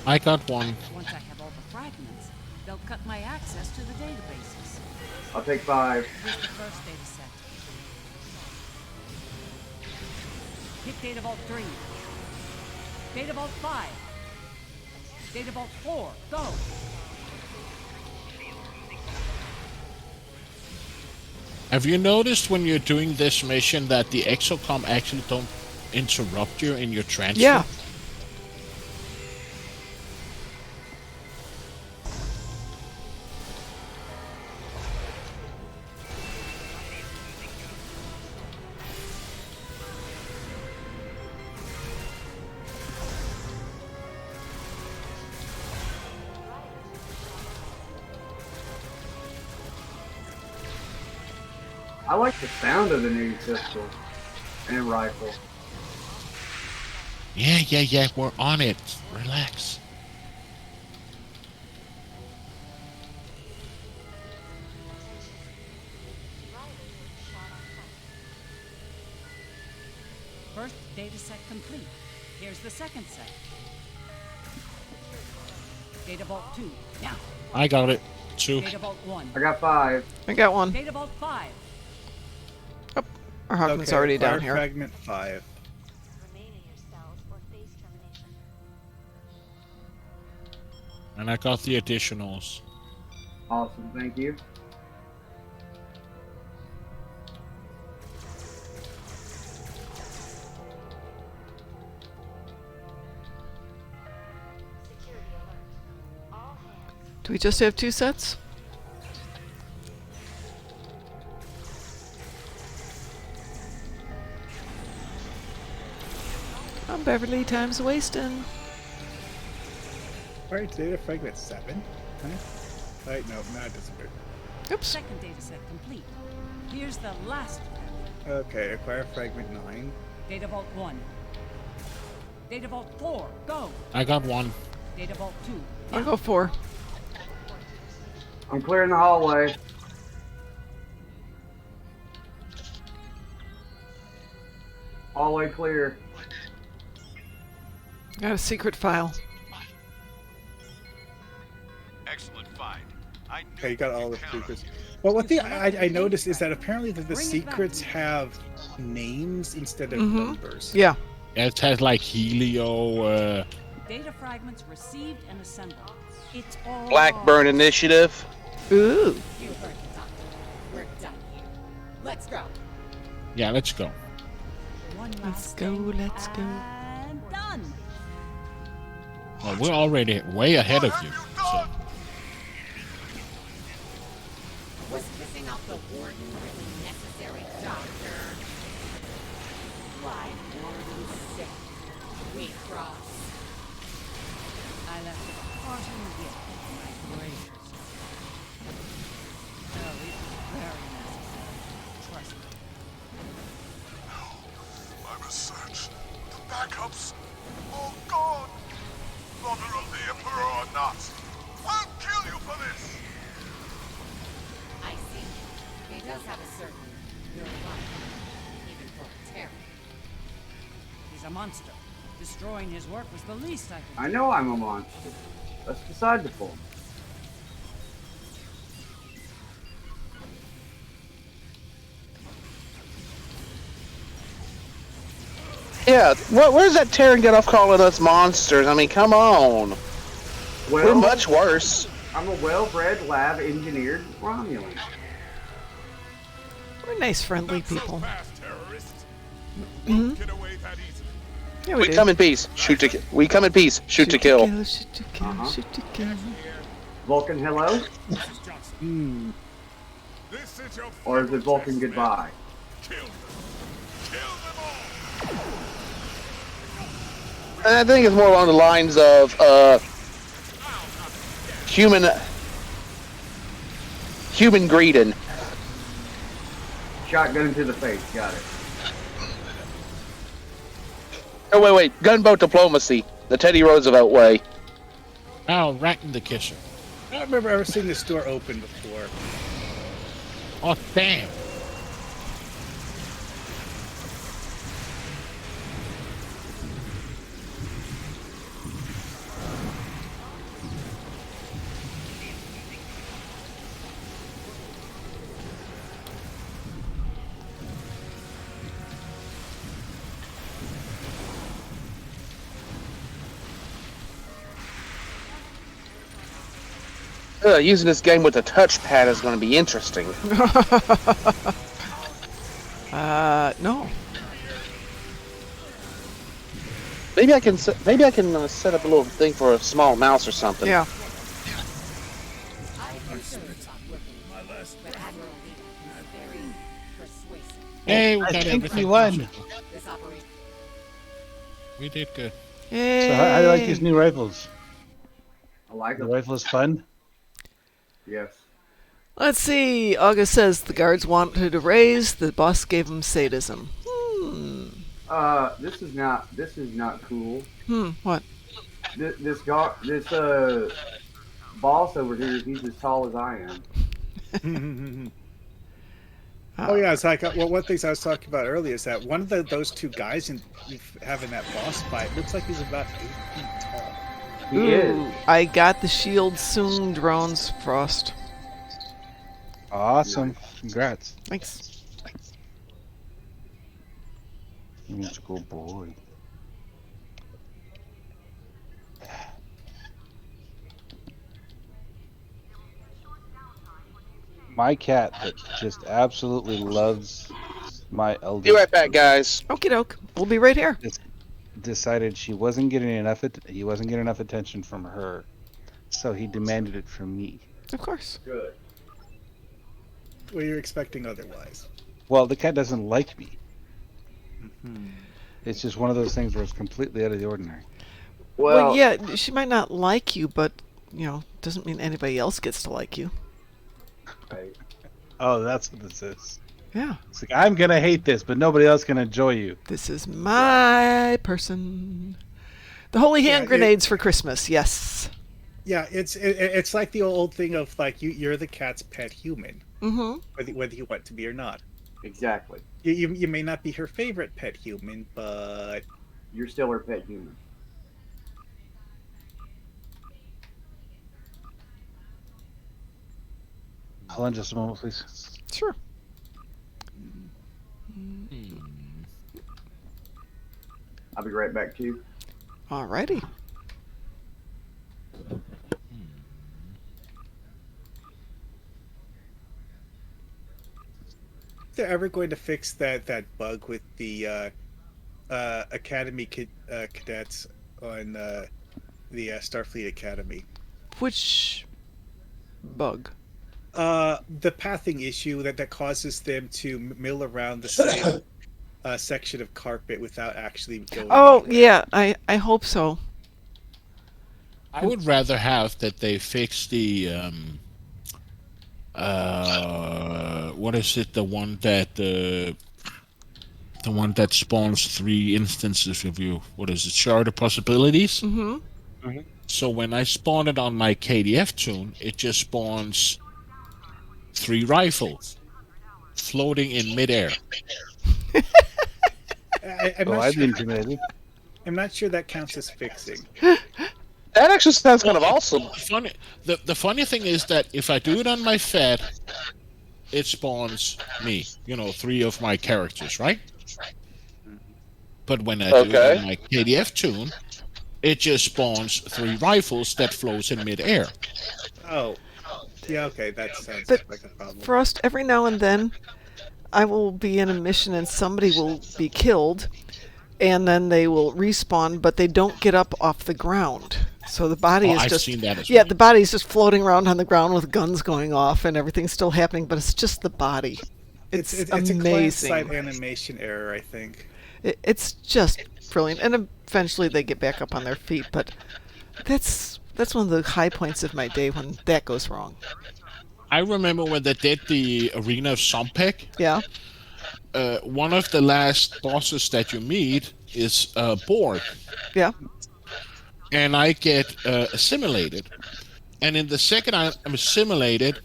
I got one. Once I have all the fragments, they'll cut my access to the databases. I'll take 5. Here's the first data set. Hit Data Vault 3. Data Vault 5. Data Vault 4. Go! Have you noticed when you're doing this mission that the exocom actually don't interrupt you in your transfer? Yeah. I like the sound of the new pistol and rifle. Yeah, we're on it. Relax. First data set complete. Here's the second set. Data Vault 2. Now. I got it. 2. Data Vault 1. I got 5. I got 1. Data Vault 5. Our Hawkman's already down here. Fragment 5. And I got the additionals. Awesome, thank you. Do we just have 2 sets? Oh, Beverly, time's wasting. Alright, data fragment 7. Right, no, it doesn't work. Oops. Second data set complete. Here's the last fragment. Okay, acquire fragment 9. Data Vault 1. Data Vault 4. Go! I got 1. Data Vault 2. I'll go 4. I'm clearing the hallway. Hallway clear. Got a secret file. Excellent find. I knew Okay, you got all the count on secrets. you. Well, one thing I noticed is that apparently the secrets have names instead of numbers. Yeah. It has like Helio. Data fragments received and assembled. It's all Blackburn Initiative. Ooh. You heard the doctor. We're done here. Let's go. Yeah, let's go. One Let's last go, thing, let's go. and done. Well, we're already way ahead of you. So. Was kissing off the warden really necessary, Doctor? Why, warden sick? We cross. I left a parting gift for my graders. Oh, it was very necessary. Trust me. My research. The backups. Oh God! Brother of the Emperor or not, I'll kill you for this! I see. He does have a certain neurotic, even for a terror. He's a monster. Destroying his work was the least I could do. I know I'm a monster. That's beside the point. Yeah, where's that Terran get off calling us monsters? I mean, come on. Well, We're much worse. I'm a well-bred, lab-engineered Romulan. We're nice, friendly people. Fast, terrorists. Mhm. Won't get away that easily. Yeah, We do. come in peace. Shoot to we come in peace. Shoot to kill. Shoot to kill. Uh-huh. Shoot to kill. Vulcan, hello? This is your Or is it final Vulcan, test, men. goodbye? Kill them. Kill them all. And I think it's more along the lines of human greeting. Shotgun to the face, got it. Oh wait, gunboat diplomacy, the Teddy Roosevelt way. Oh, Rat in the Kitchen. I don't remember ever seeing this door open before. Oh, damn. Using this game with a touchpad is going to be interesting. No. Maybe I can set up a little thing for a small mouse or something. Yeah. Hey, we I got think everything. we won. We did good. Yay. So how do you like these new rifles? I like The them. rifle is fun. Yes. Let's see. August says the guards wanted to raise. The boss gave him sadism. This is not cool. What? This boss over here, he's as tall as I am. Oh yeah, it's like one thing I was talking about earlier is that one of those two guys having that boss fight looks like he's about 8 feet tall. He is. I got the shield soon, drones, Frost. Awesome. Congrats. Thanks. He's a good boy. My cat that just absolutely loves my eldest. Be right back, guys. Okie doke. We'll be right here. Decided he wasn't getting enough attention from her, so he demanded it from me. Of course. Good. What you're expecting otherwise? Well, the cat doesn't like me. It's just one of those things where it's completely out of the ordinary. Well, yeah, she might not like you, but doesn't mean anybody else gets to like you. Right. Oh, that's what this is. Yeah. It's like, I'm gonna hate this, but nobody else can enjoy you. This is my person. The holy hand grenades for Christmas. Yes. Yeah, it's like the old thing of like you're the cat's pet human, whether you want to be or not. Exactly. You may not be her favorite pet human, but you're still her pet human. Hold on just a moment, please. Sure. I'll be right back to you. Alrighty. they're ever going to fix that bug with the Academy cadets on the Starfleet Academy. Which bug? The pathing issue that causes them to mill around the same section of carpet without actually going. Oh, anywhere. Yeah, I hope so. I would rather have that they fix the what is it? The one that spawns 3 instances of you. What is it? Shard of possibilities. Mm-hmm. So when I spawn it on my KDF tune, it just spawns 3 rifles floating in midair. I'd be intimidated. I'm not sure that counts as fixing. That actually sounds kind of awesome. The funny thing is that if I do it on my Fed, it spawns me. 3 of my characters, right? But when I do it on my KDF tune, it just spawns 3 rifles that floats in midair. Oh. Yeah, okay, that sounds like a problem. Frost, every now and then, I will be in a mission and somebody will be killed, and then they will respawn, but they don't get up off the ground. So the body is I've just seen that as yeah, well. the body's just floating around on the ground with guns going off and everything's still happening, but it's just the body. It's amazing. It's a client-side animation error, I think. It's just brilliant, and eventually they get back up on their feet. But that's one of the high points of my day when that goes wrong. I remember when they did the Arena of Sompek. Yeah. One of the last bosses that you meet is Borg. Yeah. And I get assimilated. And in the second I'm assimilated,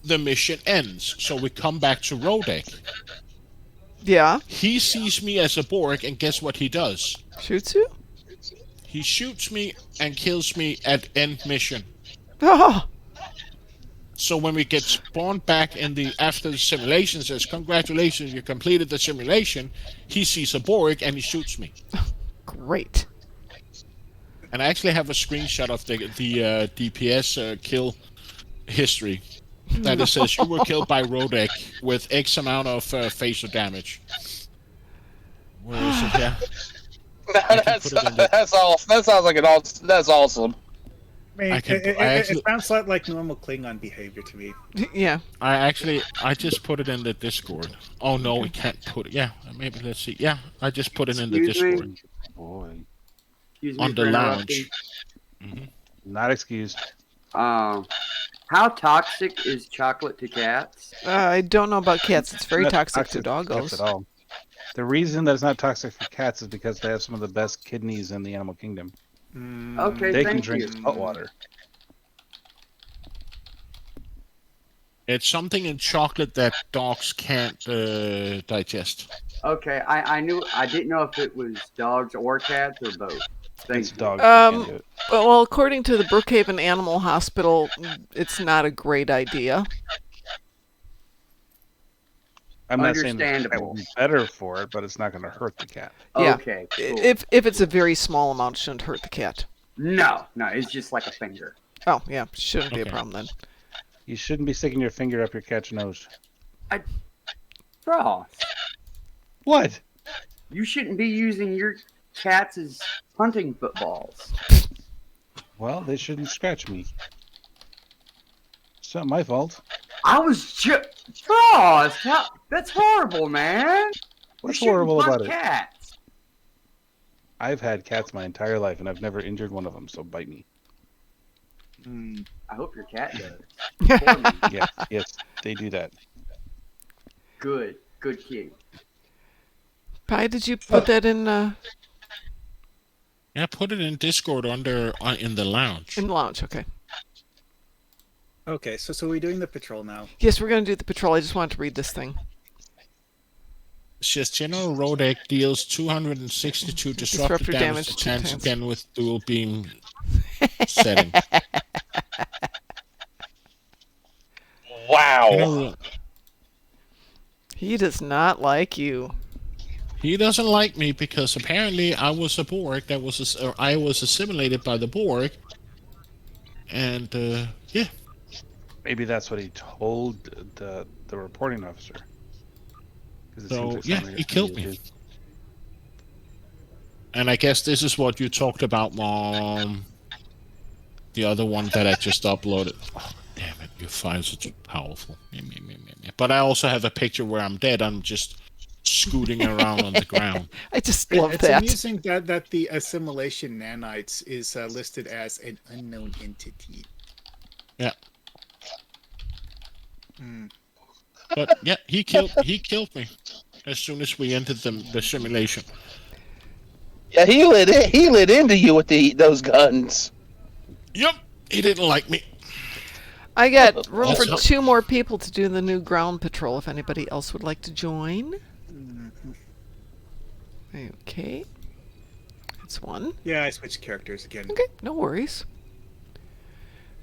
the mission ends. So we come back to Rodek. Yeah. He sees me as a Borg, and guess what he does? Shoots you? He shoots me and kills me at end mission. Oh. So when we get spawned back after the simulation, says, congratulations, you completed the simulation, he sees a Borg and he shoots me. Great. And I actually have a screenshot of the DPS kill history that it says you were killed by Rodek with X amount of facial damage. Where is it? Yeah. That's all. That sounds like that's awesome. I mean, it sounds like normal Klingon behavior to me. Yeah. I just put it in the Discord. Oh no, we can't put it. Yeah, maybe let's see. Yeah, I just put it in the Discord. Boy. Excuse me On the for lounge. Not excused. How toxic is chocolate to cats? I don't know about cats. It's very Not toxic to cats doggos. at all. The reason that it's not toxic for cats is because they have some of the best kidneys in the animal kingdom. Okay, They thank can drink you. salt water. It's something in chocolate that dogs can't digest. Okay, I didn't know if it was dogs or cats or both. Thank you. Dogs that can't do it. Well, according to the Brookhaven Animal Hospital, it's not a great idea. I'm not saying that it would be better for it, but it's not going to hurt the cat. Yeah. Okay, cool. If it's a very small amount, it shouldn't hurt the cat. No, it's just like a finger. Oh, yeah, shouldn't be a problem then. You shouldn't be sticking your finger up your cat's nose. Frost. What? You shouldn't be using your cats as hunting footballs. Well, they shouldn't scratch me. It's not my fault. I was just Frost. That's horrible, man. What's You shouldn't horrible hunt about it? Cats. I've had cats my entire life, and I've never injured one of them, so bite me. I hope your cat does. Yes, they do that. Good kid. Pi, did you put that in? Yeah, put it in Discord in the lounge. In the lounge, okay. Okay, so we're doing the patrol now. Yes, we're going to do the patrol. I just wanted to read this thing. It says General Rodek deals 262 disruptive damage to tanks again with dual beam setting. Wow. He does not like you. He doesn't like me because apparently I was a Borg I was assimilated by the Borg, and yeah. Maybe that's what he told the reporting officer. So yeah, he killed me. And I guess this is what you talked about, Mom. The other one that I just uploaded. Oh, damn it, your files are too powerful. But I also have a picture where I'm dead. I'm just scooting around on the ground. I just love it's that. It's amusing that the assimilation nanites is listed as an unknown entity. Yeah. But yeah, he killed me as soon as we entered the simulation. Yeah, he lit into you with those guns. Yep, he didn't like me. I got room for 2 more people to do the new ground patrol if anybody else would like to join. Okay. That's 1. Yeah, I switched characters again. Okay, no worries.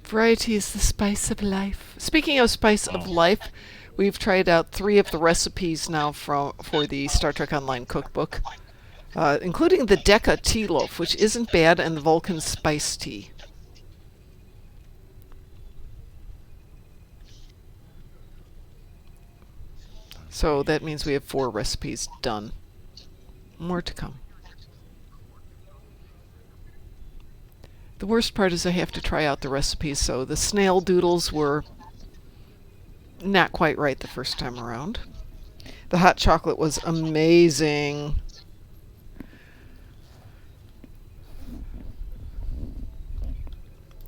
Variety is the spice of life. Speaking of spice of life, we've tried out 3 of the recipes now for the Star Trek Online cookbook, including the Deca tea loaf, which isn't bad, and the Vulcan spice tea. So that means we have 4 recipes done. More to come. The worst part is I have to try out the recipes, so the snail doodles were not quite right the first time around. The hot chocolate was amazing.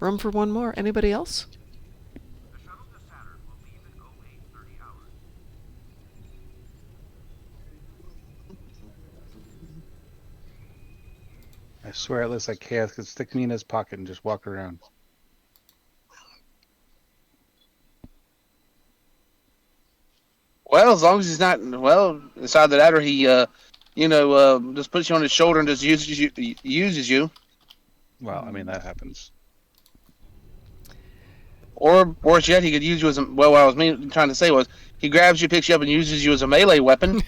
Room for 1 more. Anybody else? I swear it looks like Chaos could stick me in his pocket and just walk around. Well, as long as he's not, it's either that or he, just puts you on his shoulder and just uses you. Well, I mean, that happens. Or worse yet, he could use you as what I was trying to say was he grabs you, picks you up, and uses you as a melee weapon.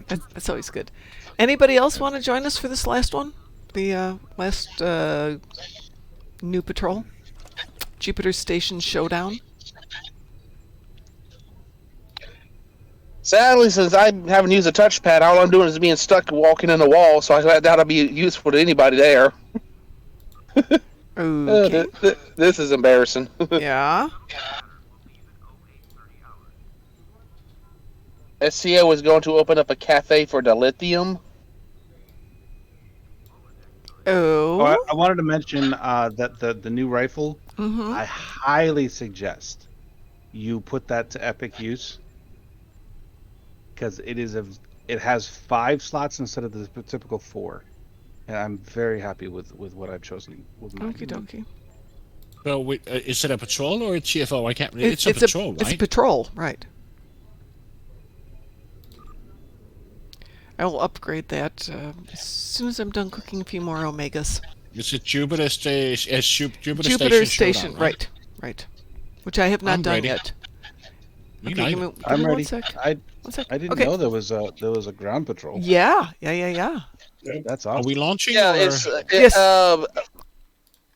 That's always good. Anybody else want to join us for this last one? The last new patrol? Jupiter Station Showdown. Sadly, since I haven't used a touchpad, all I'm doing is being stuck walking in the wall, so I doubt I'll be useful to anybody there. Okay. This is embarrassing. Yeah. SCO is going to open up a cafe for dilithium. Oh. I wanted to mention that the new rifle, Mm-hmm. I highly suggest you put that to epic use, because it has 5 slots instead of the typical 4, and I'm very happy with what I've chosen with mine. Okie dokie. So is it a patrol or a TFO? I can't. It's a patrol, right? It's a patrol, right? I will upgrade that as soon as I'm done cooking a few more omegas. Is it Jupiter Station? Jupiter Station, Showdown, right? Right. Which I have not done ready. yet. Me Okay, neither. I'm ready. 1 sec. 1 sec. I didn't Okay. know there was a ground patrol. Yeah. That's Are awesome. we launching? Yeah, or? it's Yes.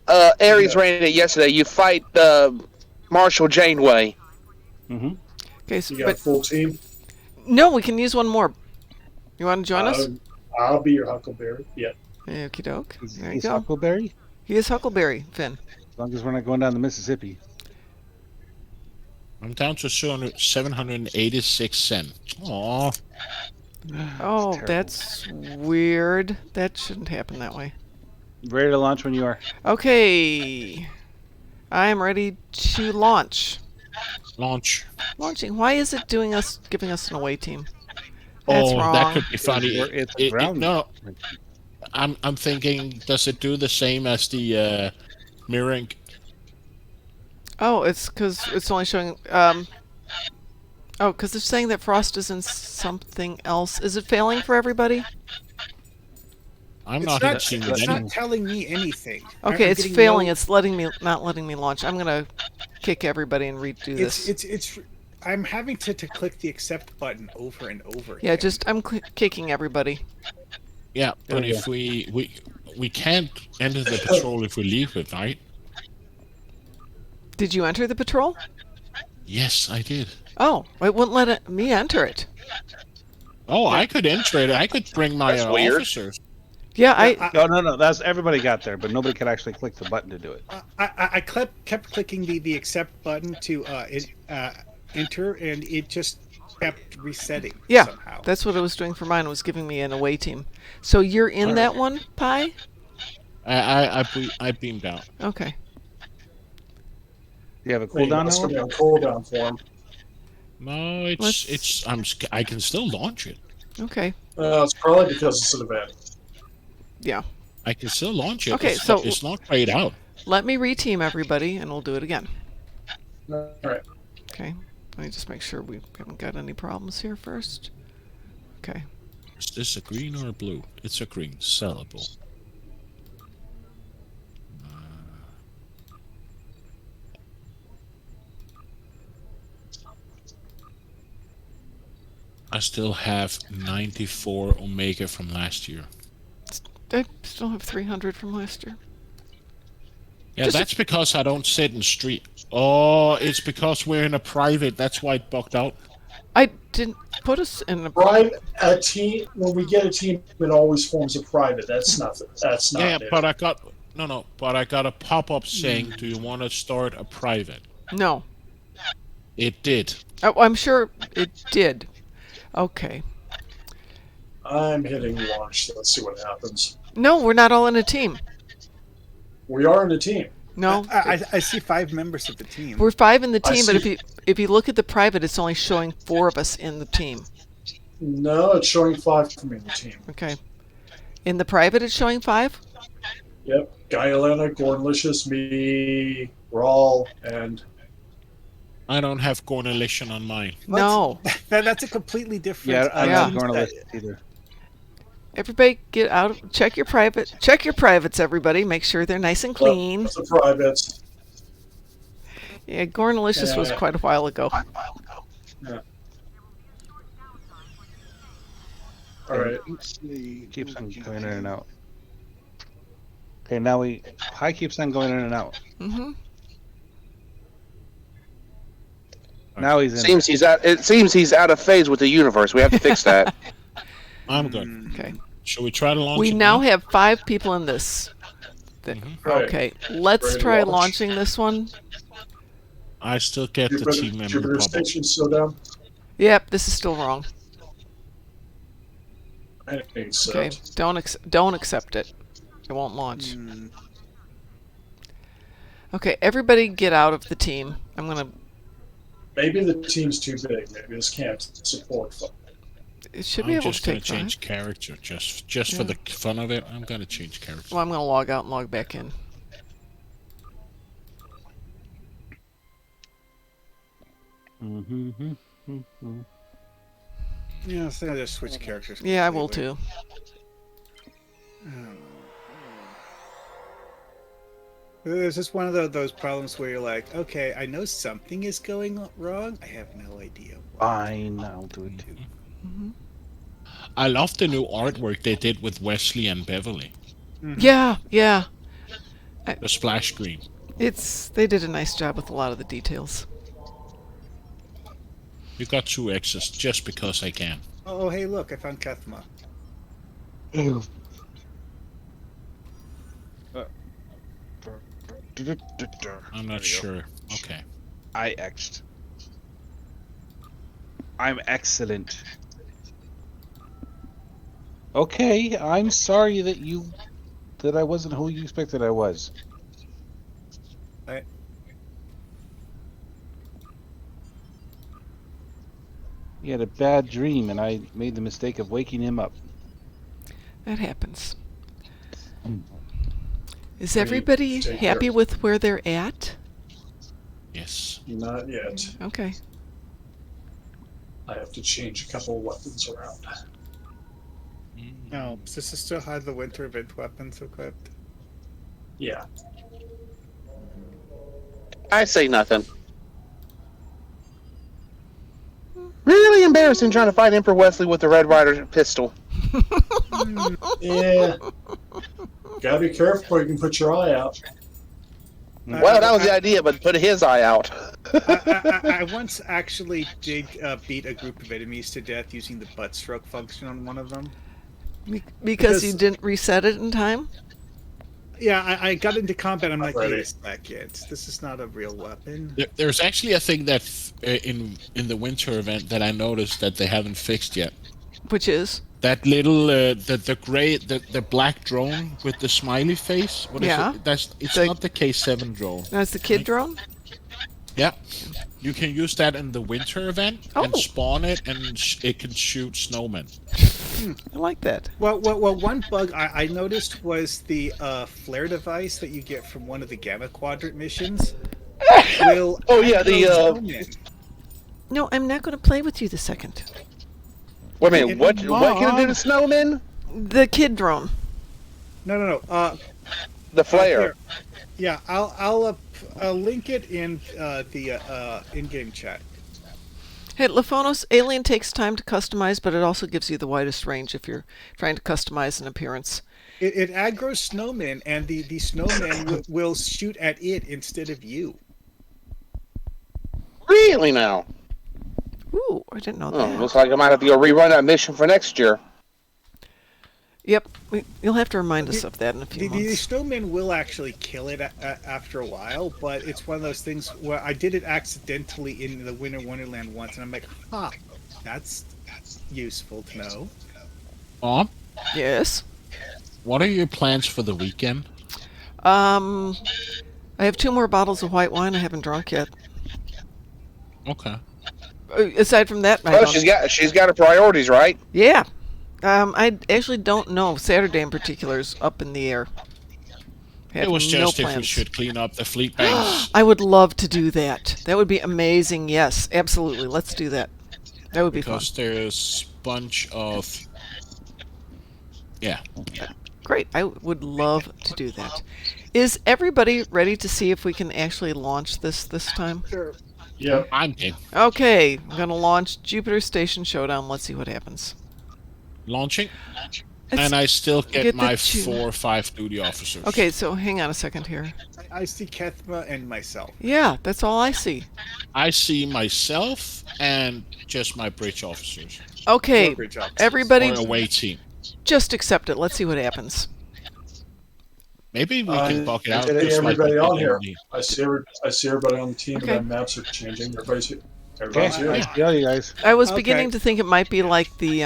Ares ran it yesterday. You fight Marshall Janeway. Mm-hmm. Okay, so, You got a but full team? no, we can use one more. You want to join us? I'll be your Huckleberry. Yeah. Okie doke. There you He's go. Huckleberry? He is Huckleberry, Finn. As long as we're not going down the Mississippi. I'm down to 786 cents. Aww. Oh, terrible. that's weird. That shouldn't happen that way. Ready to launch when you are. Okay. I am ready to launch. Launch. Launching. Why is it giving us an away team? That's wrong. That could be funny. It's a ground. No, I'm thinking, does it do the same as the mirroring? Oh, it's because it's only showing. Because it's saying that Frost is in something else. Is it failing for everybody? I'm It's not seeing it's it. not telling me anything. Okay, I'm it's getting failing. no- It's not letting me launch. I'm gonna kick everybody and redo this. It's. I'm having to click the accept button over and over. Yeah, again. I'm kicking everybody. Yeah, but if we can't enter the patrol if we leave it, right? Did you enter the patrol? Yes, I did. Oh, it wouldn't let me enter it. Oh, I could enter it. I could bring my That's weird. officers. Yeah, No. That's everybody got there, but nobody could actually click the button to do it. I kept clicking the accept button to enter, and it just kept resetting. Yeah, somehow. that's what it was doing for mine. It was giving me an away team. So you're in that one, Pi? I beamed out. Okay. Do you have a Hey, cooldown that's now? gonna be a cooldown for him. No, I can still launch it. Okay. It's probably because it's an event. Yeah. I can still launch it. Okay, it's not grayed out. Let me reteam everybody, and we'll do it again. All right. Okay. Let me just make sure we haven't got any problems here first. Okay. Is this a green or a blue? It's a green. Sellable. I still have 94 Omega from last year. I still have 300 from last year. Yeah, that's because I don't sit in street. Oh, it's because we're in a private. That's why it bugged out. I didn't put us in a A team. When we get a team, it always forms a private. That's not. That's not. Yeah, new. but I got a pop-up saying, "Do you want to start a private?" No. It did. Oh, I'm sure it did. Okay. I'm hitting launch. So let's see what happens. No, we're not all in a team. We are in a team. No. I see 5 members of the team. We're 5 in the team, but see. if you look at the private, it's only showing 4 of us in the team. No, it's showing 5 from in the team. Okay. In the private, it's showing 5? Yep. Guy Elena, Gordonlicious, me, Rawl, and I don't have Cornelition on mine. No. That's a completely different. Yeah, I don't Yeah. have Gornalist either. Everybody get out. Check your private. Check your privates, everybody. Make sure they're nice and clean. the privates. Yeah, Gornalicious was Yeah. quite a while ago. Yeah. All right. Keeps on going in and out. Okay, now Pi keeps on going in and out. Mm-hmm. Now he's in. Seems he's out. It seems he's out of phase with the universe. We have to fix that. I'm good. Okay. Shall we try to launch We it now have 5 people in this. Right. Okay, let's Ready to try launch? launching this one. I still get the team member Jupiter bubble. Station still down? Yep, this is still wrong. I think so. Okay, don't accept it. It won't launch. Okay, everybody get out of the team. I'm gonna. Maybe the team's too big. Maybe this can't support. It should be I'm able just to gonna take change 5. character just for the fun of it. I'm gonna change character. Well, I'm gonna log out and log back in. Yeah, I think I'll just switch characters. Yeah, I will completely. too. It's just one of those problems where you're like, okay, I know something is going wrong. I have no idea. Fine, I'll do it too. I love the new artwork they did with Wesley and Beverly. Yeah, yeah. The splash screen. They did a nice job with a lot of the details. You got 2 X's just because I can. Oh, hey, look, I found Kathma. I'm not sure. Okay. I X'd. I'm excellent. Okay, I'm sorry that I wasn't who you expected I was. He had a bad dream, and I made the mistake of waking him up. That happens. Is everybody happy with where they're at? Yes. Not yet. Okay. I have to change a couple of weapons around. No, does this still have the winter event weapons equipped? Yeah. I say nothing. Really embarrassing trying to fight Emperor Wesley with the Red Rider pistol. Yeah. Gotta be careful, you can put your eye out. Well, that was the idea, but put his eye out. I once actually did beat a group of enemies to death using the butt stroke function on one of them. Because you didn't reset it in time? Yeah, I got into combat. I'm like, Ready. wait a second. This is not a real weapon. There's actually a thing that in the winter event that I noticed that they haven't fixed yet. Which is? That little the gray the black drone with the smiley face. What is Yeah. it? It's not the K7 drone. That's the kid drone? Yeah. You can use that in the winter event and Oh. spawn it, and it can shoot snowmen. I like that. Well, one bug I noticed was the flare device that you get from one of the Gamma Quadrant missions. Will Oh, yeah, the, snowmen. No, I'm not going to play with you the second. Wait a minute, what can it do to snowmen? The kid drone. No. The flare. Yeah, I'll link it in the in-game chat. Hey, Laphonos, Alien takes time to customize, but it also gives you the widest range if you're trying to customize an appearance. It aggroes snowmen, and the snowmen will shoot at it instead of you. Really now? Ooh, I didn't know Oh, that. looks like I might have to go rerun that mission for next year. Yep, you'll have to remind us of that in a few The months. snowmen will actually kill it after a while, but it's one of those things where I did it accidentally in the Winter Wonderland once, and I'm like, that's useful to know. Mom, Yes? what are your plans for the weekend? I have 2 more bottles of white wine I haven't drunk yet. Okay. Aside from that, I Oh, don't... she's got her priorities right. Yeah. I actually don't know. Saturday in particular is up in the air. Have It was no just if we plans. should clean up the fleet banks. I would love to do that. That would be amazing. Yes, absolutely. Let's do that. That would be fun. Because there's a bunch of... Yeah. Great. I would love to do that. Is everybody ready to see if we can actually launch this time? Sure. Yep. I'm in. Okay, I'm going to launch Jupiter Station Showdown. Let's see what happens. Launching? and I still get get the my two. 4 or 5 duty officers. Okay, so hang on a second here. I see Kethma and myself. Yeah, that's all I see. I see myself and just my bridge officers. Okay, Brokerage officers. everybody, Or away team. just accept it. Let's see what happens. Maybe we can buck it I out. see just like we everybody did on in here. the- I see everybody on the team, Okay. and then maps are changing. Everybody's Okay, here. I see all you guys. I was Okay. beginning to think it might be like the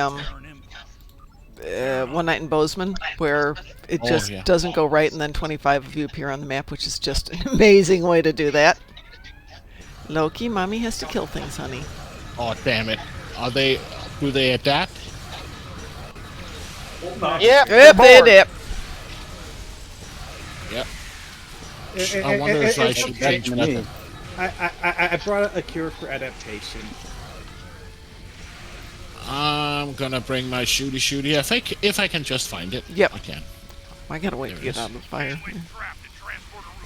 One Night in Bozeman, where it Oh, just yeah. doesn't go right, and then 25 of you appear on the map, which is just an amazing way to do that. Loki, mommy has to kill things, honey. Oh, damn it. Do they adapt? Yep. Yep, they're they bored. dip. Yep. Eh, I wonder if I eh, should okay. change nothing. I brought a cure for adaptation. I'm gonna bring my shooty. If I can just find it. Yep. I can. I gotta wait There to it get is. out of the fire.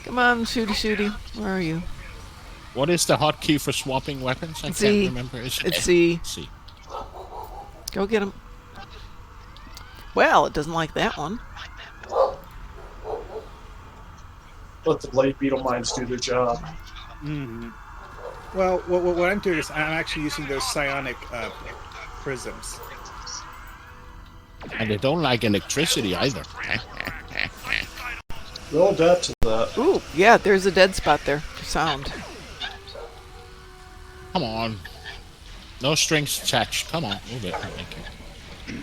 Come on, shooty. Where are you? What is the hotkey for swapping weapons? I Z. can't remember. Is it It's Z. C. Go get him. Well, it doesn't like that one. Let the blade beetle mines do their job. Mm-hmm. Well, what I'm doing is I'm actually using those psionic prisms. And they don't like electricity either. They'll adapt to that. Ooh, yeah, there's a dead spot there for sound. Come on. No strings attached. Come on, move it. Thank you.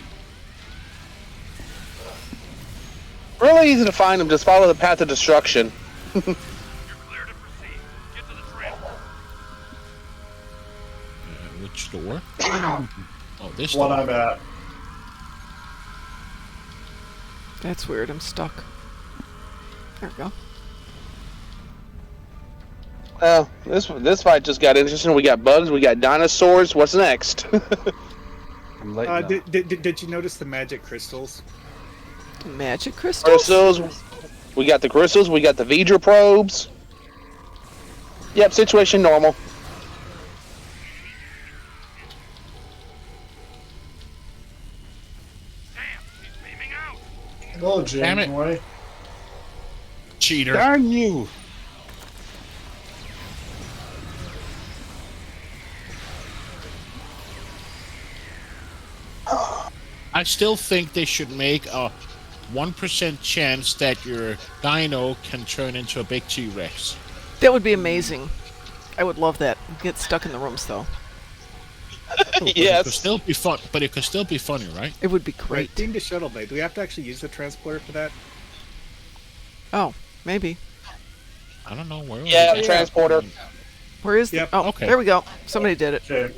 Really easy to find them. Just follow the path of destruction. Which door? Oh, this One door. I'm at. That's weird, I'm stuck. There we go. Well, this fight just got interesting. We got bugs. We got dinosaurs. What's next? I'm letting know. Did you notice the magic crystals? Magic crystals? crystals. We got the crystals. We got the Vidra probes. Yep, situation normal. Hello, Damn it. Janeway. Cheater. Darn you! I still think they should make a 1% chance that your dino can turn into a big T-Rex. That would be amazing. I would love that. Get stuck in the rooms, though. It could Yes. still be fun, but it could still be funny, right? It would be Right. great. Being the shuttle blade. Do we have to actually use the transporter for that? Oh, maybe. I don't know where. Yeah, is it? transporter. Where is Yep. the... Oh, Okay. there we go. Somebody did it. Okay.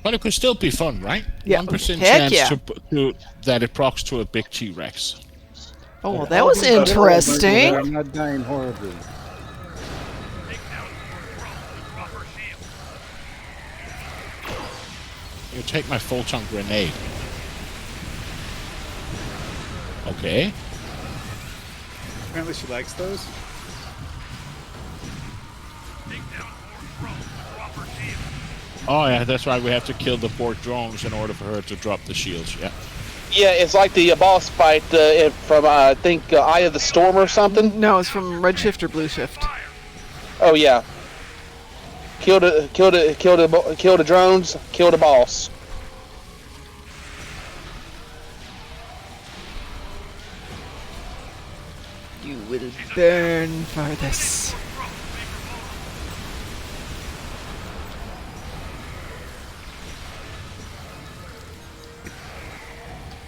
But it could still be fun, right? Yeah. 1% Heck chance yeah. to that it procs to a big T-Rex. Oh, well, that was They're interesting. not dying horribly. You take my photon grenade. Okay. Apparently she likes those. Oh yeah, that's why we have to kill the Borg drones in order for her to drop the shields. Yeah. Yeah, it's like the boss fight from I think Eye of the Storm or something. No, it's from Red Shift or Blue Shift. Oh yeah. Kill the drones. Kill the boss. You will burn for this.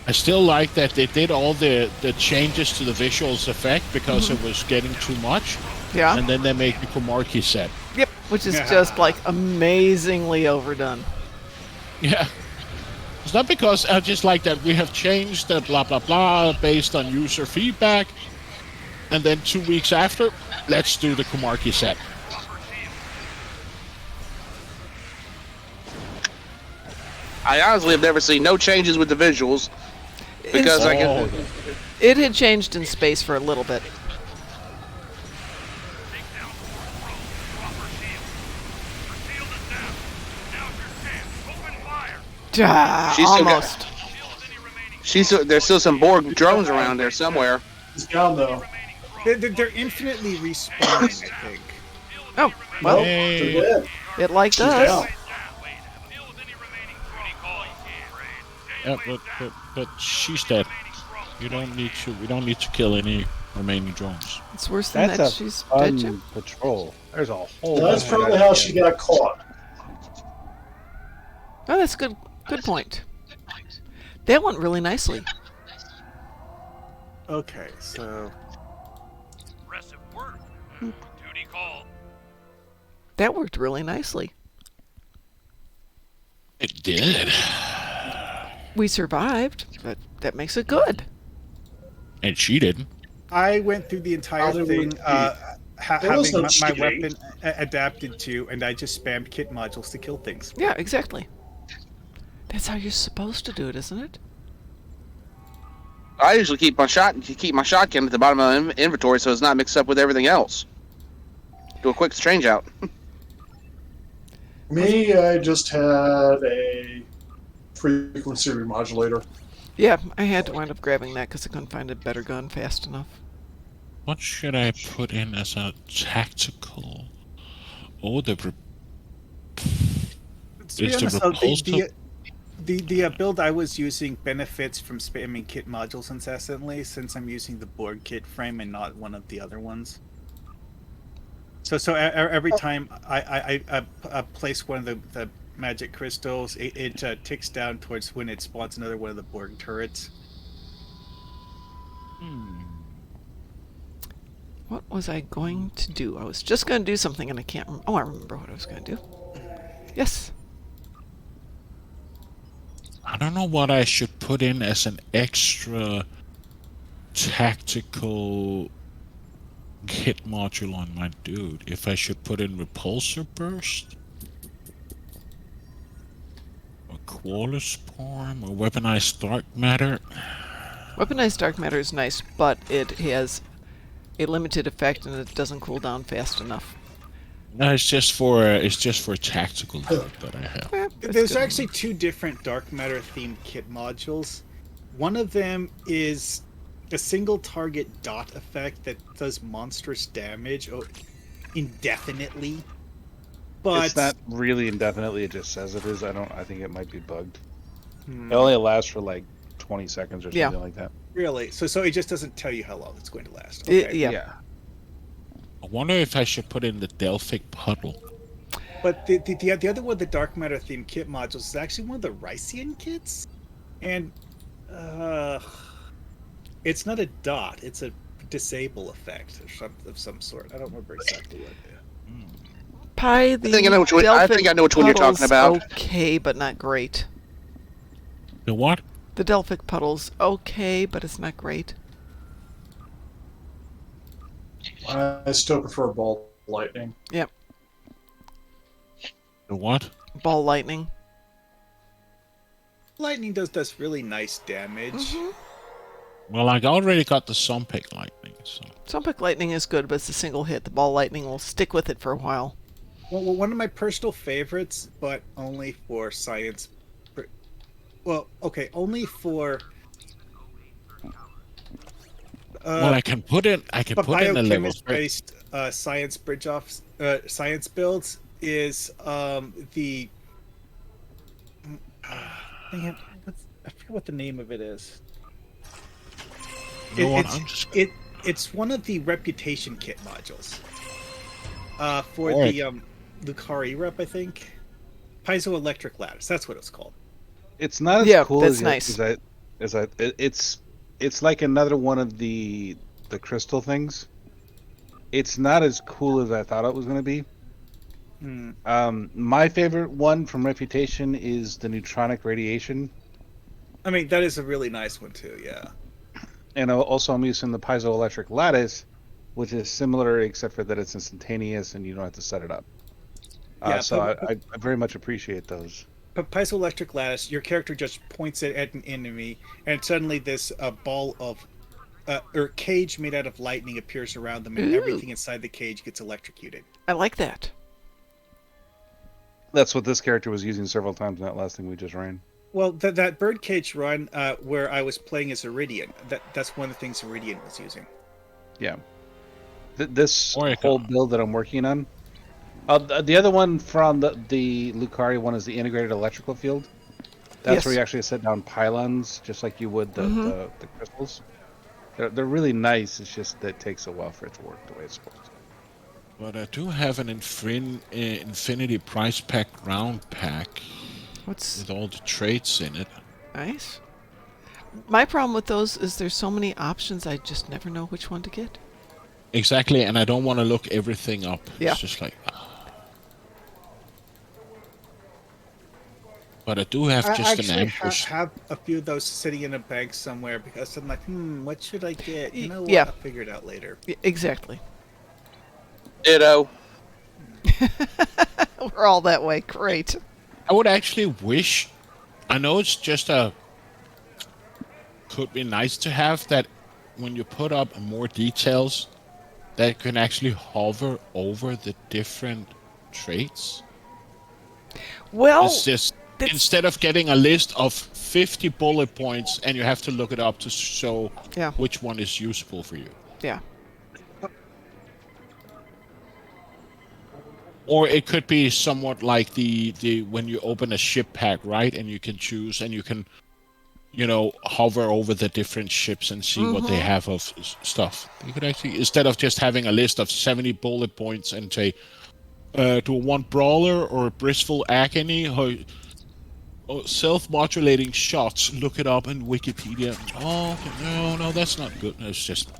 I still like that they did all the changes to the visuals effect because it was getting too much. Yeah. And then they make the Komarki set. Yep, which is just like amazingly overdone. Yeah. It's not because I just like that we have changed the blah blah blah based on user feedback, and then 2 weeks after, let's do the Komarki set. I honestly have never seen no changes with the visuals because I can. It had changed in space for a little bit. She's still got- Almost. There's still some Borg drones around there somewhere. He's down though. They're infinitely respawning, I think. Oh, well, Nope, Hey. they're dead. it liked She's us. down. Yeah, but she's dead. You don't need to. We don't need to kill any remaining drones. It's worse than That's that. a She's fun dead, Jim. patrol. There's a whole. That's bunch of probably guys how she got caught. Oh, that's good. Good point. That went really nicely. Okay, so Impressive work. Duty call. That worked really nicely. It did. We survived, but that makes it good. And she didn't. I went through the entire How did we thing cheat? having was no my cheating. weapon adapted to, and I just spammed kit modules to kill things. Yeah, exactly. That's how you're supposed to do it, isn't it? I usually keep my shotgun at the bottom of the inventory so it's not mixed up with everything else. Do a quick change out. Me, I just had a frequency remodulator. Yeah, I had to wind up grabbing that because I couldn't find a better gun fast enough. What should I put in as a tactical? Oh, To be Is the honest, repulsor- the build I was using benefits from spamming kit modules incessantly, since I'm using the Borg kit frame and not one of the other ones. So every time I place one of the magic crystals, it ticks down towards when it spawns another one of the Borg turrets. What was I going to do? I was just going to do something and I can't remember. Oh, I remember what I was going to do. Yes. I don't know what I should put in as an extra tactical kit module on my dude. If I should put in repulsor burst, or Qualler Swarm, or weaponized dark matter. Weaponized dark matter is nice, but it has a limited effect and it doesn't cool down fast enough. No, it's just for tactical build that I have. That's There's good. actually two different dark matter themed kit modules. One of them is a single target dot effect that does monstrous damage indefinitely. But It's not really indefinitely. It just says it is. I think it might be bugged. Hmm. It only lasts for like 20 seconds or something Yeah. like that. Really? So it just doesn't tell you how long it's going to last. Yeah. I wonder if I should put in the Delphic puddle. But the other one, the dark matter themed kit modules, is actually one of the Rycian kits, and it's not a dot; it's a disable effect of some sort. I don't remember exactly what. Pi, the I think I know which one you're talking puddle's about. Okay, but not great. The what? The Delphic puddle's okay, but it's not great. I still prefer ball lightning. Yep. The what? Ball lightning. Lightning does really nice damage. Well, I already got the Sunpick lightning, so. Sunpick lightning is good, but it's a single hit. The ball lightning will stick with it for a while. Well, one of my personal favorites, but only for science. Well, okay, only for. Well, I can put in. I can But put in the level. biochemist-based science bridge off science builds is the. Dang it, I forget what the name of it is. You know what, I'm just- It's one of the reputation kit modules. For Alright. the Lucari rep, I think. Piezoelectric lattice. That's what it's called. It's not as Yeah, cool that's as nice. it's like another one of the crystal things. It's not as cool as I thought it was going to be. My favorite one from Reputation is the neutronic radiation, I mean, that is a really nice one too. Yeah. and also I'm using the piezoelectric lattice, which is similar except for that it's instantaneous and you don't have to set it up. Yeah, So but- I very much appreciate those. But piezoelectric lattice, your character just points it at an enemy, and suddenly this ball of or cage made out of lightning appears around them, and Ooh. everything inside the cage gets electrocuted. I like that. That's what this character was using several times in that last thing we just ran. Well, that birdcage run where I was playing as Iridian, that's one of the things Iridian was using. Yeah. This Or whole build that I'm working on. The other one from the Lucari one is the integrated electrical field. That's where Yes. you actually set down pylons, just like you would the crystals. They're really nice. It's just that it takes a while for it to work the way it's supposed to. But I do have an Infinity Price Pack round pack with all the traits in it. Nice. My problem with those is there's so many options, I just never know which one to get. Exactly, and I don't want to look everything up. Yeah. It's just like... But I do have just an ambush. Have a few of those sitting in a bank somewhere because I'm like, what should I get? You know what? Yeah. I'll figure it out later. Exactly. Ditto. We're all that way. Great. I would actually wish... I know it's just could be nice to have that when you put up more details that can actually hover over the different traits. Well, it's just instead of getting a list of 50 bullet points and you have to look it up to show which one is useful for you. Yeah. Or it could be somewhat like the when you open a ship pack, right? And you can choose and you can, hover over the different ships and see what they have of stuff. You could actually, instead of just having a list of 70 bullet points and say, do I want Brawler or Blissful Agony or self-modulating shots, look it up in Wikipedia. Oh, okay, no, that's not good. It's just...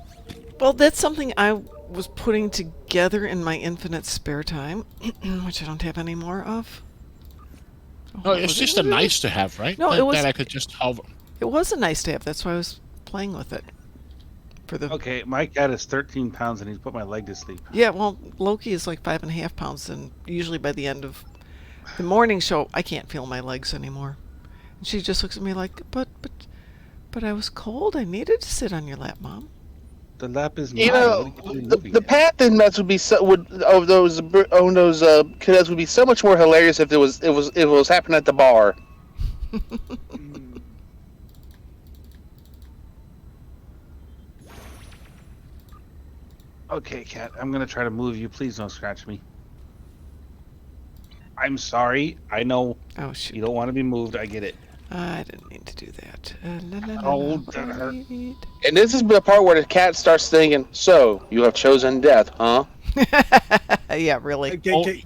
Well, that's something I was putting together in my infinite spare time, which I don't have any more of. No, it's just a nice to have, right? No, it was... That I could just hover. It was a nice to have. That's why I was playing with it. Okay, my cat is 13 pounds and he's put my leg to sleep. Yeah, well, Loki is like 5.5 pounds, and usually by the end of the morning show, I can't feel my legs anymore. And she just looks at me like, but I was cold. I needed to sit on your lap, Mom. The lap is the path in that would be those cadets would be so much more hilarious if it was happening at the bar. Okay, cat, I'm gonna try to move you. Please don't scratch me. I'm sorry. I know you don't want to be moved. I get it. I didn't mean to do that. That hurt. And this is the part where the cat starts thinking, so, you have chosen death, huh? Yeah, really. You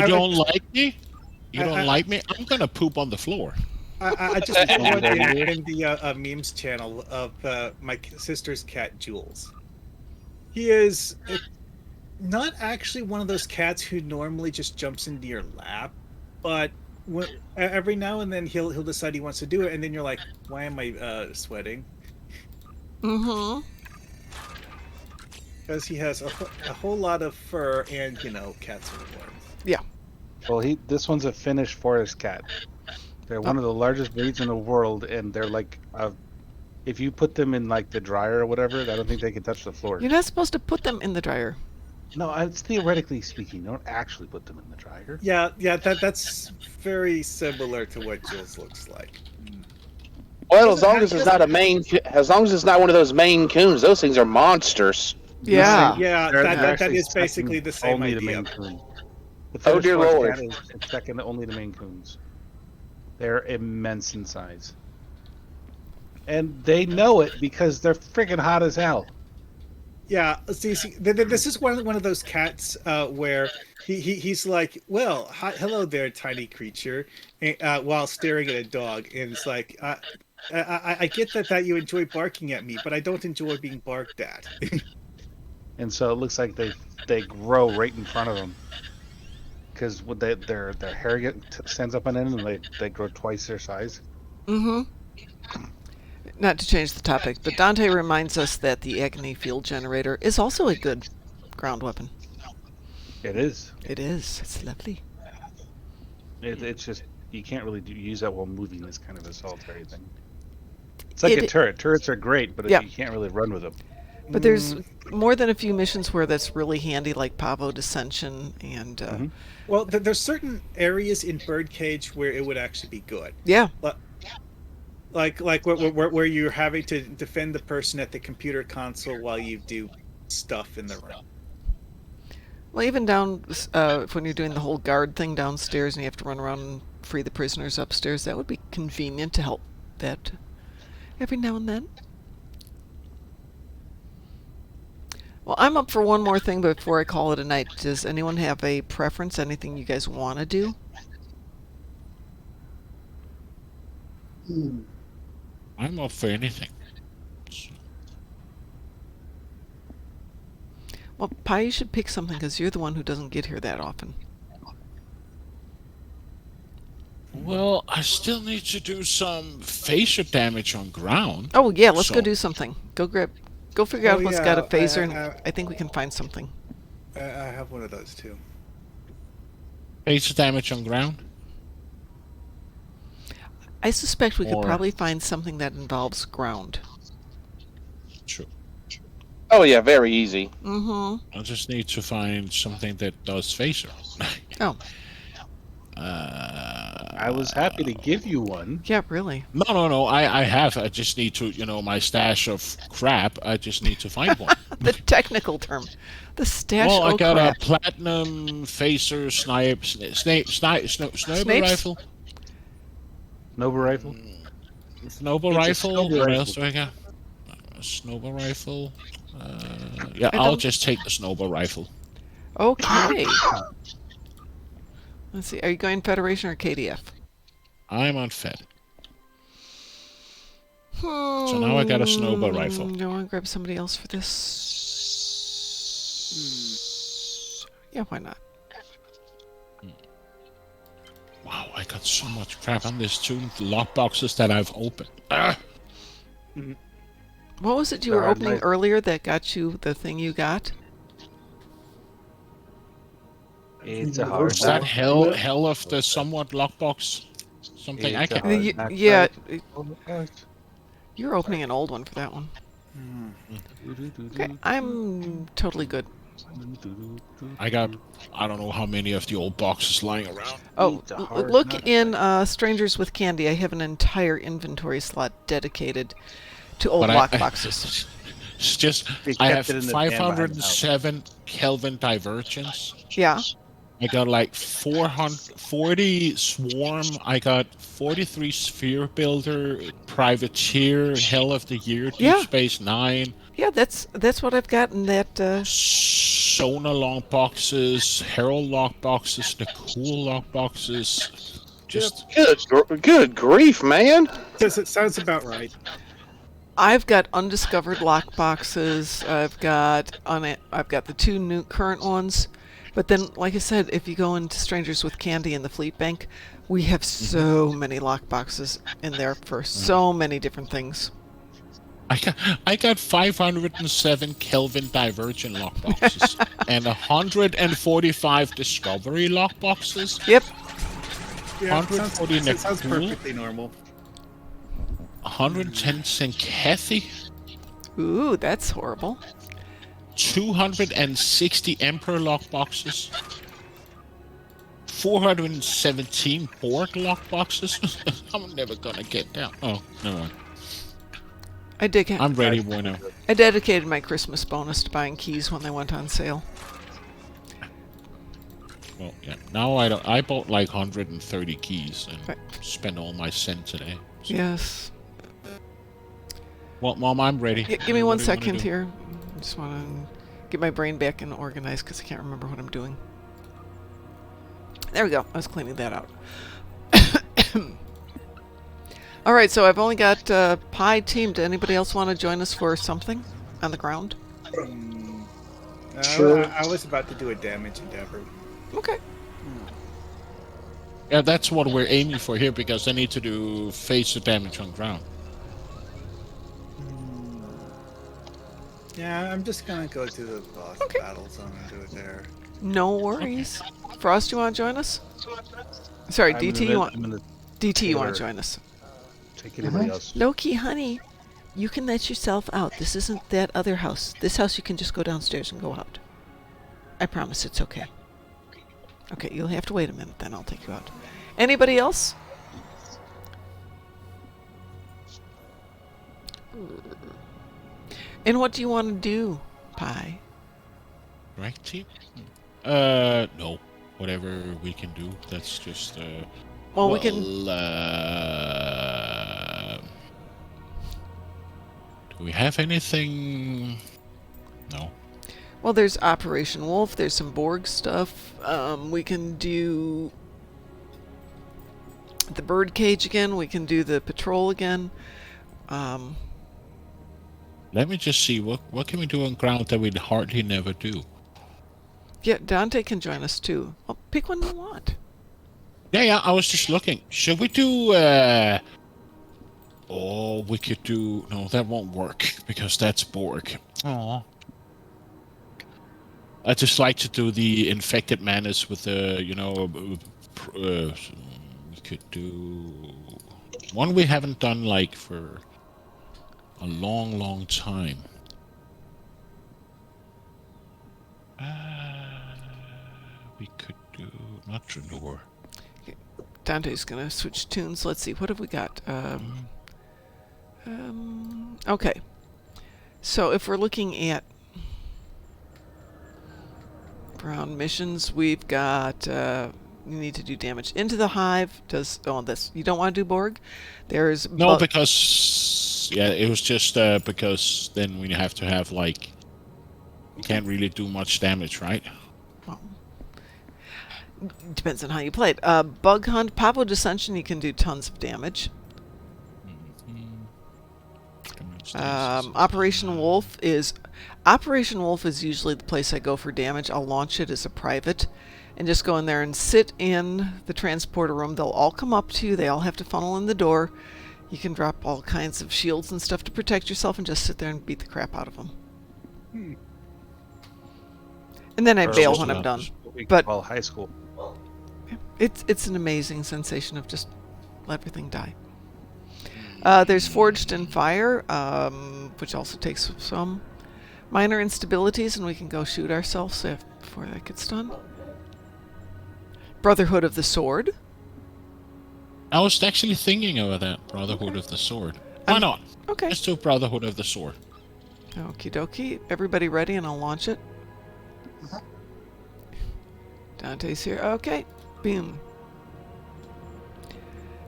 don't like me? You don't like me? I'm gonna poop on the floor. I just enjoyed in the memes channel of my sister's cat, Jules. He is not actually one of those cats who normally just jumps into your lap, but every now and then he'll decide he wants to do it, and then you're like, why am I sweating? Mm-hmm. Because he has a whole lot of fur, and cats are warm. Yeah. Well, this one's a Finnish forest cat. They're one of the largest breeds in the world, and they're like, if you put them in like the dryer or whatever, I don't think they can touch the floor. You're not supposed to put them in the dryer. No, it's theoretically speaking. You don't actually put them in the dryer. Yeah, that's very similar to what Jules looks like. Well, as long as it's not one of those Maine Coons, those things are monsters. Yeah, that is basically the same only idea. The Maine Coon. Oh dear Lord! It's second only to Maine Coons. They're immense in size, and they know it because they're freaking hot as hell. Yeah, see, this is one of those cats where he's like, well, hello there, tiny creature, while staring at a dog, and it's like, I get that you enjoy barking at me, but I don't enjoy being barked at. And so it looks like they grow right in front of them, because their hair stands up on end, and they grow twice their size. Mm-hmm. Not to change the topic, but Dante reminds us that the Agony Field Generator is also a good ground weapon. It is. It is. It's lovely. It's just, you can't really use that while moving this kind of a solitary thing. It's like a turret. Turrets are great, but you can't really run with them. But there's more than a few missions where that's really handy, like Pavo Dissension and... Well, there's certain areas in Birdcage where it would actually be good. Yeah. Like where you're having to defend the person at the computer console while you do stuff in the room. Well, even down when you're doing the whole guard thing downstairs and you have to run around and free the prisoners upstairs, that would be convenient to help that every now and then. Well, I'm up for one more thing before I call it a night. Does anyone have a preference? Anything you guys want to do? I'm up for anything. Well, Pi, you should pick something because you're the one who doesn't get here that often. Well, I still need to do some phaser damage on ground. Oh, yeah, let's go do something. Go figure out what's got a phaser, and I think we can find something. I have one of those, too. Phaser damage on ground? I suspect we could probably find something that involves ground. True. Oh yeah, very easy. Mm-hmm. I just need to find something that does phaser. Oh. I was happy to give you one. Yeah, really. No. I have. I just need to, my stash of crap. I just need to find one. The technical term. The stash Well, I got crap. a platinum phaser sniper rifle. Noble rifle? Noble rifle. What else do I got? A snowball rifle. Yeah, I'll just take the snowball rifle. Okay. Let's see. Are you going Federation or KDF? I'm on Fed. So now I got a snowball rifle. Do I want to grab somebody else for this? Yeah, why not? Wow, I got so much crap on this two lockboxes that I've opened. Ah! What was it you were opening earlier that got you the thing you got? It's a hard. Is that hell of the somewhat lockbox? Something I can. Yeah. You're opening an old one for that one. Okay, I'm totally good. I got, I don't know how many of the old boxes lying around. Oh, look in Strangers with Candy. I have an entire inventory slot dedicated to old lockboxes. It's just, I have 507 Kelvin divergence. Yeah. I got like 440 Swarm. I got 43 Sphere Builder, Privateer, Hell of the Year, Deep Space Nine. Yeah, that's what I've got in that. Sona lock boxes, Herald lock boxes, the cool lock boxes. Just good grief, man. It sounds about right. I've got undiscovered lock boxes. I've got the two new current ones. But then, like I said, if you go into Strangers with Candy in the Fleet Bank, we have so many lock boxes in there for so many different things. I got 507 Kelvin divergent lock boxes and 145 Discovery lock boxes. Yep. Yeah, 140 it sounds perfectly normal. 110 Synkethi. Ooh, that's horrible. 260 Emperor lock boxes. 417 Borg lock boxes. I'm never gonna get down. Oh, never mind. I'm ready, bueno. I dedicated my Christmas bonus to buying keys when they went on sale. Well, yeah. Now I bought like 130 keys and spent all my cent today. So. Yes. Well, Mom, I'm ready. Give me 1 second here. I just want to get my brain back and organized because I can't remember what I'm doing. There we go. I was cleaning that out. All right, so I've only got Pi teamed. Anybody else want to join us for something on the ground? Sure. I was about to do a damage endeavor. Okay. Yeah, that's what we're aiming for here because I need to do phaser damage on ground. Yeah, I'm just gonna go to the boss battle zone and do it there. No worries. Frost, you want to join us? Sorry, DT, you want? DT, you want to join us? Take anybody else. Loki, honey. You can let yourself out. This isn't that other house. This house you can just go downstairs and go out. I promise it's okay. Okay, you'll have to wait a minute, then I'll take you out. Anybody else? And what do you want to do, Pie? Right, team? No. Whatever we can do. That's just, Well, we can... do we have anything? No. Well, there's Operation Wolf. There's some Borg stuff. We can do the birdcage again. We can do the patrol again. Let me just see. What can we do on ground that we hardly never do? Yeah, Dante can join us too. Well, pick one you want. Yeah, I was just looking. Should we do, oh, we could do... No, that won't work, because that's Borg. Aww. I just like to do the infected menace with the, you know... we could do... One we haven't done, like, for a long, long time. We could do... Not Drenor. Dante's gonna switch tunes. Let's see, what have we got? Okay. So if we're looking at Brown missions, we've got you need to do damage into the hive. Does this you don't want to do Borg? There's no, because it was just because then we have to have like you can't really do much damage, right? Well, depends on how you play it. Bug hunt, Pavo Dissension, you can do tons of damage. Operation Wolf is usually the place I go for damage. I'll launch it as a private and just go in there and sit in the transporter room. They'll all come up to you. They all have to funnel in the door. You can drop all kinds of shields and stuff to protect yourself and just sit there and beat the crap out of them. And then I bail when I'm done. But high school. It's an amazing sensation of just let everything die. There's Forged in Fire, which also takes some minor instabilities, and we can go shoot ourselves before that gets done. Brotherhood of the Sword. I was actually thinking about that, Brotherhood of the Sword. Why not? Okay. Let's do Brotherhood of the Sword. Okie dokie. Everybody ready, and I'll launch it. Dante's here. Okay. Boom.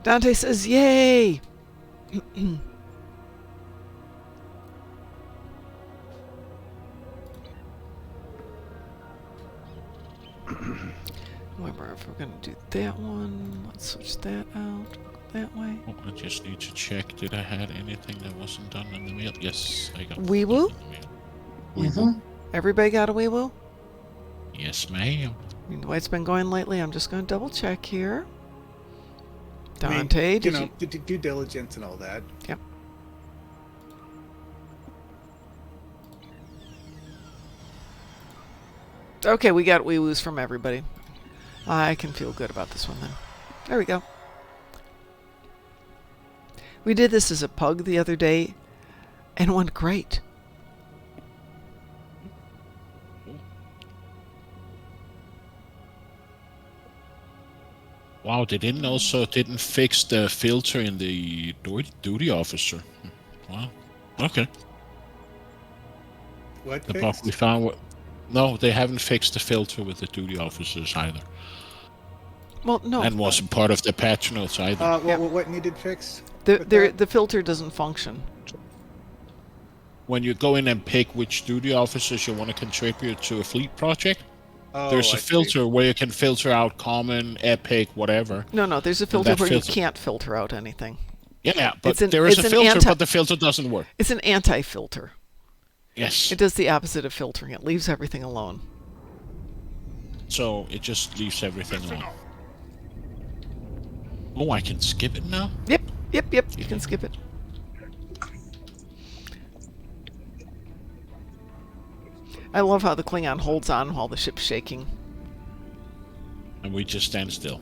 Dante says, yay! Remember, if we're going to do that one, let's switch that out. That way. Oh, I just need to check. Did I had anything that wasn't done in the mail? Yes, I got Wee woo? Everybody got a wee woo? Yes, ma'am. The way it's been going lately, I'm just going to double check here. Dante, did you due diligence and all that? Yep. Okay, we got wee woos from everybody. I can feel good about this one then. There we go. We did this as a pug the other day, and it went great. Wow, they didn't fix the filter in the duty officer. Wow. Okay. What the fixed? We found. No, they haven't fixed the filter with the duty officers either. Well, no. And wasn't part of the patch notes either. What needed fixed? The filter doesn't function. When you go in and pick which duty officers you want to contribute to a fleet project, there's a filter where you can filter out common, epic, whatever. No, there's a filter where you can't filter out anything. Yeah, but there is a filter, but the filter doesn't work. It's an anti-filter. Yes. It does the opposite of filtering. It leaves everything alone. So it just leaves everything alone. Oh, I can skip it now? Yep. You can skip it. I love how the Klingon holds on while the ship's shaking. And we just stand still.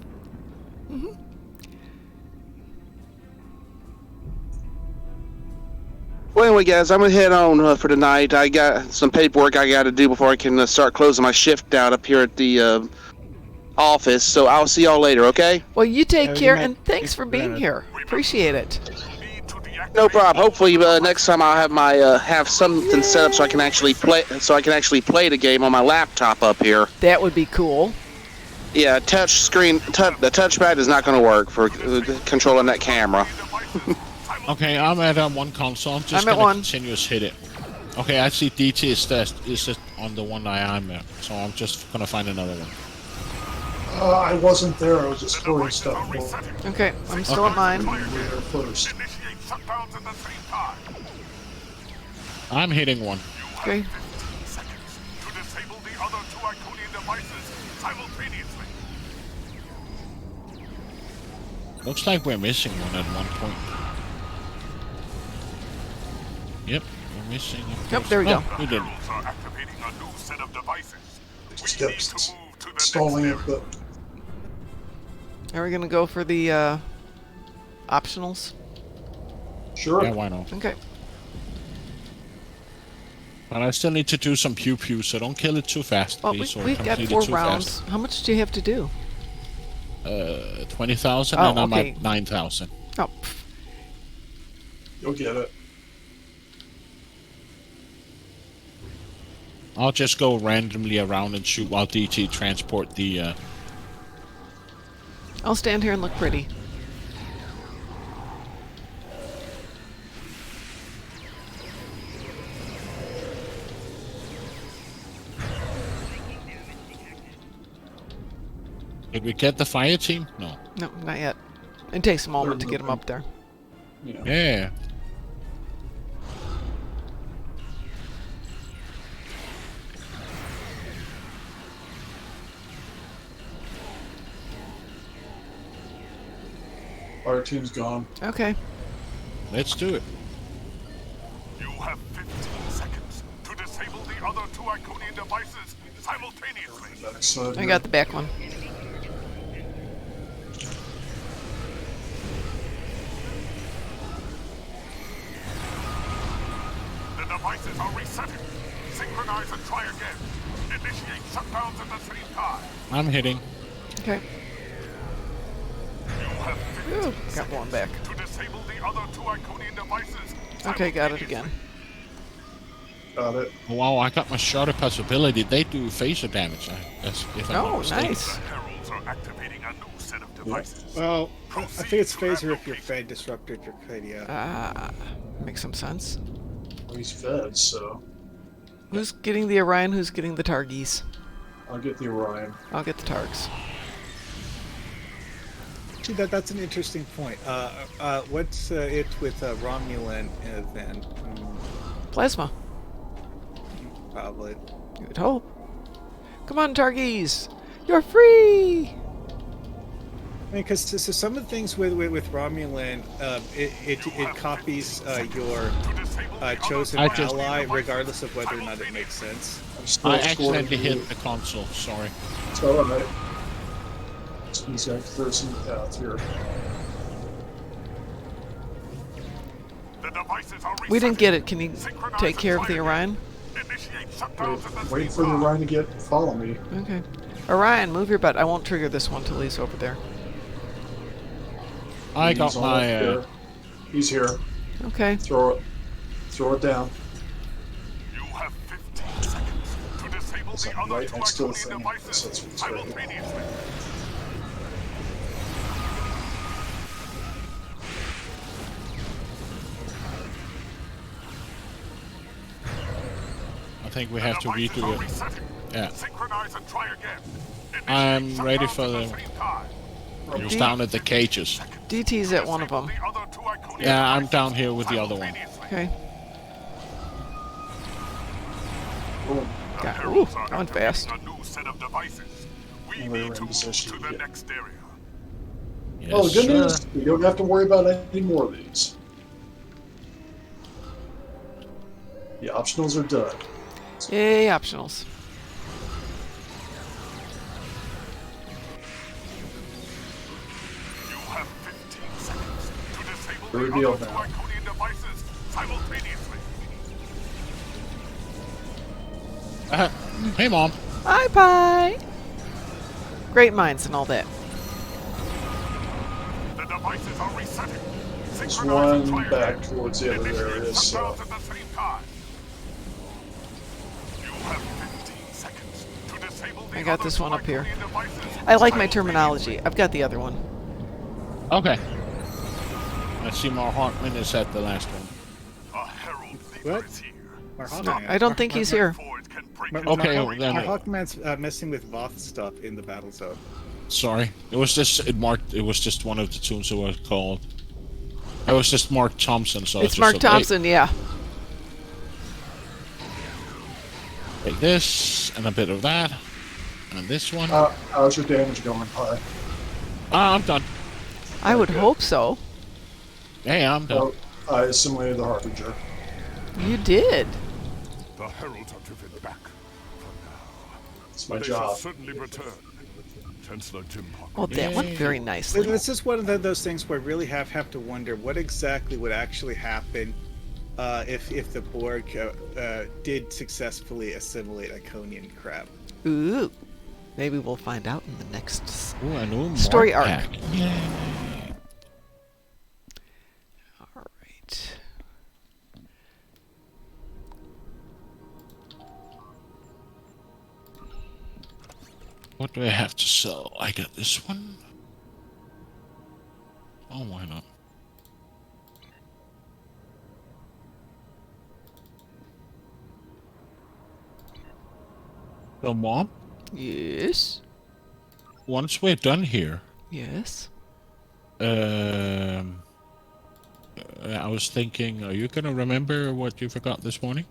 anyway, guys, I'm gonna head on for tonight. I got some paperwork I got to do before I can start closing my shift down up here at the office. So I'll see y'all later. Okay? Well, you take Have a good care, night. and thanks for being here. Appreciate it. No problem. Hopefully, next time I'll have my have something set up so I can actually play. So I can actually play the game on my laptop up here. That would be cool. Yeah, the touchpad is not going to work for controlling that camera. Okay, I'm at one console. I'm just I'm at gonna one. continuous hit it. Okay, I see DT is just on the one I'm at, so I'm just gonna find another one. I wasn't there. I was just storing stuff. Okay, I'm still at mine. You were there first. Initiate shutdowns at the same time. I'm hitting one. Okay. 15 seconds to disable the other two Iconian devices simultaneously. Looks like we're missing one at one point. Yep, we're missing it. Yep, there we go. We did. Heralds are activating a new set of devices. Just We kept need to move to the stalling next it, but Are we gonna go for the optionals? sure. Yeah, why not? Okay. But I still need to do some pew-pew, so don't kill it too fast, Well, please. or we've got complete it 4 too rounds. How much do you have to do? Fast. 20,000, Oh, and I'm okay. at 9,000. Oh, You'll get it. I'll just go randomly around and shoot while DT transport the... I'll stand here and look pretty. Did we get the fire team? No. No, not yet. It takes a moment to get them up there. Yeah. Yeah. Our team's gone. Okay. Let's do it. You have 15 seconds to disable the other two Iconian devices simultaneously. Backside I here. got the back one. The devices are resetting. Synchronize and try again. Initiate shutdowns at the same time. I'm hitting. Okay. You have 15 Ooh, got one back. to disable the other two Iconian devices. Okay, got it again. Got it. Wow, I got my shorter possibility. They do phaser damage. If I'm not Oh, mistaken. nice. Heralds are activating a new set of devices. Well, I think it's phaser if you're Fade Disruptor Dracadia. Ah, makes some sense. Well, he's fed, so Who's getting the Orion? Who's getting the Targies? I'll get the Orion. I'll get the Targs. See, that's an interesting point. What's it with Romulan then? Plasma. Probably. You would hope. Come on, Targies! You're free! I mean, because so some of the things with Romulan, it copies your chosen ally, regardless of whether or not it makes sense. I accidentally hit the console. Sorry. It's alright. He's got to throw some path here. The devices are We didn't get it. Can you take care of the Orion? Initiate shutdowns at the Wait same for the time. Orion to follow me. Okay. Orion, move your butt. I won't trigger this one till he's over there. I He's got on my... up there. He's here. Okay. Throw it down. You have 15 seconds to disable It's the other right two next to the Iconian thing. devices So it's right here. simultaneously. I think we have to redo it. Resetting. Yeah. Synchronize and try again. I'm ready for the... Time. It was down at the cages. DT's at one of them. The other two Iconian Yeah, I'm down here with the other one. Okay. Boom. Got, ooh, going fast. A new set of devices. We And we're need to in move position to to the get- next area. Yes, Oh, the good sir. news, we don't have to worry about any more of these. The optionals are done. Yay, optionals. You have 15 seconds to disable The the reveal other two now. Iconian devices simultaneously. Hey, Mom. Hi, Pie. Great minds and all that. The devices are resetting. There's Synchronize one fire back dam. towards the other areas, so Shutdowns at the same time. You have 15 seconds to disable the I got other this one up here. Draconian devices. I like my terminology. I've got the other one. Okay. I see Mar Hartman is at the last one. A herald What? leader is here. No, I don't think he's here. Okay, then- Our Hawkman's messing with Voth stuff in the battle zone. Sorry, it was just it marked. It was just one of the tunes that was called. It was just Mark Thompson. So I It's just Mark said, "Hey, Thompson, yeah. Take this and a bit of that, and this one. how's your damage going, Pie? I'm done. I would Okay. hope so. Hey, I'm done. Well, I assimilated the Harbinger. You did. The heralds are driven back for now. It's my They shall job. certainly return. Chancellor Jim Pocket. Oh, that went very nicely. This is one of those things where I really have to wonder what exactly would actually happen if the Borg did successfully assimilate Iconian crab. Ooh. Maybe we'll find out in the next Ooh, a new story Mark arc. pack. Yay. All right. What do I have to sell? I got this one. Oh, why not? So, Mom, Yes. once we're done here, Yes. I was thinking, are you gonna remember what you forgot this morning?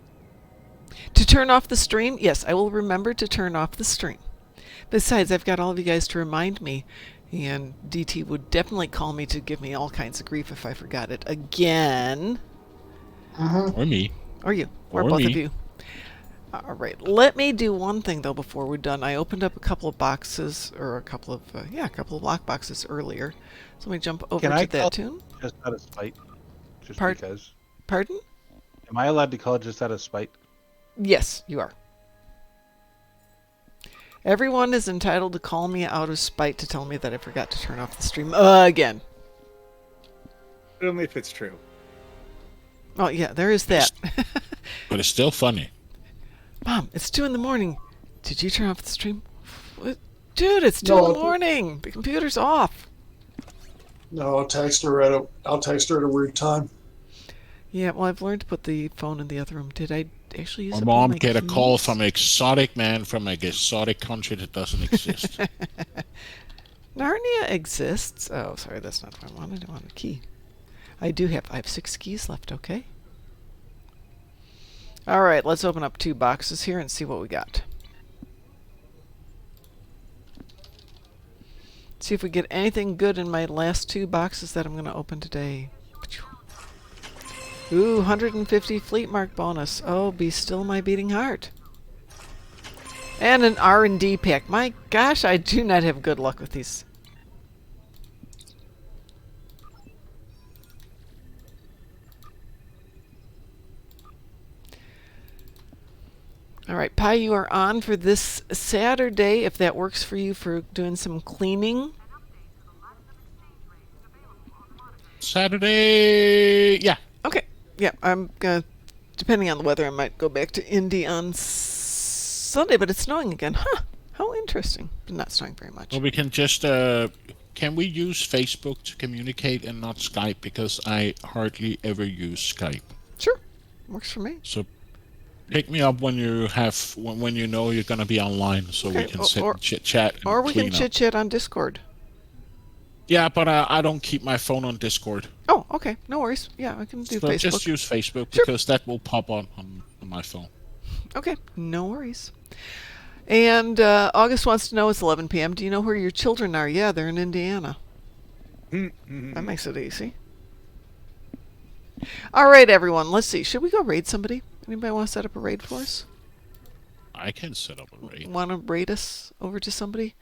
To turn off the stream? Yes, I will remember to turn off the stream. Besides, I've got all of you guys to remind me, and DT would definitely call me to give me all kinds of grief if I forgot it again. Or me? Or you. Or Or both me. of you. All right. Let me do one thing, though, before we're done. I opened up a couple of boxes, or a couple of lock boxes earlier. So let me jump over Can to I that call tune. just out of spite? Just Part- because. Pardon? Am I allowed to call it just out of spite? Yes, you are. Everyone is entitled to call me out of spite to tell me that I forgot to turn off the stream again. But only if it's true. Oh, yeah, there is that. But it's still funny. Mom, it's 2 in the morning. Did you turn off the stream? What? Dude, it's 2 No, in the morning. The computer's off. No, I'll text her at a weird time. Yeah, well, I've learned to put the phone in the other room. Did I actually use My up all mom my get a call keys? from an exotic man from an exotic country that doesn't exist. Narnia exists. Oh, sorry, that's not what I wanted. I wanted a key. I have 6 keys left, okay? All right, let's open up 2 boxes here and see what we got. See if we get anything good in my last 2 boxes that I'm going to open today. Ooh, 150 fleet mark bonus. Oh, be still my beating heart. And an R&D pack. My gosh, I do not have good luck with these. All right, Pi, you are on for this Saturday, if that works for you, for doing some cleaning. Saturday, yeah. Okay, yeah, I'm gonna, depending on the weather, I might go back to Indy on Sunday, but it's snowing again. Huh, how interesting. But not snowing very much. Well, we can just, can we use Facebook to communicate and not Skype? Because I hardly ever use Skype. Sure, works for me. So pick me up when you have, when you know you're going to be online, so we Okay, can sit and chit-chat and Or we can clean up. chit-chat on Discord. Yeah, but I don't keep my phone on Discord. Oh, okay, no worries. Yeah, I can do So Facebook. just use Facebook, Sure. because that will pop on my phone. Okay, no worries. And August wants to know, it's 11 p.m. Do you know where your children are? Yeah, they're in Indiana. That makes it easy. All right, everyone. Let's see. Should we go raid somebody? Anybody want to set up a raid for us? I can set up a raid. Want to raid us over to somebody?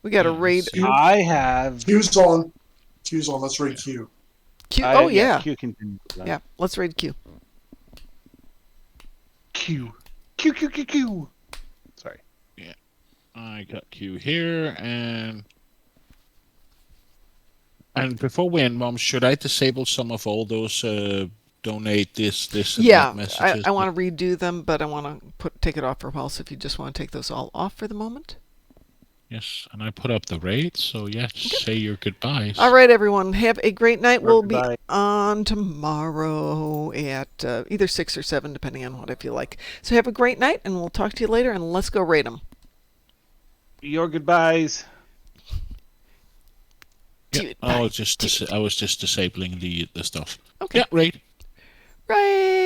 We got a raid. I have. Q's on. Q's on. Let's raid Q. Q. Oh, yeah. Q can do that. Yeah, let's raid Q. Q. Q. Sorry. Yeah. I got Q here, and before we end, Mom, should I disable some of all those donate this, and Yeah, that messages? I want to redo them, but I want to take it off for a while. So if you just want to take those all off for the moment. Yes, and I put up the rate, so yes, say your goodbyes. All right, everyone. Have a great night. We'll be goodbye. on tomorrow at either 6 or 7, depending on what I feel like. So have a great night, and we'll talk to you later, and let's go rate them. Your goodbyes. Yeah, I was just disabling the stuff. Okay. Yeah, right. Right.